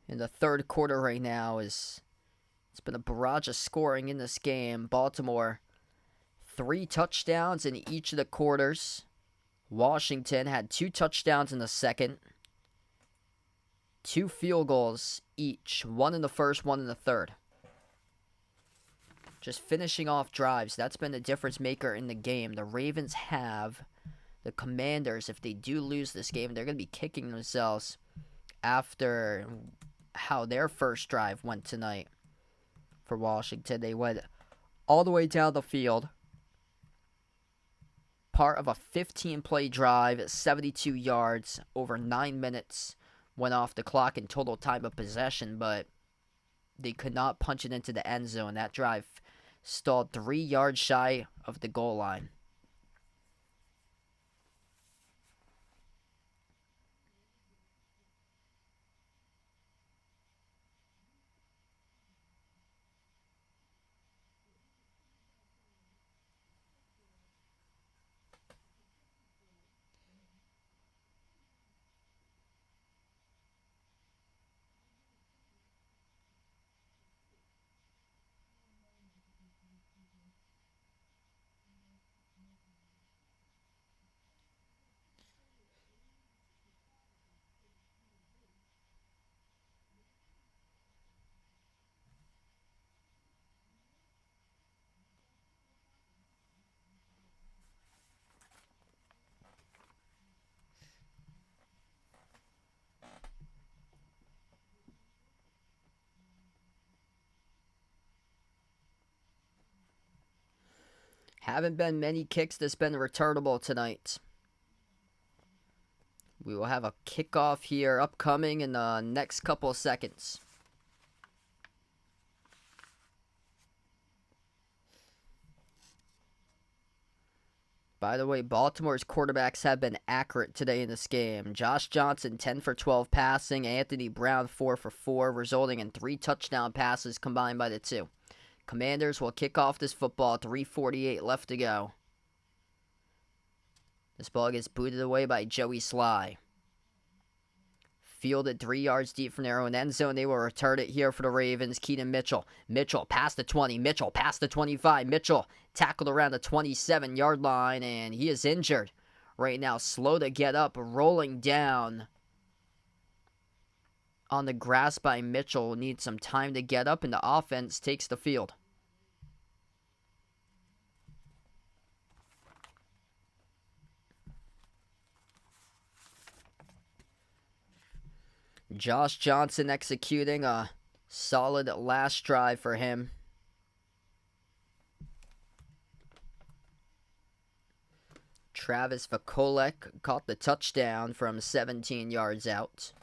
in the third quarter right now. It's been a barrage of scoring in this game. Baltimore, 3 touchdowns in each of the quarters. Washington had 2 touchdowns in the second. 2 field goals each. 1 in the first, 1 in the third. Just finishing off drives. That's been the difference maker in the game. The Ravens have... The Commanders, if they do lose this game, they're going to be kicking themselves after how their first drive went tonight for Washington. They went all the way down the field. Part of a 15-play drive, 72 yards, over 9 minutes went off the clock in total time of possession, but they could not punch it into the end zone. That drive stalled 3 yards shy of the goal line. Haven't been many kicks that's been returnable tonight. We will have a kickoff here upcoming in the next couple of seconds. By the way, Baltimore's quarterbacks have been accurate today in this game. Josh Johnson, 10 for 12 passing. Anthony Brown, 4 for 4, resulting in 3 touchdown passes combined by the 2. Commanders will kick off this football. 3:48 left to go. This ball gets booted away by Joey Sly. Fielded 3 yards deep from their own end zone. They will return it here for the Ravens. Keaton Mitchell. Mitchell past the 20. Mitchell past the 25. Mitchell tackled around the 27-yard line, and he is injured right now. Slow to get up, rolling down on the grass by Mitchell. Needs some time to get up, and the offense takes the field. Josh Johnson executing a solid last drive for him. Travis Vakolek caught the touchdown from 17 yards out.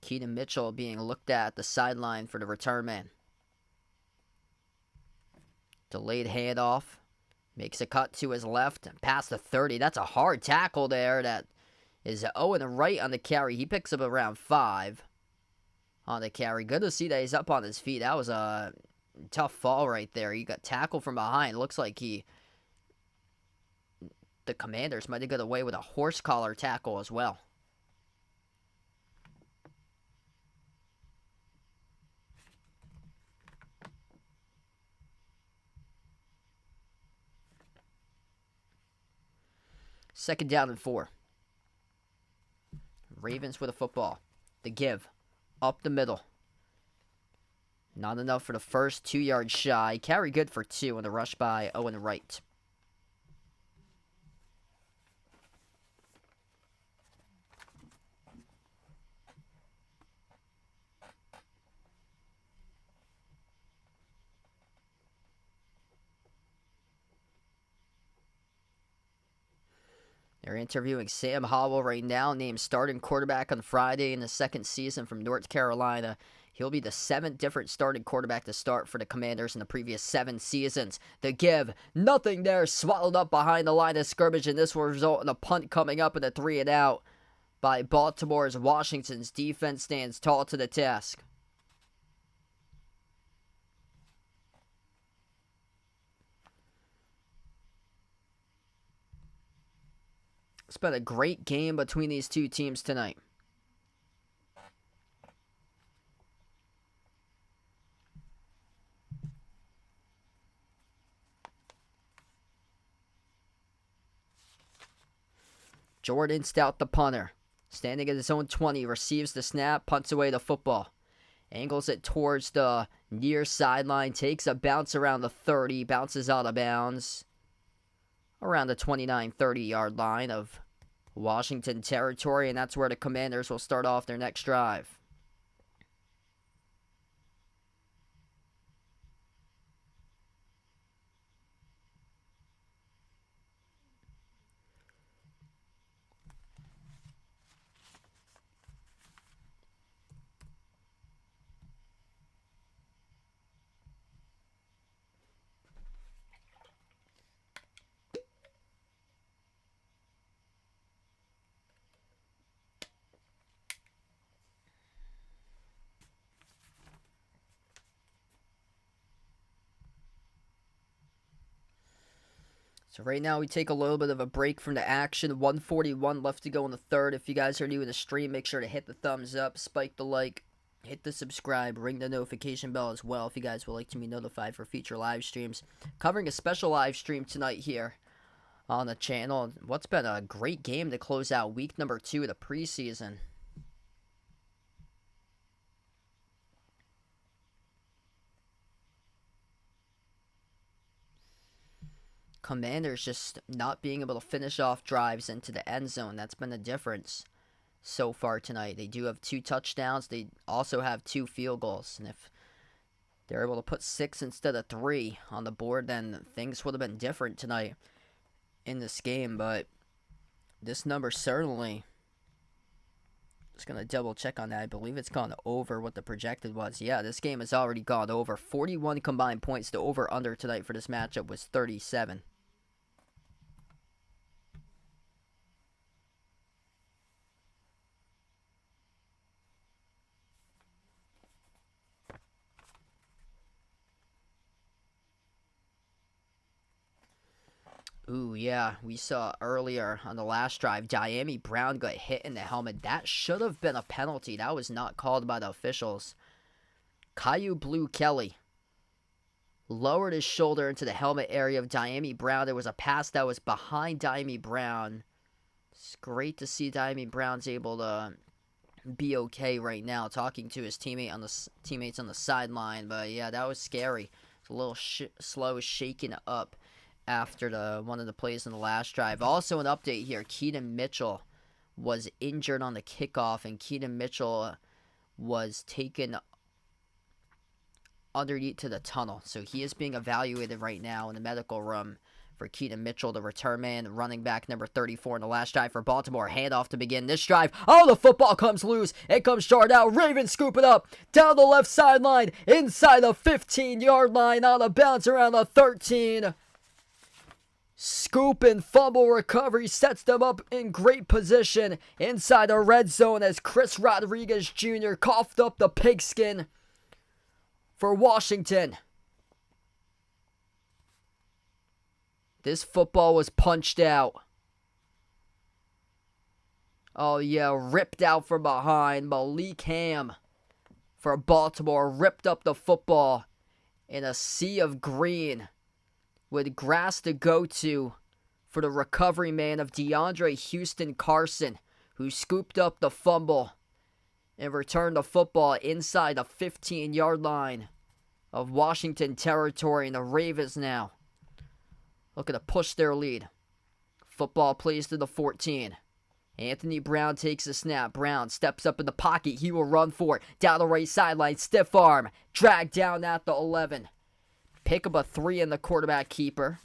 Keaton Mitchell being looked at the sideline for the return man. Delayed handoff. Makes a cut to his left. Past the 30. That's a hard tackle there. That is Owen right on the carry. He picks up around 5 on the carry. Good to see that he's up on his feet. That was a tough fall right there. He got tackled from behind. Looks like the Commanders might have got away with a horse collar tackle as well. Second down and 4. Ravens with a football. The give. Up the middle. Not enough for the first, 2 yards shy. Carry good for 2 on the rush by Owen Wright. They're interviewing Sam Howell right now, named starting quarterback on Friday in the second season from North Carolina. He'll be the 7th different starting quarterback to start for the Commanders in the previous 7 seasons. The give, nothing there, swallowed up behind the line of scrimmage, and this will result in a punt coming up in a 3 and out by Baltimore's Washington's defense stands tall to the task. It's been a great game between these two teams tonight. Jordan Stout, the punter, standing at his own 20, receives the snap, punts away the football. Angles it towards the near sideline, takes a bounce around the 30, bounces out of bounds around the 29-30 yard line of Washington territory, and that's where the Commanders will start off their next drive. So right now we take a little bit of a break from the action. 1:41 left to go in the third. If you guys are new to the stream, make sure to hit the thumbs up, spike the like, hit the subscribe, ring the notification bell as well if you guys would like to be notified for future live streams. Covering a special live stream tonight here on the channel. What's been a great game to close out week number 2 of the preseason. Commanders just not being able to finish off drives into the end zone. That's been the difference so far tonight. They do have 2 touchdowns. They also have 2 field goals. And if they're able to put 6 instead of 3 on the board, then things would have been different tonight in this game. But this number certainly, just going to double check on that. I believe it's gone over what the projected was. Yeah, this game has already gone over. 41 combined points. The over-under tonight for this matchup was 37. Ooh, yeah, we saw earlier on the last drive, Diami Brown got hit in the helmet. That should have been a penalty. That was not called by the officials. Caillou Blue Kelly lowered his shoulder into the helmet area of Diami Brown. There was a pass that was behind Diami Brown. It's great to see Diami Brown's able to be okay right now, talking to his teammates on the sideline. But yeah, that was scary. It's a little slow shaking up after one of the plays in the last drive. Also an update here, Keaton Mitchell was injured on the kickoff, and Keaton Mitchell was taken underneath to the tunnel. So he is being evaluated right now in the medical room for Keaton Mitchell, the return man, running back number 34 in the last drive for Baltimore. Handoff to begin this drive. Oh, the football comes loose. It comes short out. Ravens scoop it up down the left sideline, inside the 15-yard line, on a bounce around the 13. Scoop and fumble recovery sets them up in great position inside the red zone as Chris Rodriguez Jr. coughed up the pigskin for Washington. This football was punched out. Oh yeah, ripped out from behind. Malik Ham for Baltimore ripped up the football in a sea of green with grass to go to for the recovery man of DeAndre Houston Carson, who scooped up the fumble and returned the football inside the 15-yard line of Washington territory. And the Ravens now looking to push their lead. Football plays to the 14. Anthony Brown takes a snap. Brown steps up in the pocket. He will run for it. Down the right sideline. Stiff arm. Dragged down at the 11. Pick up a 3 in the quarterback keeper.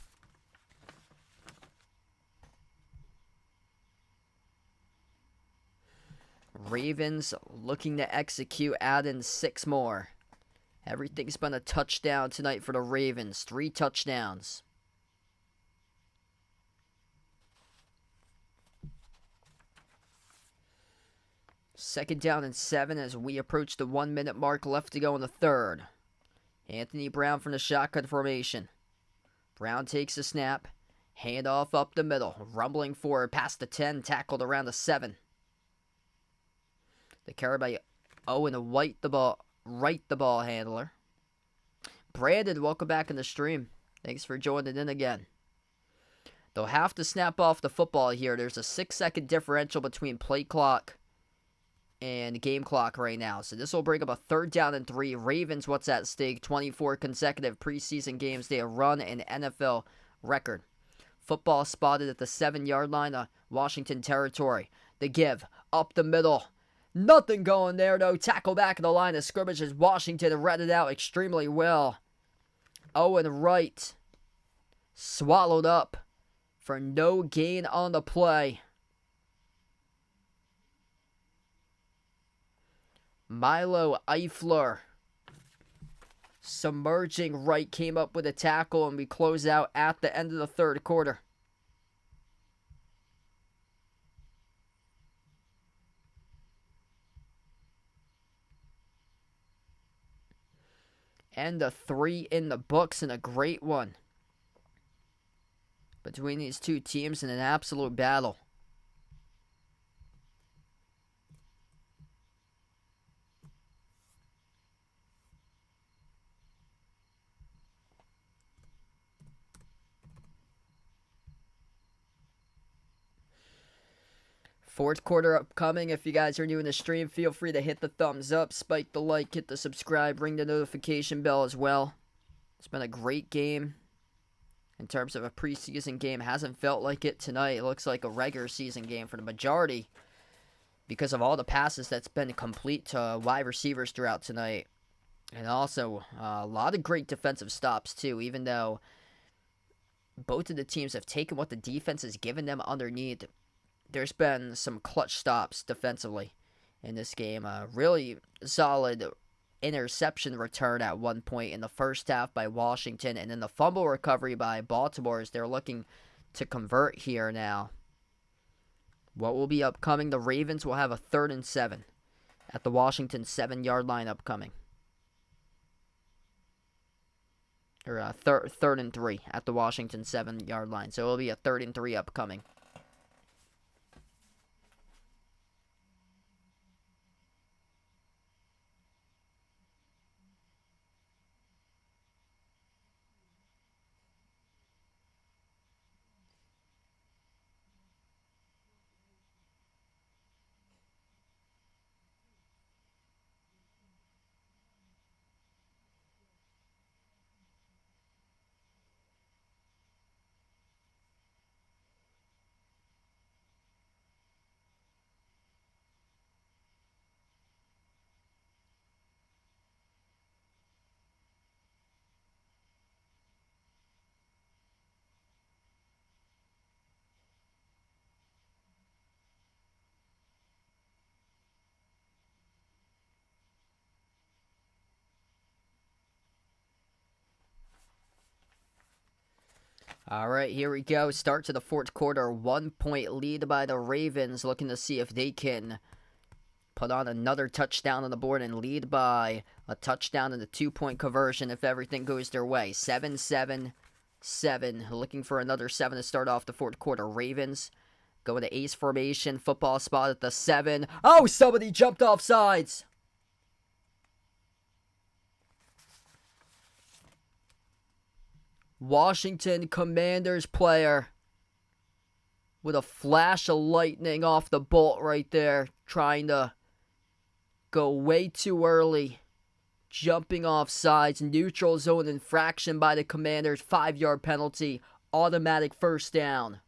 Ravens looking to execute, add in 6 more. Everything's been a touchdown tonight for the Ravens. 3 touchdowns. Second down and 7 as we approach the 1-minute mark left to go in the third. Anthony Brown from the shotgun formation. Brown takes a snap. Handoff up the middle. Rumbling forward past the 10. Tackled around the 7. The carry by Owen White, the ball handler. Brandon, welcome back in the stream. Thanks for joining in again. They'll have to snap off the football here. There's a 6-second differential between play clock and game clock right now. So this will bring up a 3rd down and 3. Ravens, what's at stake? 24 consecutive preseason games. They have run an NFL record. Football spotted at the 7-yard line of Washington territory. The give up the middle. Nothing going there, though. Tackle back in the line of scrimmage as Washington read it out extremely well. Owen Wright swallowed up for no gain on the play. Milo Eifler submerging right came up with a tackle, and we close out at the end of the third quarter. And a 3 in the books, and a great one between these two teams in an absolute battle. Fourth quarter upcoming. If you guys are new in the stream, feel free to hit the thumbs up, spike the like, hit the subscribe, ring the notification bell as well. It's been a great game in terms of a preseason game. Hasn't felt like it tonight. It looks like a regular season game for the majority because of all the passes that's been complete to wide receivers throughout tonight. And also a lot of great defensive stops too, even though both of the teams have taken what the defense has given them underneath. There's been some clutch stops defensively in this game. A really solid interception return at one point in the first half by Washington, and then the fumble recovery by Baltimore as they're looking to convert here now. What will be upcoming? The Ravens will have a 3rd and 7 at the Washington 7-yard line upcoming. Or a 3rd and 3 at the Washington 7-yard line. So it will be a 3rd and 3 upcoming. All right, here we go. Start to the fourth quarter. 1 point lead by the Ravens, looking to see if they can put on another touchdown on the board and lead by a touchdown in the 2-point conversion if everything goes their way. 7-7-7. Looking for another 7 to start off the fourth quarter. Ravens go into ace formation. Football spot at the 7. Oh, somebody jumped off sides. Washington Commanders player with a flash of lightning off the bolt right there, trying to go way too early, jumping off sides. Neutral zone infraction by the Commanders, 5-yard penalty, automatic first down.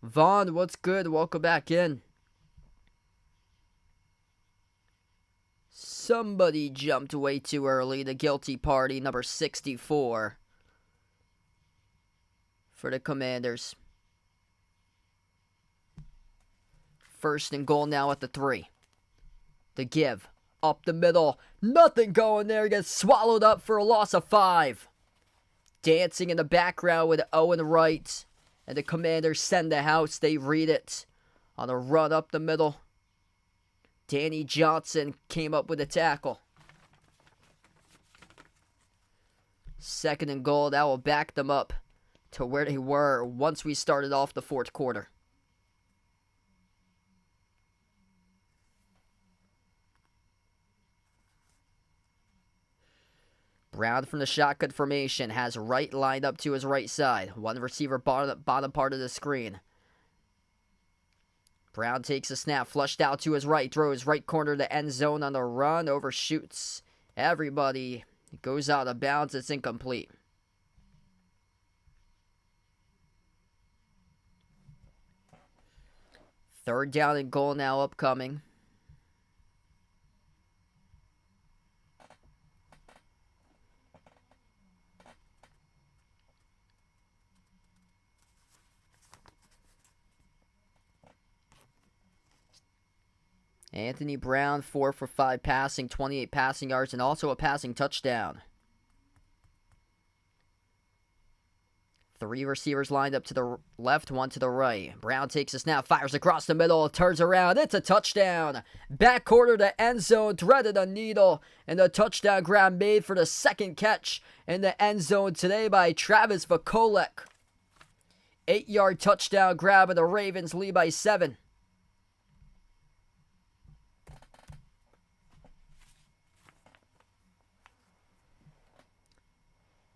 Vaughn, what's good? Welcome back in. Somebody jumped way too early. The guilty party, number 64. For the Commanders. First and goal now at the 3. The give. Up the middle. Nothing going there. Gets swallowed up for a loss of 5. Dancing in the background with Owen Wright. And the Commanders send the house. They read it. On a run up the middle. Danny Johnson came up with a tackle. Second and goal. That will back them up to where they were once we started off the fourth quarter. Brown from the shotgun formation has Wright lined up to his right side. One receiver bottom part of the screen. Brown takes a snap, flushed out to his right, throws right corner to the end zone on the run, overshoots everybody. It goes out of bounds, it's incomplete. Third down and goal now upcoming. Anthony Brown, 4 for 5 passing, 28 passing yards, and also a passing touchdown. 3 receivers lined up to the left, 1 to the right. Brown takes a snap, fires across the middle, turns around. It's a touchdown. Back quarter to end zone, threaded a needle, and a touchdown grab made for the second catch in the end zone today by Travis Vakolek. 8-yard touchdown grab, and the Ravens lead by 7.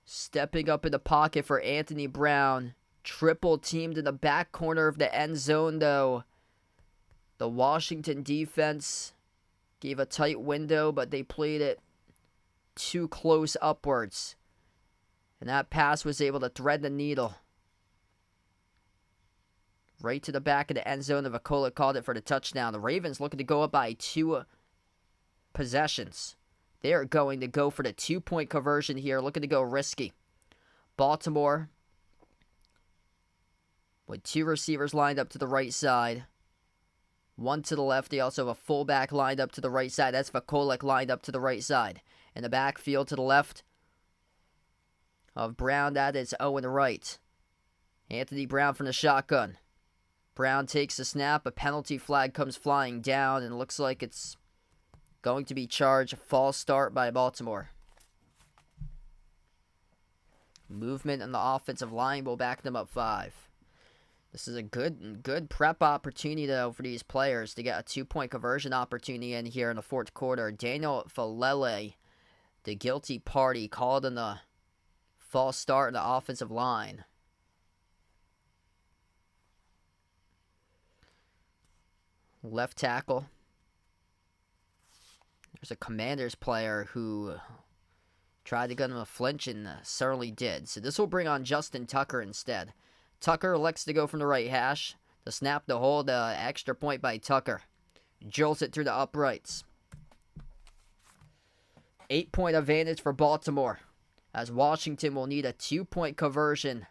Stepping up in the pocket for Anthony Brown. Triple teamed in the back corner of the end zone, though. The Washington defense gave a tight window, but they played it too close upwards. And that pass was able to thread the needle. Right to the back of the end zone. The Vakola called it for the touchdown. The Ravens looking to go up by 2 possessions. They are going to go for the 2-point conversion here, looking to go risky. Baltimore with 2 receivers lined up to the right side. 1 to the left. They also have a fullback lined up to the right side. That's Vakolek lined up to the right side. In the backfield to the left of Brown, that is Owen Wright. Anthony Brown from the shotgun. Brown takes the snap. A penalty flag comes flying down, and it looks like it's going to be charged. False start by Baltimore. Movement on the offensive line will back them up 5. This is a good prep opportunity, though, for these players to get a 2-point conversion opportunity in here in the fourth quarter. Daniel Falele, the guilty party, called in the false start in the offensive line. Left tackle. There's a Commanders player who tried to get him a flinch and certainly did. So this will bring on Justin Tucker instead. Tucker elects to go from the right hash. The snap to hold, extra point by Tucker. Jolts it through the uprights. 8-point advantage for Baltimore, as Washington will need a 2-point conversion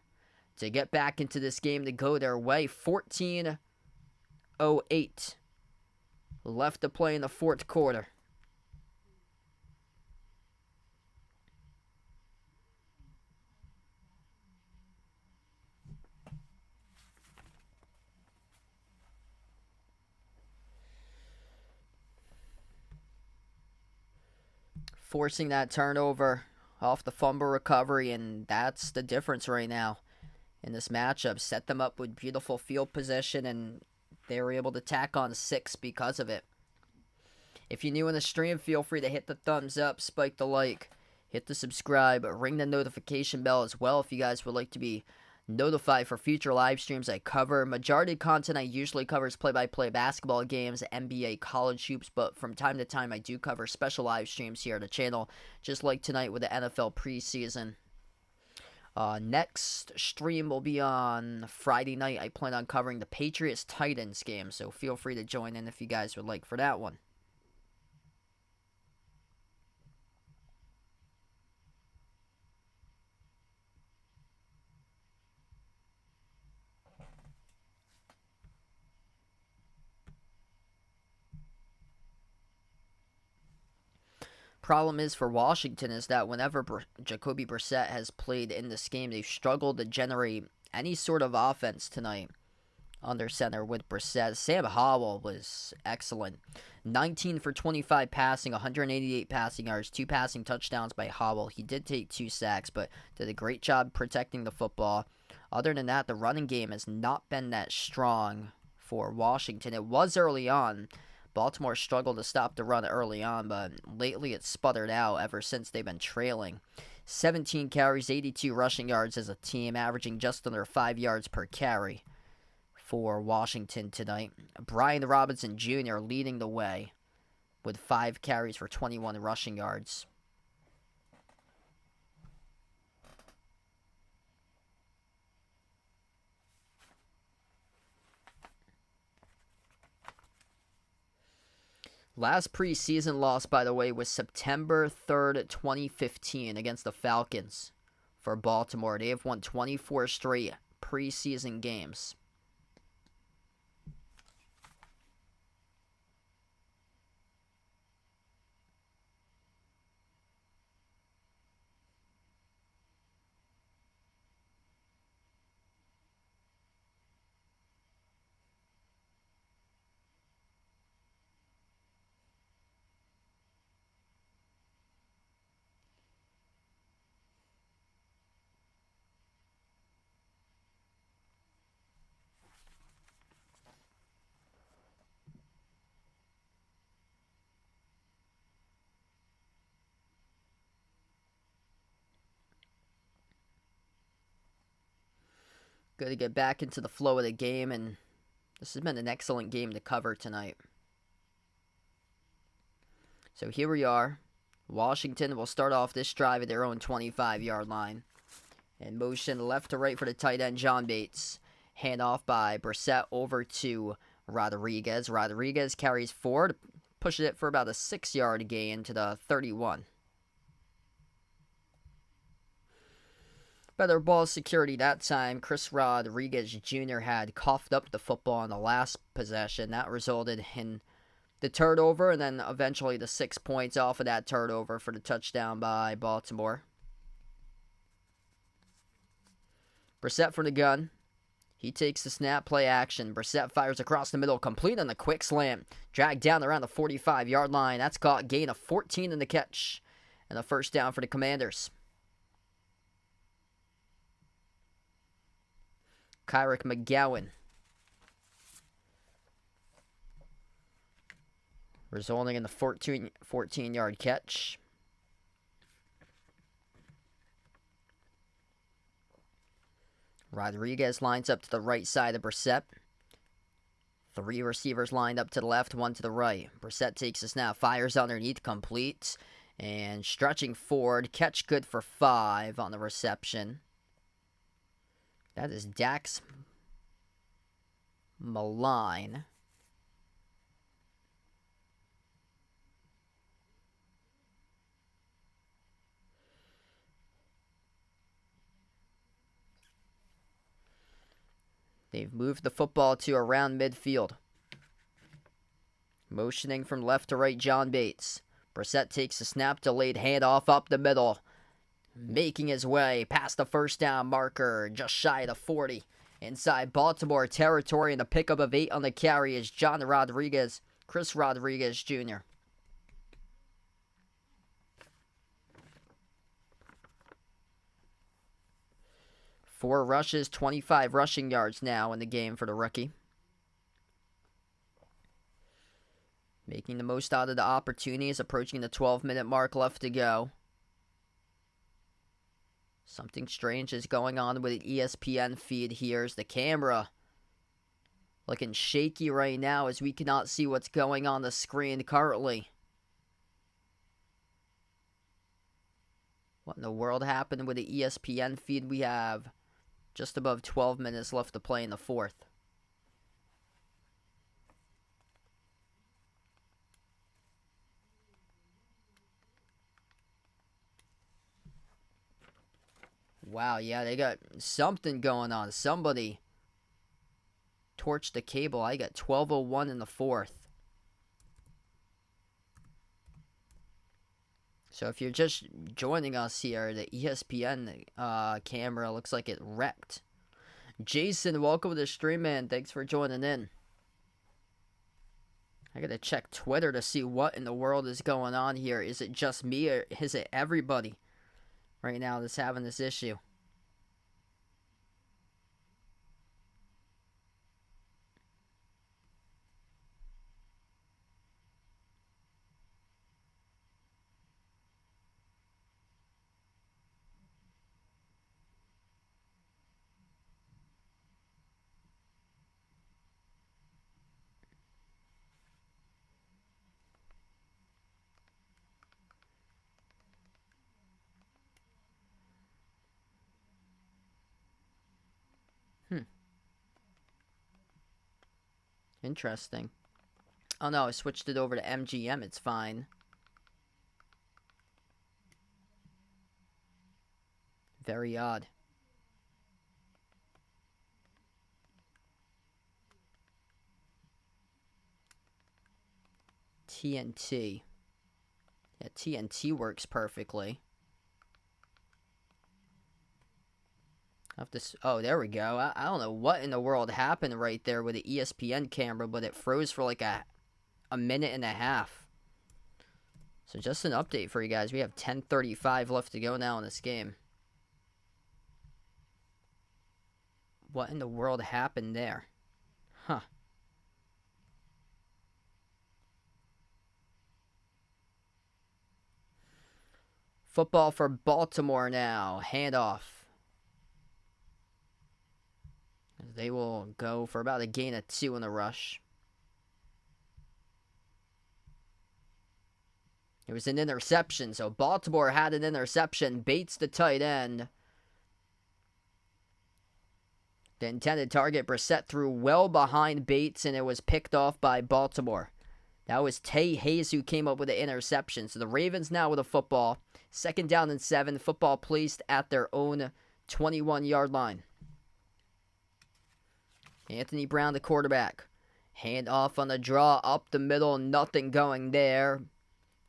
to get back into this game to go their way. 14:08 left to play in the fourth quarter. forcing that turnover off the fumble recovery, and that's the difference right now in this matchup. Set them up with beautiful field position, and they were able to tack on 6 because of it. If you're new in the stream, feel free to hit the thumbs up, spike the like, hit the subscribe, ring the notification bell as well if you guys would like to be notified for future live streams I cover. Majority of content I usually cover is play-by-play basketball games, NBA, college hoops, but from time to time I do cover special live streams here on the channel, just like tonight with the NFL preseason. Next stream will be on Friday night. I plan on covering the Patriots-Titans game, so feel free to join in if you guys would like for that one. Problem is for Washington is that whenever Jacoby Brissett has played in this game, they've struggled to generate any sort of offense tonight under center with Brissett. Sam Howell was excellent. 19 for 25 passing, 188 passing yards, 2 passing touchdowns by Howell. He did take 2 sacks, but did a great job protecting the football. Other than that, the running game has not been that strong for Washington. It was early on. Baltimore struggled to stop the run early on, but lately it's sputtered out ever since they've been trailing. 17 carries, 82 rushing yards as a team, averaging just under 5 yards per carry for Washington tonight. Brian Robinson Jr. leading the way with 5 carries for 21 rushing yards. Last preseason loss, by the way, was September 3rd, 2015 against the Falcons for Baltimore. They have won 24 straight preseason games. Good to get back into the flow of the game, and this has been an excellent game to cover tonight. So here we are. Washington will start off this drive at their own 25-yard line. And motion left to right for the tight end, John Bates. Hand off by Brissett over to Rodriguez. Rodriguez carries forward, pushes it for about a 6-yard gain to the 31. Better ball security that time. Chris Rodriguez Jr. had coughed up the football on the last possession. That resulted in the turnover, and then eventually the 6 points off of that turnover for the touchdown by Baltimore. Brissett from the gun. He takes the snap, play action. Brissett fires across the middle, complete on the quick slant. Dragged down around the 45-yard line. That's caught, gain of 14 in the catch. And a first down for the Commanders. Kyrick McGowan. Resulting in the 14-yard catch. Rodriguez lines up to the right side of Brissett. 3 receivers lined up to the left, 1 to the right. Brissett takes a snap, fires underneath, complete. And stretching forward, catch good for 5 on the reception. That is Dax Malign. They've moved the football to around midfield. Motioning from left to right, John Bates. Brissett takes a snap, delayed handoff up the middle. Making his way past the first down marker, just shy of the 40. Inside Baltimore territory, and the pickup of 8 on the carry is Chris Rodriguez Jr. 4 rushes, 25 rushing yards now in the game for the rookie. Making the most out of the opportunities, approaching the 12-minute mark left to go. Something strange is going on with the ESPN feed here as the camera looking shaky right now as we cannot see what's going on the screen currently. What in the world happened with the ESPN feed? We have just above 12 minutes left to play in the fourth. Wow, yeah, they got something going on. Somebody torched the cable. I got 12:01 in the fourth. So if you're just joining us here, the ESPN camera looks like it wrecked. Jason, welcome to the stream, man. Thanks for joining in. I gotta check Twitter to see what in the world is going on here. Is it just me or is it everybody right now that's having this issue? Interesting. Oh no, I switched it over to MGM. It's fine. Very odd. TNT. Yeah, TNT works perfectly. Oh, there we go. I don't know what in the world happened right there with the ESPN camera, but it froze for like a minute and a half. So just an update for you guys. We have 10:35 left to go now in this game. What in the world happened there? Huh. Football for Baltimore now. Handoff. They will go for about a gain of 2 in the rush. It was an interception, so Baltimore had an interception. Bates, the tight end. The intended target, Brissett, threw well behind Bates, and it was picked off by Baltimore. That was Tay Hayes who came up with the interception. So the Ravens now with a football. 2nd down and 7. Football placed at their own 21-yard line. Anthony Brown, the quarterback. Hand off on the draw, up the middle, nothing going there.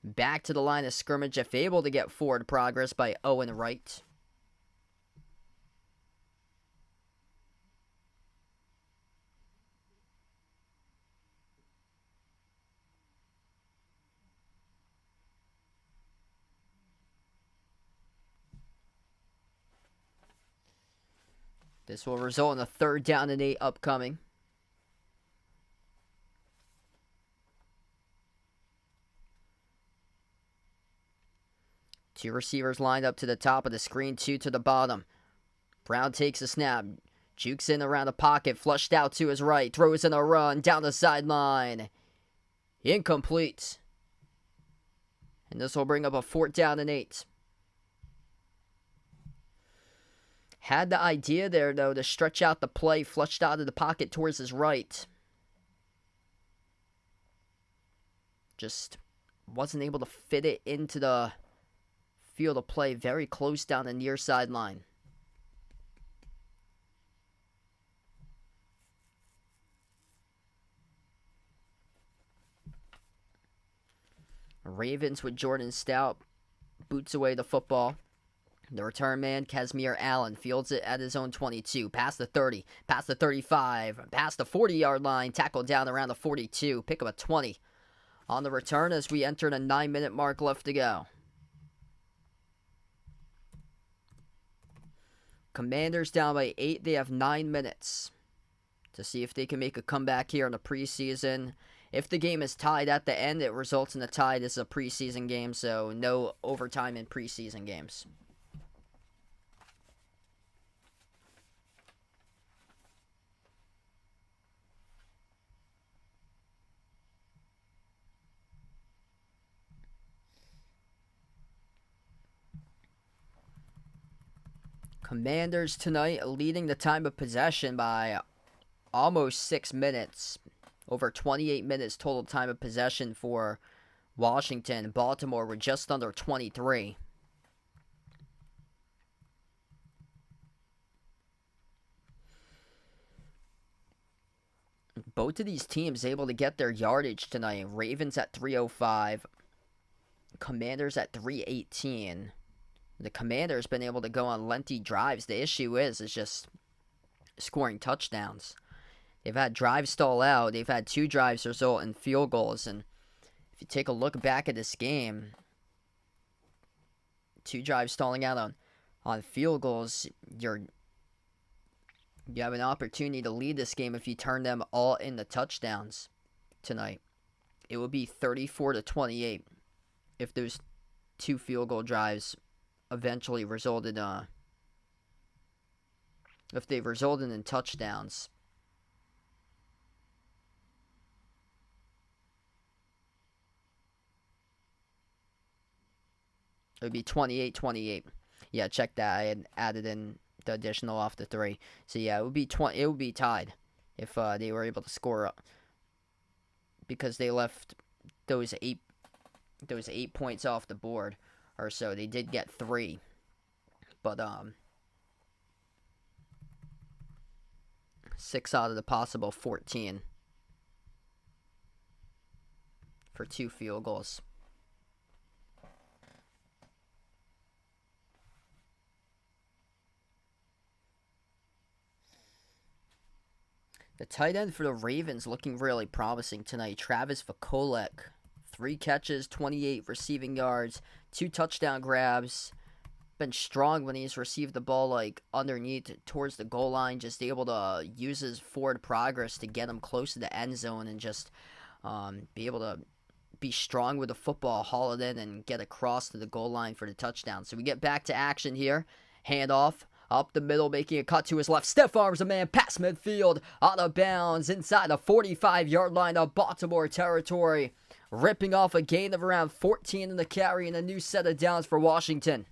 Back to the line of scrimmage, if able to get forward progress by Owen Wright. This will result in a 3rd down and 8 upcoming. Two receivers lined up to the top of the screen, 2 to the bottom. Brown takes a snap, jukes in around the pocket, flushed out to his right, throws in a run, down the sideline. Incomplete. And this will bring up a 4th down and 8. Had the idea there, though, to stretch out the play, flushed out of the pocket towards his right. Just wasn't able to fit it into the field of play, very close down the near sideline. Ravens with Jordan Stout boots away the football. The return man, Casimir Allen, fields it at his own 22. Past the 30, past the 35, past the 40-yard line, tackled down around the 42. Pick up a 20 on the return as we enter the 9-minute mark left to go. Commanders down by 8. They have 9 minutes to see if they can make a comeback here in the preseason. If the game is tied at the end, it results in a tie. This is a preseason game, so no overtime in preseason games. Commanders tonight leading the time of possession by almost 6 minutes. Over 28 minutes total time of possession for Washington. Baltimore were just under 23. Both of these teams able to get their yardage tonight. Ravens at 305. Commanders at 318. The Commanders been able to go on lengthy drives. The issue is just scoring touchdowns. They've had drives stall out. They've had 2 drives result in field goals. And if you take a look back at this game, 2 drives stalling out on field goals, you have an opportunity to lead this game if you turn them all into touchdowns tonight. It would be 34-28 if those 2 field goal drives eventually resulted if they resulted in touchdowns. It would be 28-28. Yeah, check that. I had added in the additional off the 3. So yeah, it would be tied if they were able to score up, because they left those 8 points off the board or so. They did get 3, but 6 out of the possible 14 for 2 field goals. The tight end for the Ravens looking really promising tonight. Travis Vakolek, 3 catches, 28 receiving yards, 2 touchdown grabs. Been strong when he's received the ball like underneath towards the goal line. Just able to use his forward progress to get him close to the end zone and just be able to be strong with the football, haul it in, and get across to the goal line for the touchdown. So we get back to action here. Handoff. Up the middle, making a cut to his left. Stiff arms a man past midfield. Out of bounds inside the 45-yard line of Baltimore territory. Ripping off a gain of around 14 in the carry and a new set of downs for Washington.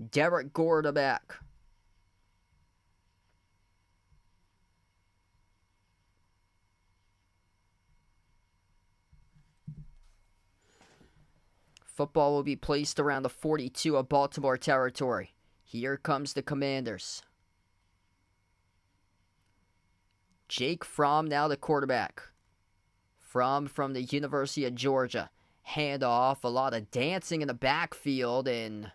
Derek Gore to back. Football will be placed around the 42 of Baltimore territory. Here comes the Commanders. Jake Fromm now the quarterback. Fromm from the University of Georgia. Handoff, a lot of dancing in the backfield, and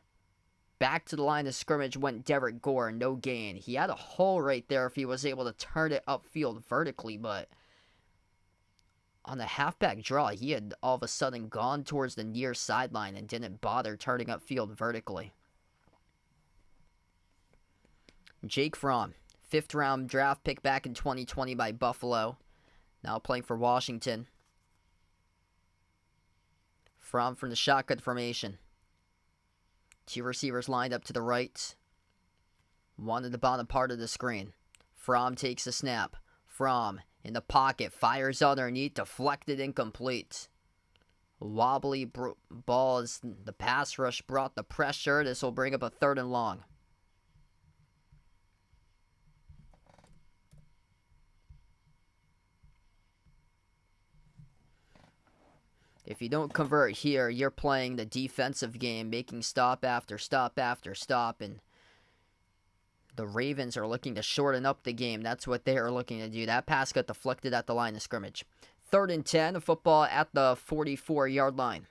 back to the line of scrimmage went Derek Gore. No gain. He had a hole right there if he was able to turn it upfield vertically, but on the halfback draw, he had all of a sudden gone towards the near sideline and didn't bother turning upfield vertically. Jake Fromm, 5th round draft pick back in 2020 by Buffalo, now playing for Washington. Fromm from the shotgun formation. 2 receivers lined up to the right. 1 in the bottom part of the screen. Fromm takes a snap. Fromm in the pocket, fires underneath, deflected, incomplete. Wobbly ball as the pass rush brought the pressure. This will bring up a 3rd and long. If you don't convert here, you're playing the defensive game, making stop after stop after stop, and the Ravens are looking to shorten up the game. That's what they are looking to do. That pass got deflected at the line of scrimmage. 3rd and 10, football at the 44-yard line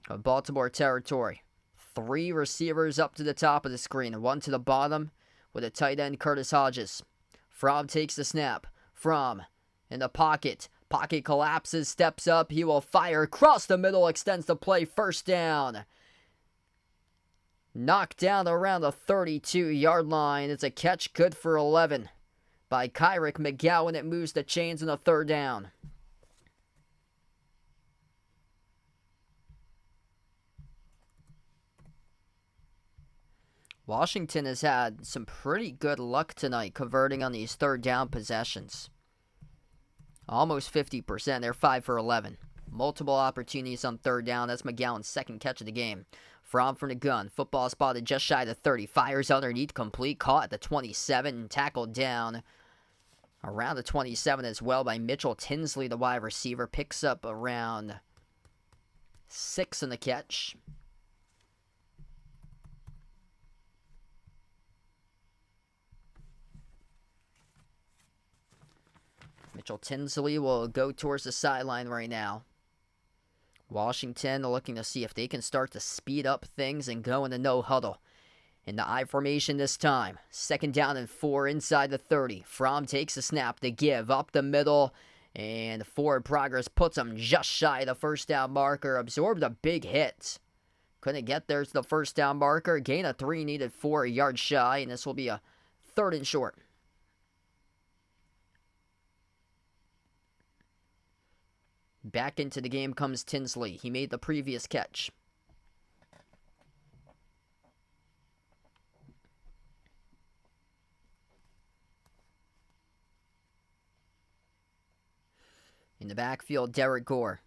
of Baltimore territory. 3 receivers up to the top of the screen, 1 to the bottom with a tight end, Curtis Hodges. Fromm takes the snap. Fromm in the pocket. Pocket collapses, steps up. He will fire across the middle, extends the play. 1st down. Knocked down around the 32-yard line. It's a catch good for 11 by Kyrick McGowan. It moves the chains on a 3rd down. Washington has had some pretty good luck tonight converting on these 3rd down possessions. Almost 50%. They're 5 for 11. Multiple opportunities on 3rd down. That's McGowan's 2nd catch of the game. From the gun. Football spotted just shy of the 30. Fires underneath, complete. Caught at the 27 and tackled down around the 27 as well by Mitchell Tinsley, the wide receiver. Picks up around 6 in the catch. Mitchell Tinsley will go towards the sideline right now. Washington looking to see if they can start to speed up things and go in the no huddle. In the I formation this time. 2nd down and 4 inside the 30. Fromm takes a snap to give up the middle. And forward progress puts him just shy of the 1st down marker. Absorbed a big hit. Couldn't get there to the 1st down marker. Gain of 3, needed 4 yards shy. And this will be a 3rd and short. Back into the game comes Tinsley. He made the previous catch. In the backfield, Derek Gore.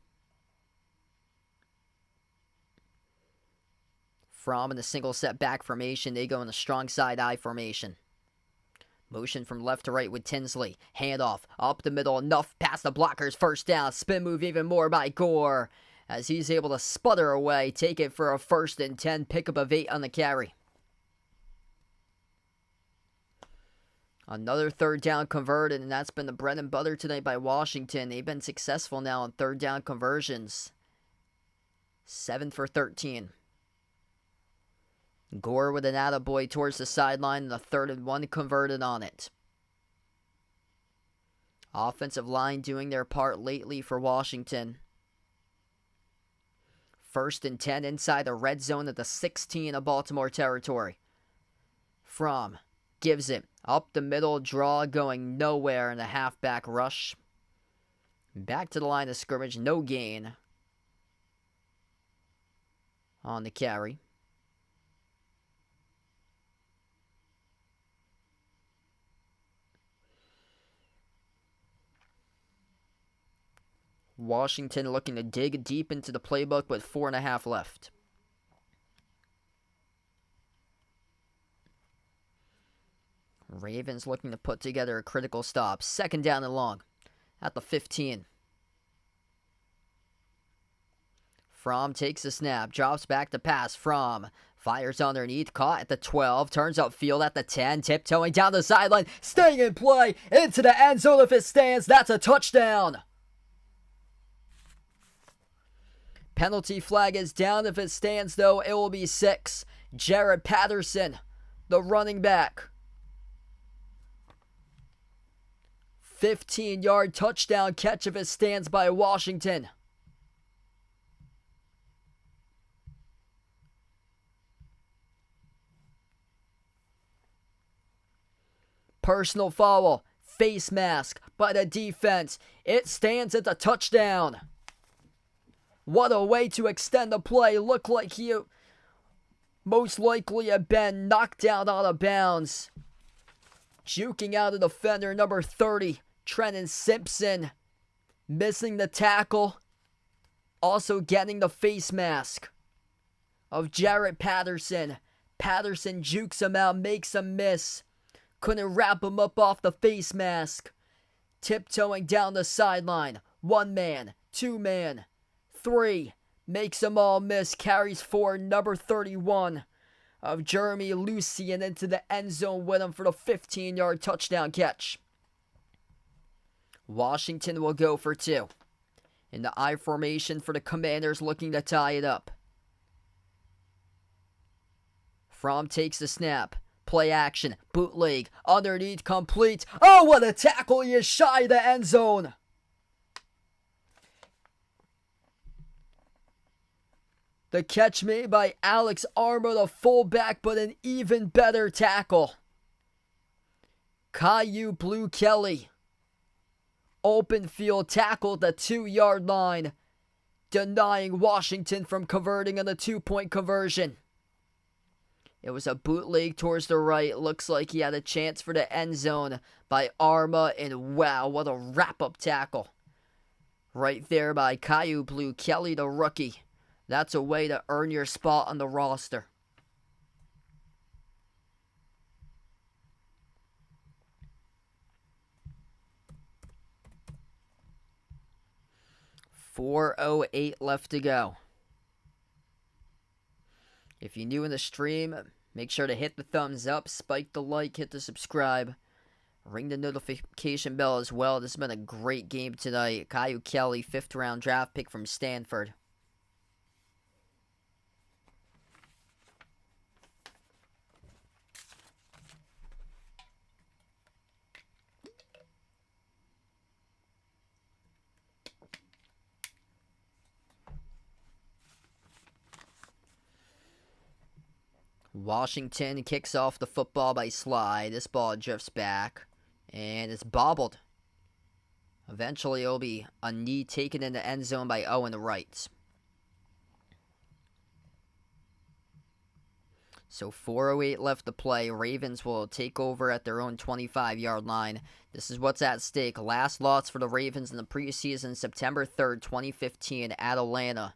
From in the single set back formation, they go in the strong side I formation. Motion from left to right with Tinsley. Handoff up the middle. Enough past the blockers. 1st down. Spin move even more by Gore as he's able to sputter away. Take it for a 1st and 10. Pickup of 8 on the carry. Another 3rd down converted, and that's been the bread and butter tonight by Washington. They've been successful now on 3rd down conversions. 7 for 13. Gore with an attaboy towards the sideline, and the 3rd and 1 converted on it. Offensive line doing their part lately for Washington. 1st and 10 inside the red zone at the 16 of Baltimore territory. Fromm gives it up the middle, draw going nowhere in the halfback rush. Back to the line of scrimmage, no gain on the carry. Washington looking to dig deep into the playbook with 4.5 left. Ravens looking to put together a critical stop. 2nd down and long at the 15. Fromm takes a snap, drops back to pass. Fromm fires underneath, caught at the 12, turns upfield at the 10, tiptoeing down the sideline, staying in play, into the end zone. If it stands, that's a touchdown. Penalty flag is down. If it stands, though, it will be 6. Jared Patterson, the running back. 15-yard touchdown catch if it stands by Washington. Personal foul, face mask by the defense. It stands at the touchdown. What a way to extend the play. Looked like he most likely had been knocked out of bounds. Juking out a defender, number 30, Trenton Simpson. Missing the tackle. Also getting the face mask of Jarrett Patterson. Patterson jukes him out, makes him miss. Couldn't wrap him up off the face mask. Tiptoeing down the sideline. 1 man, 2 man, 3. Makes them all miss. Carries forward number 31 of Jeremy Lucien into the end zone with him for the 15-yard touchdown catch. Washington will go for 2. In the I formation for the Commanders, looking to tie it up. Fromm takes the snap. Play action. Bootleg. Underneath. Complete. Oh, what a tackle. He is shy of the end zone. The catch made by Alex Armour, the fullback, but an even better tackle. Caillou Blue Kelly. Open field tackle at the 2-yard line, denying Washington from converting on the 2-point conversion. It was a bootleg towards the right. Looks like he had a chance for the end zone by Arma, and wow, what a wrap-up tackle. Right there by Caillou Blue Kelly, the rookie. That's a way to earn your spot on the roster. .408 left to go. If you're new in the stream, make sure to hit the thumbs up, spike the like, hit the subscribe, ring the notification bell as well. This has been a great game tonight. Caillou Kelly, 5th round draft pick from Stanford. Washington kicks off the football by Sly. This ball drifts back, and it's bobbled. Eventually, it'll be a knee taken in the end zone by Owen Wright. So 4:08 left to play. Ravens will take over at their own 25-yard line. This is what's at stake. Last loss for the Ravens in the preseason, September 3rd, 2015 at Atlanta.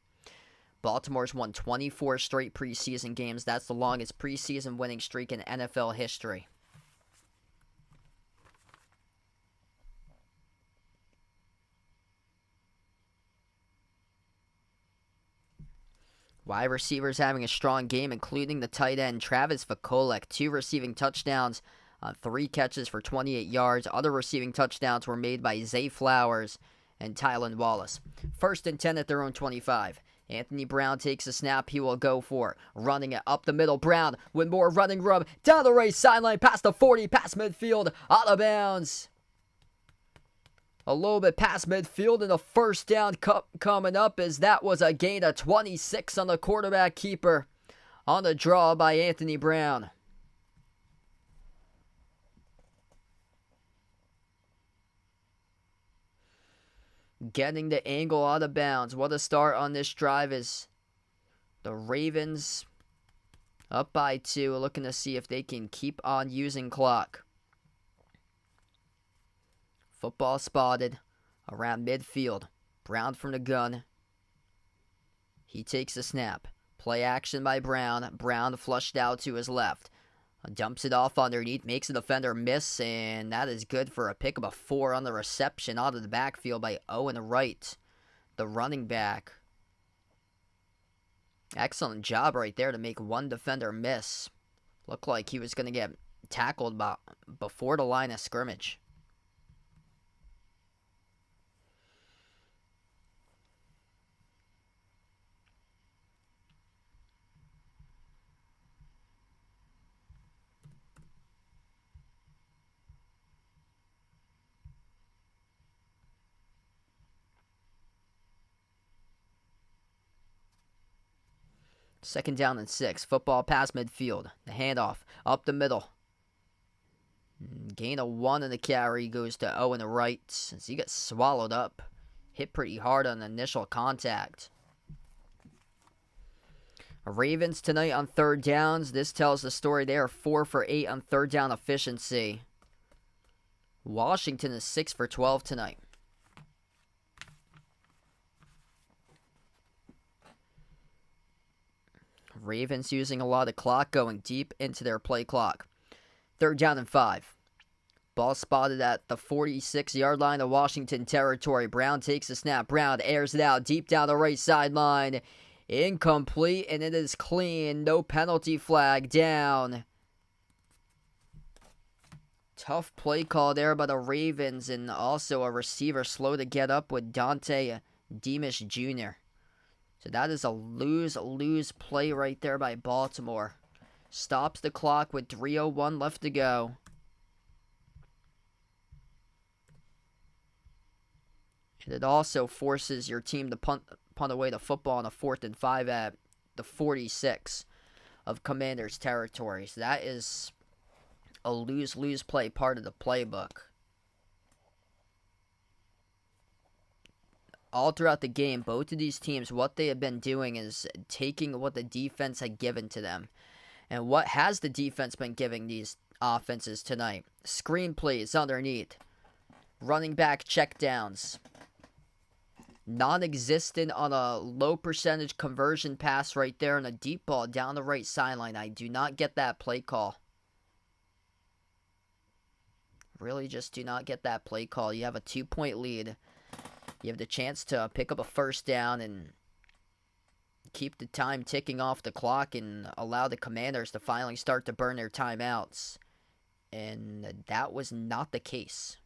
Baltimore's won 24 straight preseason games. That's the longest preseason winning streak in NFL history. Wide receivers having a strong game, including the tight end Travis Vakolek. 2 receiving touchdowns on 3 catches for 28 yards. Other receiving touchdowns were made by Zay Flowers and Tylan Wallace. 1st and 10 at their own 25. Anthony Brown takes a snap. He will go for running it up the middle. Brown with more running room. Down the right sideline, past the 40, past midfield, out of bounds. A little bit past midfield, and a first down coming up, as that was a gain of 26 on the quarterback keeper on the draw by Anthony Brown. Getting the angle out of bounds. What a start on this drive is the Ravens up by 2, looking to see if they can keep on using clock. Football spotted around midfield. Brown from the gun. He takes a snap. Play action by Brown. Brown flushed out to his left. Dumps it off underneath, makes the defender miss, and that is good for a pick of a 4 on the reception out of the backfield by Owen Wright, the running back. Excellent job right there to make one defender miss. Looked like he was going to get tackled before the line of scrimmage. Second down and 6. Football past midfield. The handoff up the middle. Gain of 1 in the carry goes to Owen Wright since he got swallowed up. Hit pretty hard on initial contact. Ravens tonight on 3rd downs. This tells the story. They are 4 for 8 on 3rd down efficiency. Washington is 6 for 12 tonight. Ravens using a lot of clock, going deep into their play clock. 3rd down and 5. Ball spotted at the 46-yard line of Washington territory. Brown takes the snap. Brown airs it out deep down the right sideline. Incomplete, and it is clean. No penalty flag down. Tough play call there by the Ravens, and also a receiver slow to get up with Dante Demas Jr. So that is a lose-lose play right there by Baltimore. Stops the clock with 3:01 left to go. And it also forces your team to punt away the football on a 4th and 5 at the 46 of Commanders territory. So that is a lose-lose play part of the playbook. All throughout the game, both of these teams, what they have been doing is taking what the defense had given to them. And what has the defense been giving these offenses tonight? Screen plays underneath. Running back checkdowns. Non-existent on a low percentage conversion pass right there and a deep ball down the right sideline. I do not get that play call. Really just do not get that play call. You have a 2-point lead. You have the chance to pick up a first down and keep the time ticking off the clock and allow the Commanders to finally start to burn their timeouts. And that was not the case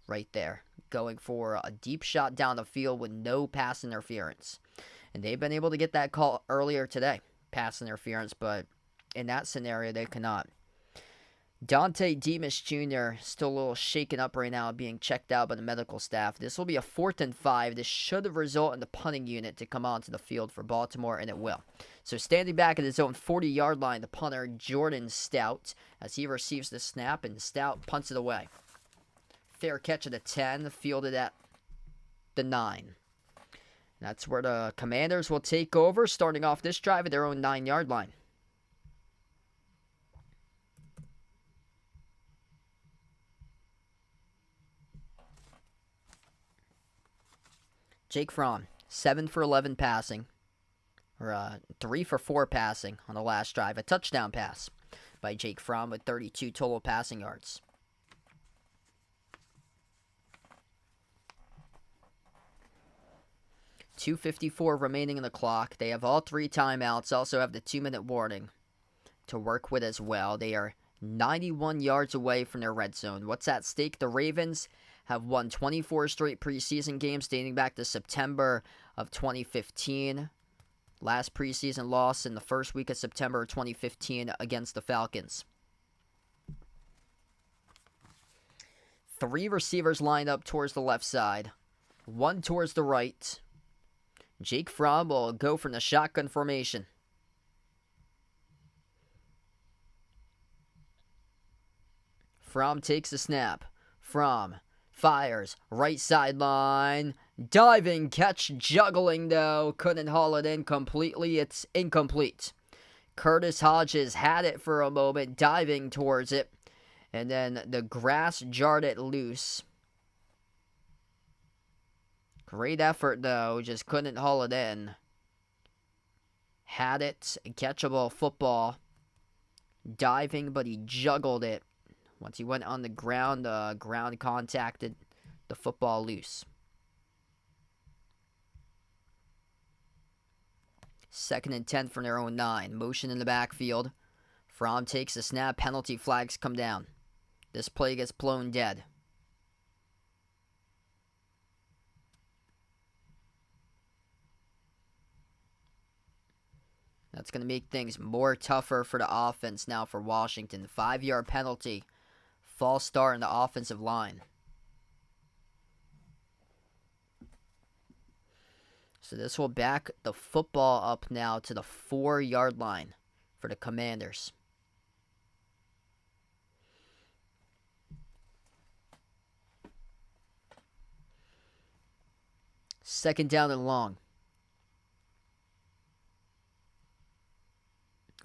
right there. Going for a deep shot down the field with no pass interference. And they've been able to get that call earlier today. Pass interference, but in that scenario, they cannot. Dante Demas Jr. still a little shaken up right now, being checked out by the medical staff. This will be a 4th and 5. This should result in the punting unit to come onto the field for Baltimore, and it will. So standing back at his own 40-yard line, the punter, Jordan Stout, as he receives the snap, and Stout punts it away. Fair catch at the 10, fielded at the 9. That's where the Commanders will take over, starting off this drive at their own 9-yard line. Jake Fromm, 7 for 11 passing, or 3 for 4 passing on the last drive. A touchdown pass by Jake Fromm with 32 total passing yards. .254 remaining in the clock. They have all 3 timeouts, also have the 2-minute warning to work with as well. They are 91 yards away from their red zone. What's at stake? The Ravens have won 24 straight preseason games dating back to September of 2015. Last preseason loss in the first week of September of 2015 against the Falcons. 3 receivers lined up towards the left side. 1 towards the right. Jake Fromm will go from the shotgun formation. Fromm takes the snap. Fromm fires, right sideline, diving catch, juggling though, couldn't haul it in completely, it's incomplete. Curtis Hodges had it for a moment, diving towards it, and then the grass jarred it loose. Great effort though, just couldn't haul it in. Had it, catchable football, diving, but he juggled it. Once he went on the ground, ground contacted the football loose. 2nd and 10 from their own 9. Motion in the backfield. Fromm takes the snap. Penalty flags come down. This play gets blown dead. That's going to make things more tougher for the offense now for Washington. 5-yard penalty. False start in the offensive line. So this will back the football up now to the 4-yard line for the Commanders. Second down and long.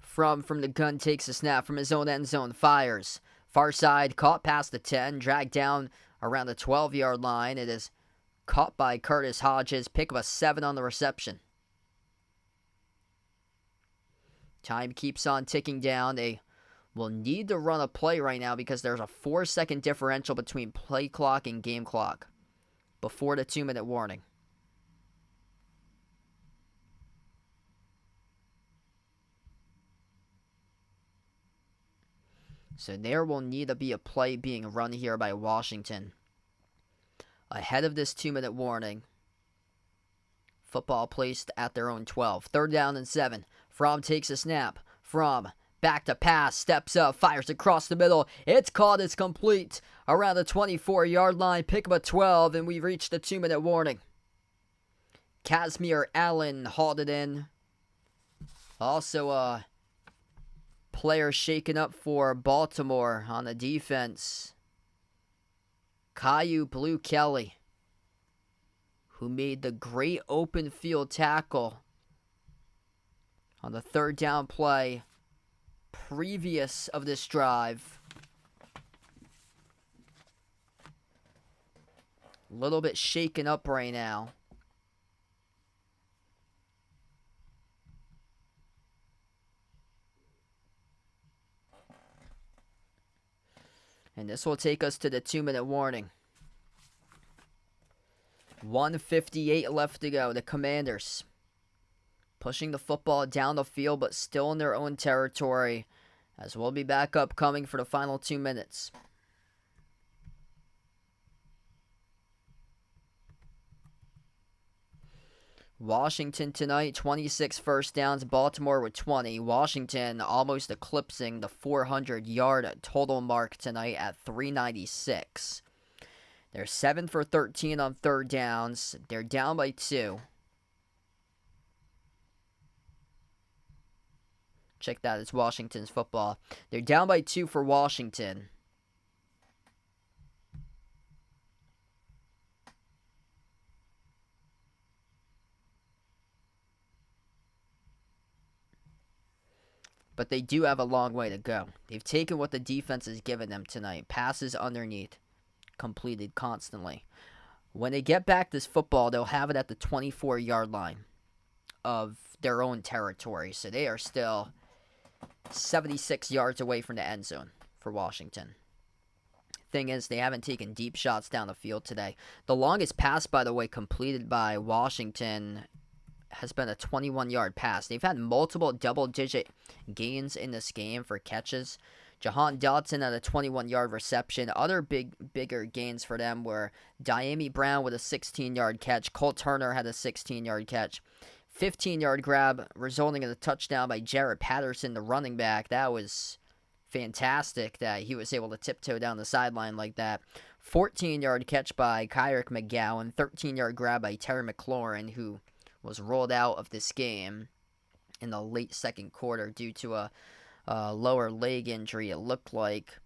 From the gun takes a snap from his own end zone, fires. Far side, caught past the 10, dragged down around the 12-yard line. It is caught by Curtis Hodges, pick up a 7 on the reception. Time keeps on ticking down. They will need to run a play right now because there's a 4-second differential between play clock and game clock before the 2-minute warning. So there will need to be a play being run here by Washington. Ahead of this 2-minute warning. Football placed at their own 12. 3rd down and 7. Fromm takes a snap. Fromm back to pass. Steps up. Fires across the middle. It's caught. It's complete. Around the 24-yard line. Pick up a 12. And we've reached the 2-minute warning. Casimir Allen hauled it in. Also, player shaken up for Baltimore on the defense. Caillou Blue Kelly, who made the great open field tackle on the third down play previous of this drive. A little bit shaken up right now. And this will take us to the 2-minute warning. 1:58 left to go. The Commanders pushing the football down the field, but still in their own territory, as we'll be back upcoming for the final 2 minutes. Washington tonight, 26 first downs. Baltimore with 20. Washington almost eclipsing the 400-yard total mark tonight at 396. They're 7 for 13 on third downs. They're down by 2. Check that, it's Washington's football. They're down by 2 for Washington. But they do have a long way to go. They've taken what the defense has given them tonight. Passes underneath, completed constantly. When they get back this football, they'll have it at the 24-yard line of their own territory. So they are still 76 yards away from the end zone for Washington. Thing is, they haven't taken deep shots down the field today. The longest pass, by the way, completed by Washington has been a 21-yard pass. They've had multiple double-digit gains in this game for catches. Jahan Dotson had a 21-yard reception. Other bigger gains for them were Diami Brown with a 16-yard catch. Cole Turner had a 16-yard catch. 15-yard grab resulting in a touchdown by Jarrett Patterson, the running back. That was fantastic that he was able to tiptoe down the sideline like that. 14-yard catch by Kyrick McGowan. 13-yard grab by Terry McLaurin, who was rolled out of this game in the late second quarter due to a lower leg injury, it looked like.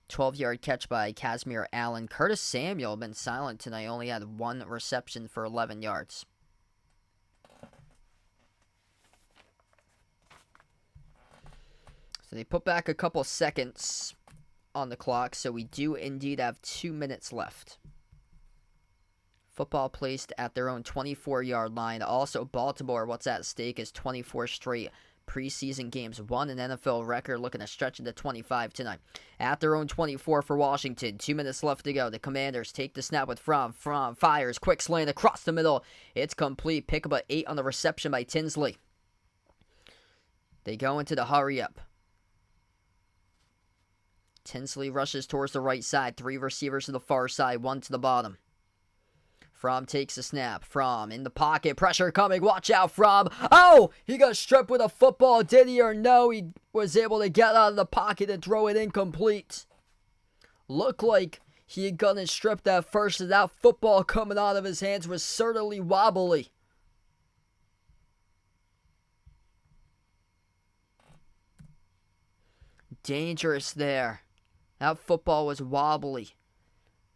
12-yard catch by Casimir Allen. Curtis Samuel been silent tonight, only had 1 reception for 11 yards. So they put back a couple seconds on the clock, so we do indeed have 2 minutes left. Football placed at their own 24-yard line. Also, Baltimore, what's at stake is 24 straight preseason games. Won an NFL record, looking to stretch into 25 tonight. At their own 24 for Washington. 2 minutes left to go. The Commanders take the snap with Fromm. Fromm fires. Quick slant across the middle. It's complete. Pick up an 8 on the reception by Tinsley. They go into the hurry up. Tinsley rushes towards the right side. 3 receivers to the far side. 1 to the bottom. Fromm takes a snap. Fromm in the pocket. Pressure coming. Watch out, Fromm. Oh! He got stripped with a football. Did he or no? He was able to get out of the pocket and throw it incomplete. Looked like he had gotten stripped at first, and that football coming out of his hands was certainly wobbly. Dangerous there. That football was wobbly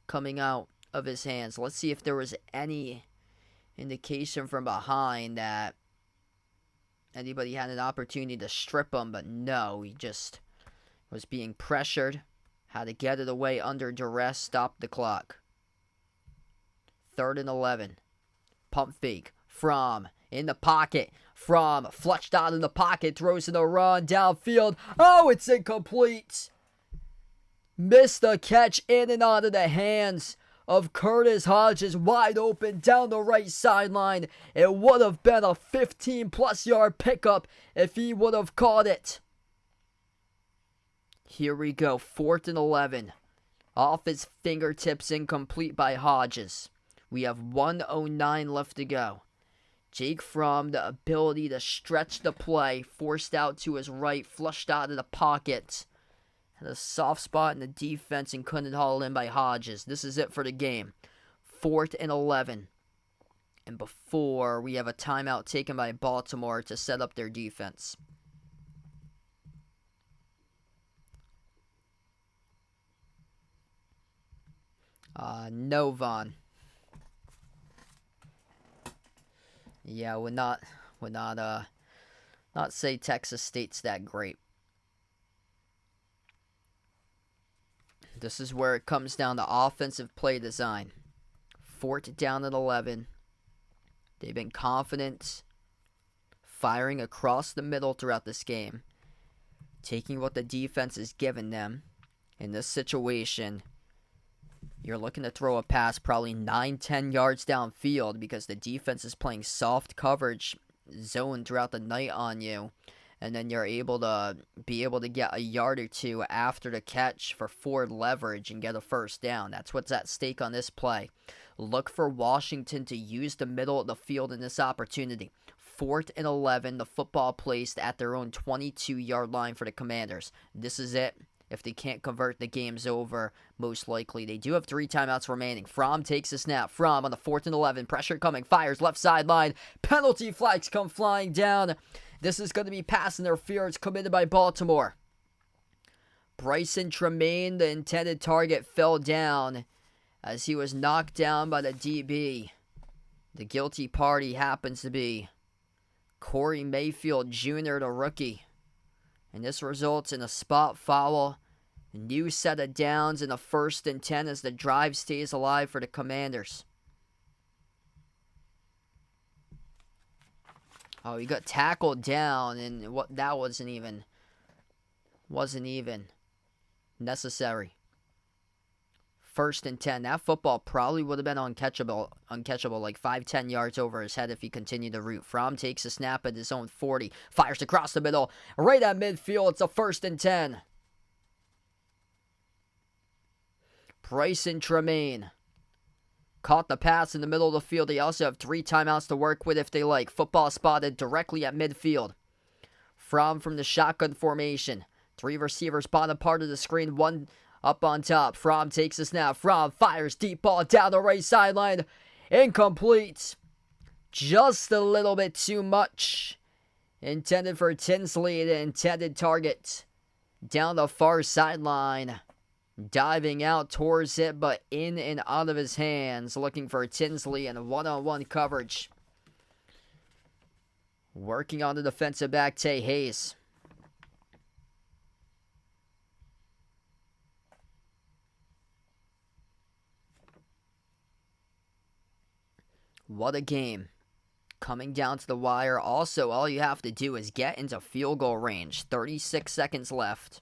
coming out of his hands. Let's see if there was any indication from behind that anybody had an opportunity to strip him, but no, he just was being pressured, had to get it away under duress, stop the clock. 3rd and 11. Pump fake. Fromm in the pocket. Fromm flushed out in the pocket, throws in a run downfield. Oh, it's incomplete. Missed the catch in and out of the hands of Curtis Hodges, wide open down the right sideline. It would have been a 15-plus yard pickup if he would have caught it. Here we go, 4th and 11. Off his fingertips, incomplete by Hodges. We have 1:09 left to go. Jake Fromm, the ability to stretch the play, forced out to his right, flushed out of the pocket. Had a soft spot in the defense and couldn't haul in by Hodges. This is it for the game. 4th and 11. And before, we have a timeout taken by Baltimore to set up their defense. No, Vaughn. Yeah, would not say Texas State's that great. This is where it comes down to offensive play design. 4th down at 11. They've been confident, firing across the middle throughout this game, taking what the defense has given them. In this situation, you're looking to throw a pass probably 9-10 yards downfield because the defense is playing soft coverage zone throughout the night on you. And then you're able to get a yard or two after the catch for forward leverage and get a first down. That's what's at stake on this play. Look for Washington to use the middle of the field in this opportunity. 4th and 11, the football placed at their own 22-yard line for the Commanders. This is it. If they can't convert, the game's over, most likely. They do have 3 timeouts remaining. Fromm takes a snap. Fromm on the 4th and 11. Pressure coming. Fires left sideline. Penalty flags come flying down. This is going to be pass interference committed by Baltimore. Bryson Tremaine, the intended target, fell down as he was knocked down by the DB. The guilty party happens to be Corey Mayfield Jr., the rookie. And this results in a spot foul. A new set of downs in a 1st and 10 as the drive stays alive for the Commanders. Oh, he got tackled down, and that wasn't even necessary. 1st and 10. That football probably would have been uncatchable like 5-10 yards over his head if he continued to root. Fromm takes a snap at his own 40. Fires across the middle. Right at midfield. It's a 1st and 10. Bryson Tremaine caught the pass in the middle of the field. They also have 3 timeouts to work with if they like. Football spotted directly at midfield. Fromm from the shotgun formation. 3 receivers bottom part of the screen. 1 up on top. Fromm takes a snap. Fromm fires deep ball down the right sideline. Incomplete. Just a little bit too much. Intended for Tinsley, the intended target. Down the far sideline. Diving out towards it, but in and out of his hands. Looking for Tinsley and one-on-one coverage. Working on the defensive back, Tay Hayes. What a game. Coming down to the wire. Also, all you have to do is get into field goal range. 36 seconds left.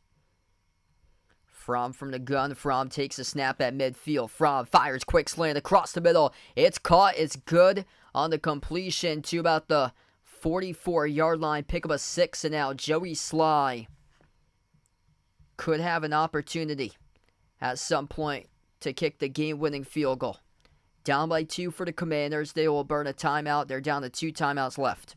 Fromm from the gun. Fromm takes a snap at midfield. Fromm fires quick slant across the middle. It's caught. It's good on the completion to about the 44-yard line. Pick up a 6, and now Joey Sly could have an opportunity at some point to kick the game-winning field goal. Down by 2 for the Commanders. They will burn a timeout. They're down to 2 timeouts left.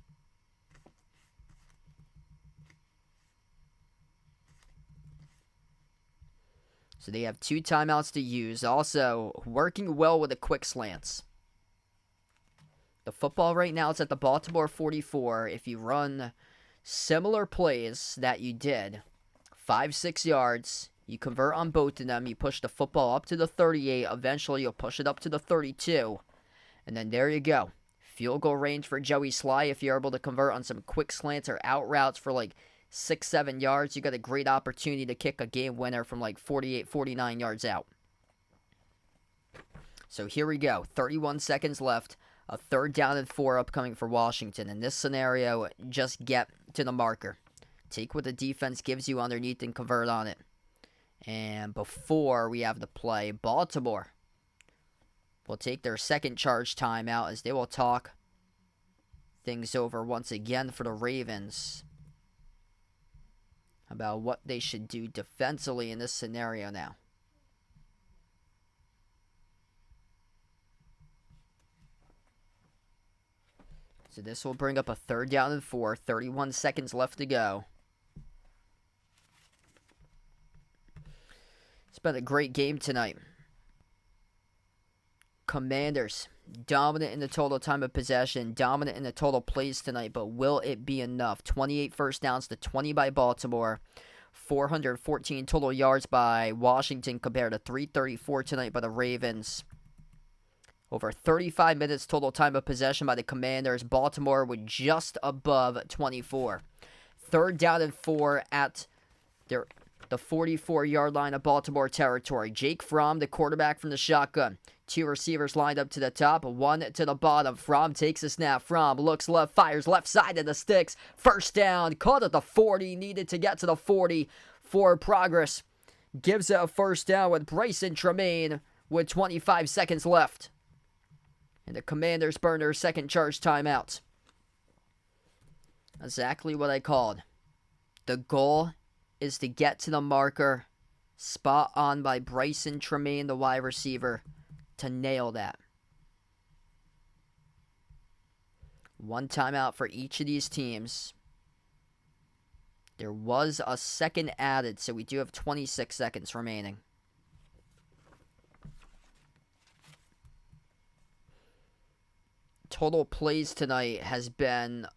So they have 2 timeouts to use. Also, working well with the quick slants. The football right now is at the Baltimore 44. If you run similar plays that you did, 5-6 yards, you convert on both of them, you push the football up to the 38, eventually you'll push it up to the 32, and then there you go. Field goal range for Joey Sly. If you're able to convert on some quick slants or out routes for like 6-7 yards, you got a great opportunity to kick a game winner from like 48-49 yards out. So here we go. 31 seconds left. A 3rd down and 4 upcoming for Washington. In this scenario, just get to the marker. Take what the defense gives you underneath and convert on it. And before we have the play, Baltimore will take their second charge timeout as they will talk things over once again for the Ravens about what they should do defensively in this scenario now. So this will bring up a 3rd down and 4, 31 seconds left to go. It's been a great game tonight. Commanders, dominant in the total time of possession, dominant in the total plays tonight, but will it be enough? 28 first downs to 20 by Baltimore. 414 total yards by Washington compared to 334 tonight by the Ravens. Over 35 minutes total time of possession by the Commanders. Baltimore with just above 24. 3rd down and 4 at the 44-yard line of Baltimore territory. Jake Fromm, the quarterback from the shotgun. 2 receivers lined up to the top, 1 to the bottom. Fromm takes a snap. Fromm looks left, fires left side of the sticks. 1st down, caught at the 40, needed to get to the 40 for progress. Gives it a 1st down with Bryson Tremaine with 25 seconds left. And the Commanders burn their 2nd charge timeout. Exactly what I called. The goal is to get to the marker, spot on by Bryson Tremaine, the wide receiver, to nail that. 1 timeout for each of these teams. There was a 2nd added, so we do have 26 seconds remaining. Total plays tonight has been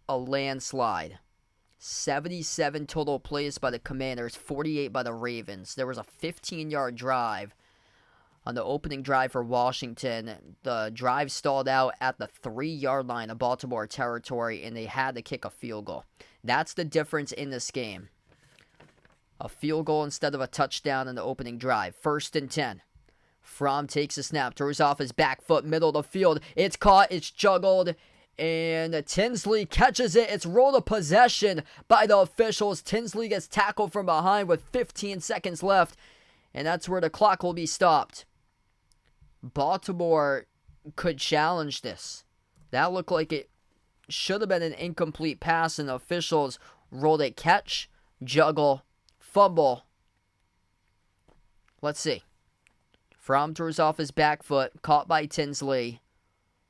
a landslide. 77 total plays by the Commanders, 48 by the Ravens. There was a 15-yard drive on the opening drive for Washington. The drive stalled out at the 3-yard line of Baltimore territory, and they had to kick a field goal. That's the difference in this game. A field goal instead of a touchdown in the opening drive. 1st and 10. Fromm takes a snap, throws off his back foot, middle of the field. It's caught, it's juggled, and Tinsley catches it. It's rolled a possession by the officials. Tinsley gets tackled from behind with 15 seconds left, and that's where the clock will be stopped. Baltimore could challenge this. That looked like it should have been an incomplete pass, and the officials rolled it catch, juggle, fumble. Let's see. Fromm throws off his back foot, caught by Tinsley,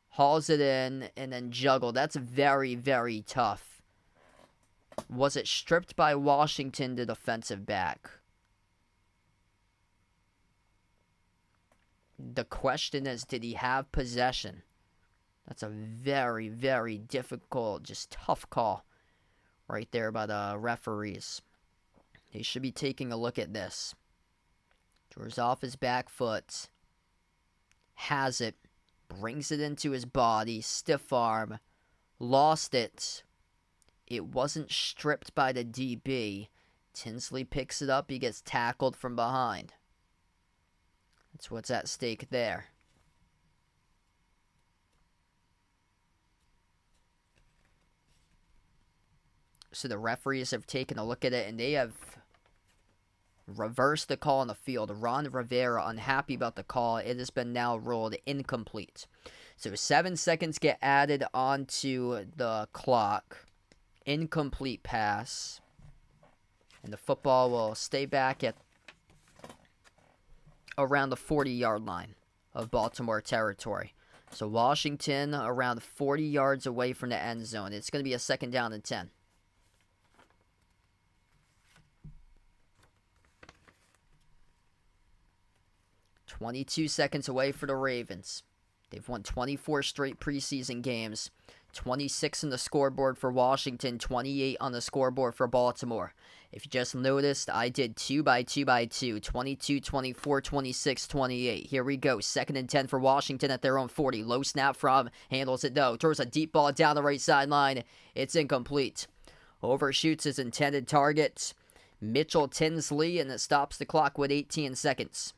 hauls it in, and then juggle. That's very, very tough. Was it stripped by Washington, the defensive back? The question is, did he have possession? That's a very, very difficult, just tough call right there by the referees. They should be taking a look at this. Throws off his back foot, has it, brings it into his body, stiff arm, lost it. It wasn't stripped by the DB. Tinsley picks it up, he gets tackled from behind. That's what's at stake there. So the referees have taken a look at it, and they have reversed the call on the field. Ron Rivera unhappy about the call. It has been now ruled incomplete. So 7 seconds get added onto the clock. Incomplete pass. And the football will stay back at around the 40-yard line of Baltimore territory. So Washington around 40 yards away from the end zone. It's going to be a 2nd down and 10. "22 seconds away for the Ravens. They've won 24 straight preseason games. 26 on the scoreboard for Washington, 28 on the scoreboard for Baltimore. If you just noticed, I did 2 by 2 by 2. 22, 24, 26, 28. Here we go. 2nd and 10 for Washington at their own 40. Low snap from, handles it though. Throws a deep ball down the right sideline. It's incomplete. Overshoots his intended target, Mitchell Tinsley, and it stops the clock with 18 seconds.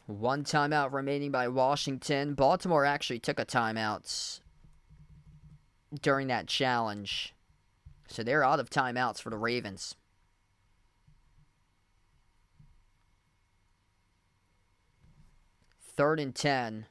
One timeout remaining by Washington. Baltimore actually took a timeout during that challenge. So they're out of timeouts for the Ravens. Third and 10.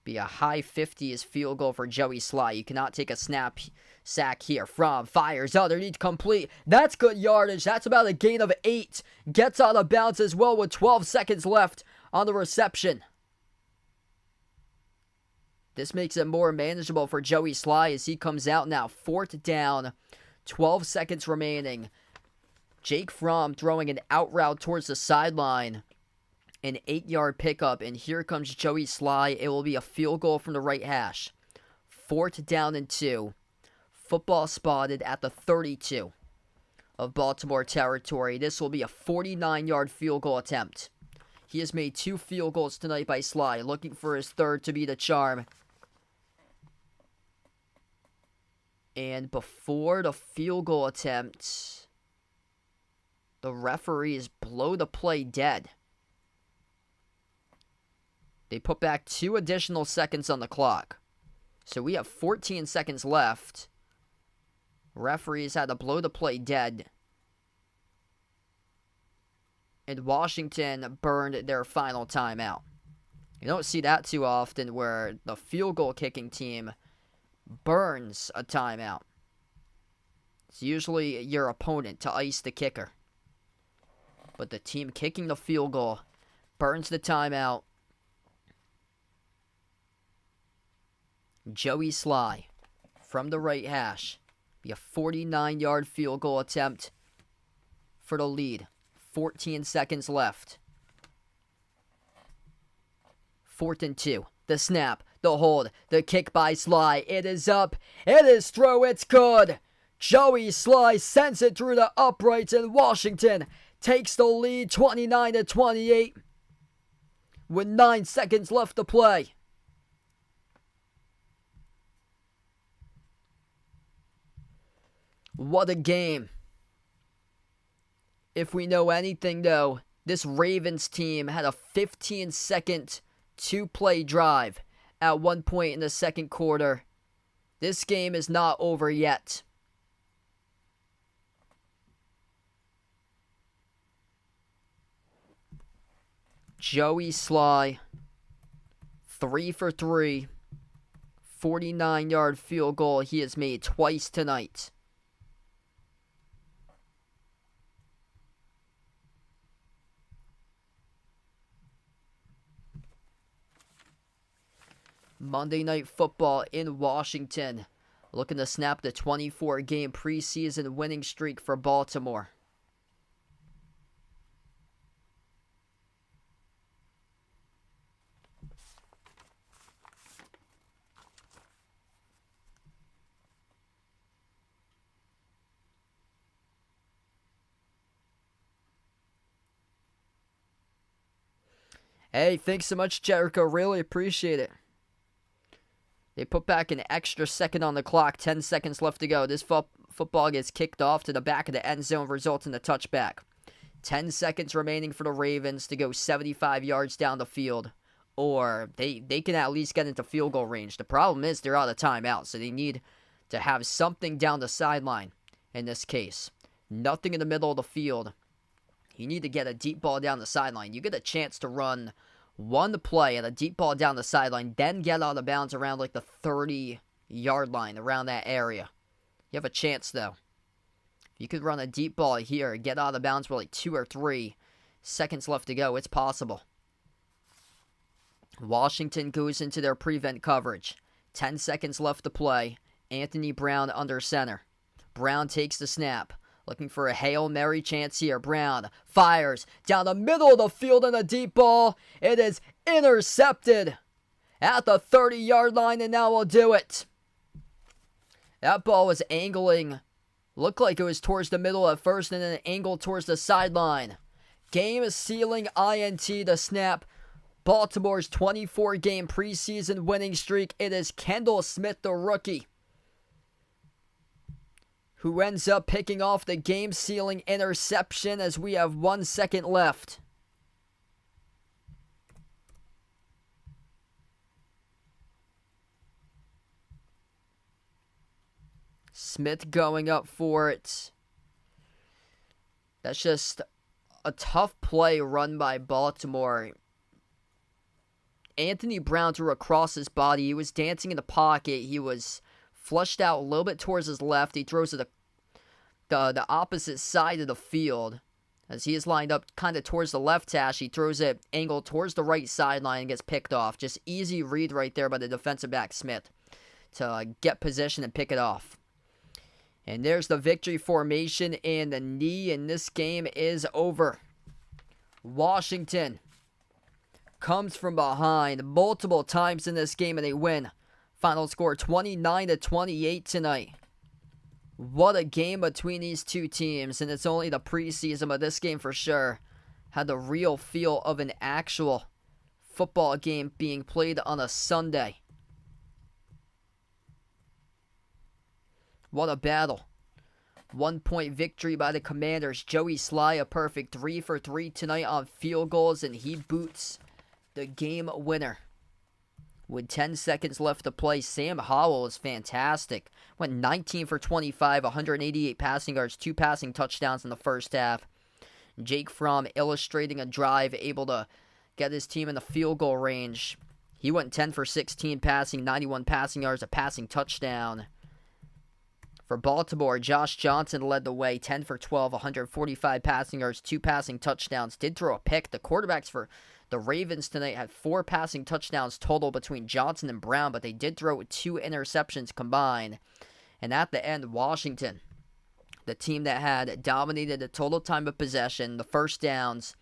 Be a high 50s field goal for Joey Sly. You cannot take a sack here. From fires underneath, complete. That's good yardage. That's about a gain of 8. Gets out of bounds as well with 12 seconds left on the reception. This makes it more manageable for Joey Sly as he comes out now. 4th down, 12 seconds remaining. Jake Fromm throwing an out route towards the sideline. An 8-yard pickup, and here comes Joey Sly. It will be a field goal from the right hash. 4th down and 2. Football spotted at the 32 of Baltimore territory. This will be a 49-yard field goal attempt. He has made 2 field goals tonight by Sly, looking for his 3rd to be the charm. And before the field goal attempt, the referees blow the play dead. They put back 2 additional seconds on the clock. So we have 14 seconds left. Referees had to blow the play dead. And Washington burned their final timeout. You don't see that too often where the field goal kicking team burns a timeout. It's usually your opponent to ice the kicker. But the team kicking the field goal burns the timeout. Joey Sly from the right hash. Be a 49-yard field goal attempt for the lead. 14 seconds left. 4th and 2. The snap, the hold, the kick by Sly. It is up. It is through. It's good. Joey Sly sends it through the uprights, and Washington takes the lead 29-28 with 9 seconds left to play. What a game. If we know anything, though, this Ravens team had a 15-second 2-play drive at one point in the second quarter. This game is not over yet. Joey Sly, 3 for 3, 49-yard field goal he has made twice tonight. Monday Night Football in Washington, looking to snap the 24-game preseason winning streak for Baltimore. Hey, thanks so much, Jericho. Really appreciate it. They put back an extra second on the clock. 10 seconds left to go. This football gets kicked off to the back of the end zone, results in a touchback. 10 seconds remaining for the Ravens to go 75 yards down the field. Or they can at least get into field goal range. The problem is they're out of timeout, so they need to have something down the sideline in this case. Nothing in the middle of the field. You need to get a deep ball down the sideline. You get a chance to run one play and a deep ball down the sideline, then get out of bounds around like the 30-yard line, around that area. You have a chance, though. If you could run a deep ball here, get out of bounds with like 2 or 3 seconds left to go, it's possible. Washington goes into their prevent coverage. 10 seconds left to play. Anthony Brown under center. Brown takes the snap. Looking for a Hail Mary chance here. Brown fires down the middle of the field in a deep ball. It is intercepted at the 30-yard line, and now we'll do it. That ball was angling. Looked like it was towards the middle at first, and then angled towards the sideline. Game-sealing INT to snap Baltimore's 24-game preseason winning streak. It is Kendall Smith, the rookie, who ends up picking off the game-sealing interception as we have 1 second left. Smith going up for it. That's just a tough play run by Baltimore. Anthony Brown threw across his body. He was dancing in the pocket. He was flushed out a little bit towards his left. He throws to the opposite side of the field. As he is lined up kind of towards the left hash, he throws it angled towards the right sideline and gets picked off. Just easy read right there by the defensive back Smith to get position and pick it off. And there's the victory formation, and the knee in this game is over. Washington comes from behind multiple times in this game, and they win. Final score 29-28 tonight. What a game between these two teams, and it's only the preseason, but this game for sure had the real feel of an actual football game being played on a Sunday. What a battle. 1-point victory by the Commanders. Joey Sly, a perfect 3 for 3 tonight on field goals, and he boots the game winner. With 10 seconds left to play, Sam Howell is fantastic. Went 19 for 25, 188 passing yards, 2 passing touchdowns in the first half. Jake Fromm illustrating a drive, able to get his team in the field goal range. He went 10 for 16 passing, 91 passing yards, a passing touchdown. For Baltimore, Josh Johnson led the way, 10 for 12, 145 passing yards, 2 passing touchdowns. Did throw a pick. The quarterbacks for the Ravens tonight had 4 passing touchdowns total between Johnson and Brown, but they did throw 2 interceptions combined. And at the end, Washington, the team that had dominated the total time of possession, the first downs,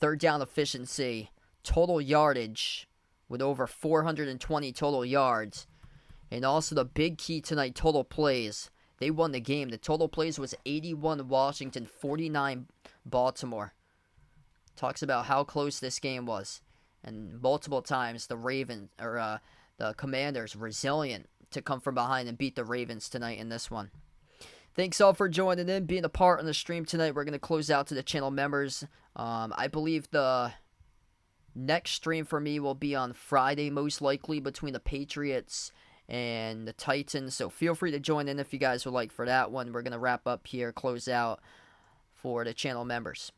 third down efficiency, total yardage with over 420 total yards. And also the big key tonight, total plays. They won the game. The total plays was 81 Washington, 49 Baltimore. Talks about how close this game was. And multiple times the Commanders resilient to come from behind and beat the Ravens tonight in this one. Thanks all for joining in, being a part on the stream tonight. We're going to close out to the channel members. I believe the next stream for me will be on Friday, most likely, between the Patriots and the Titans. So feel free to join in if you guys would like for that one. We're going to wrap up here, close out for the channel members.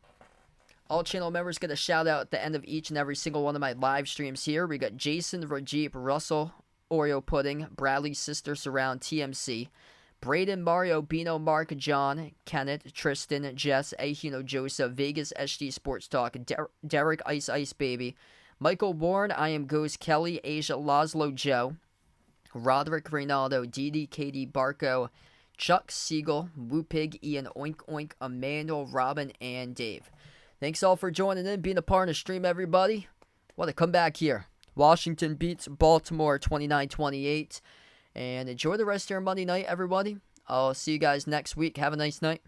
All channel members get a shout out at the end of each and every single one of my live streams here. We got Jason, Rajeep, Russell, Oreo Pudding, Bradley, Sister Surround, TMC, Braden, Mario, Bino, Mark, John, Kenneth, Tristan, Jess, Ahino, Joseph, Vegas, SG Sports Talk, Derek, Ice Ice Baby, Michael Warren, I Am Ghost, Kelly, Asia, Laszlo, Joe, Roderick, Reynaldo, Didi, Katie, Barco, Chuck, Siegel, Woopig, Ian, Oink Oink, Emmanuel, Robin, and Dave. Thanks all for joining in, being a part of the stream, everybody. What a comeback here. Washington beats Baltimore 29-28. And enjoy the rest of your Monday night, everybody. I'll see you guys next week. Have a nice night.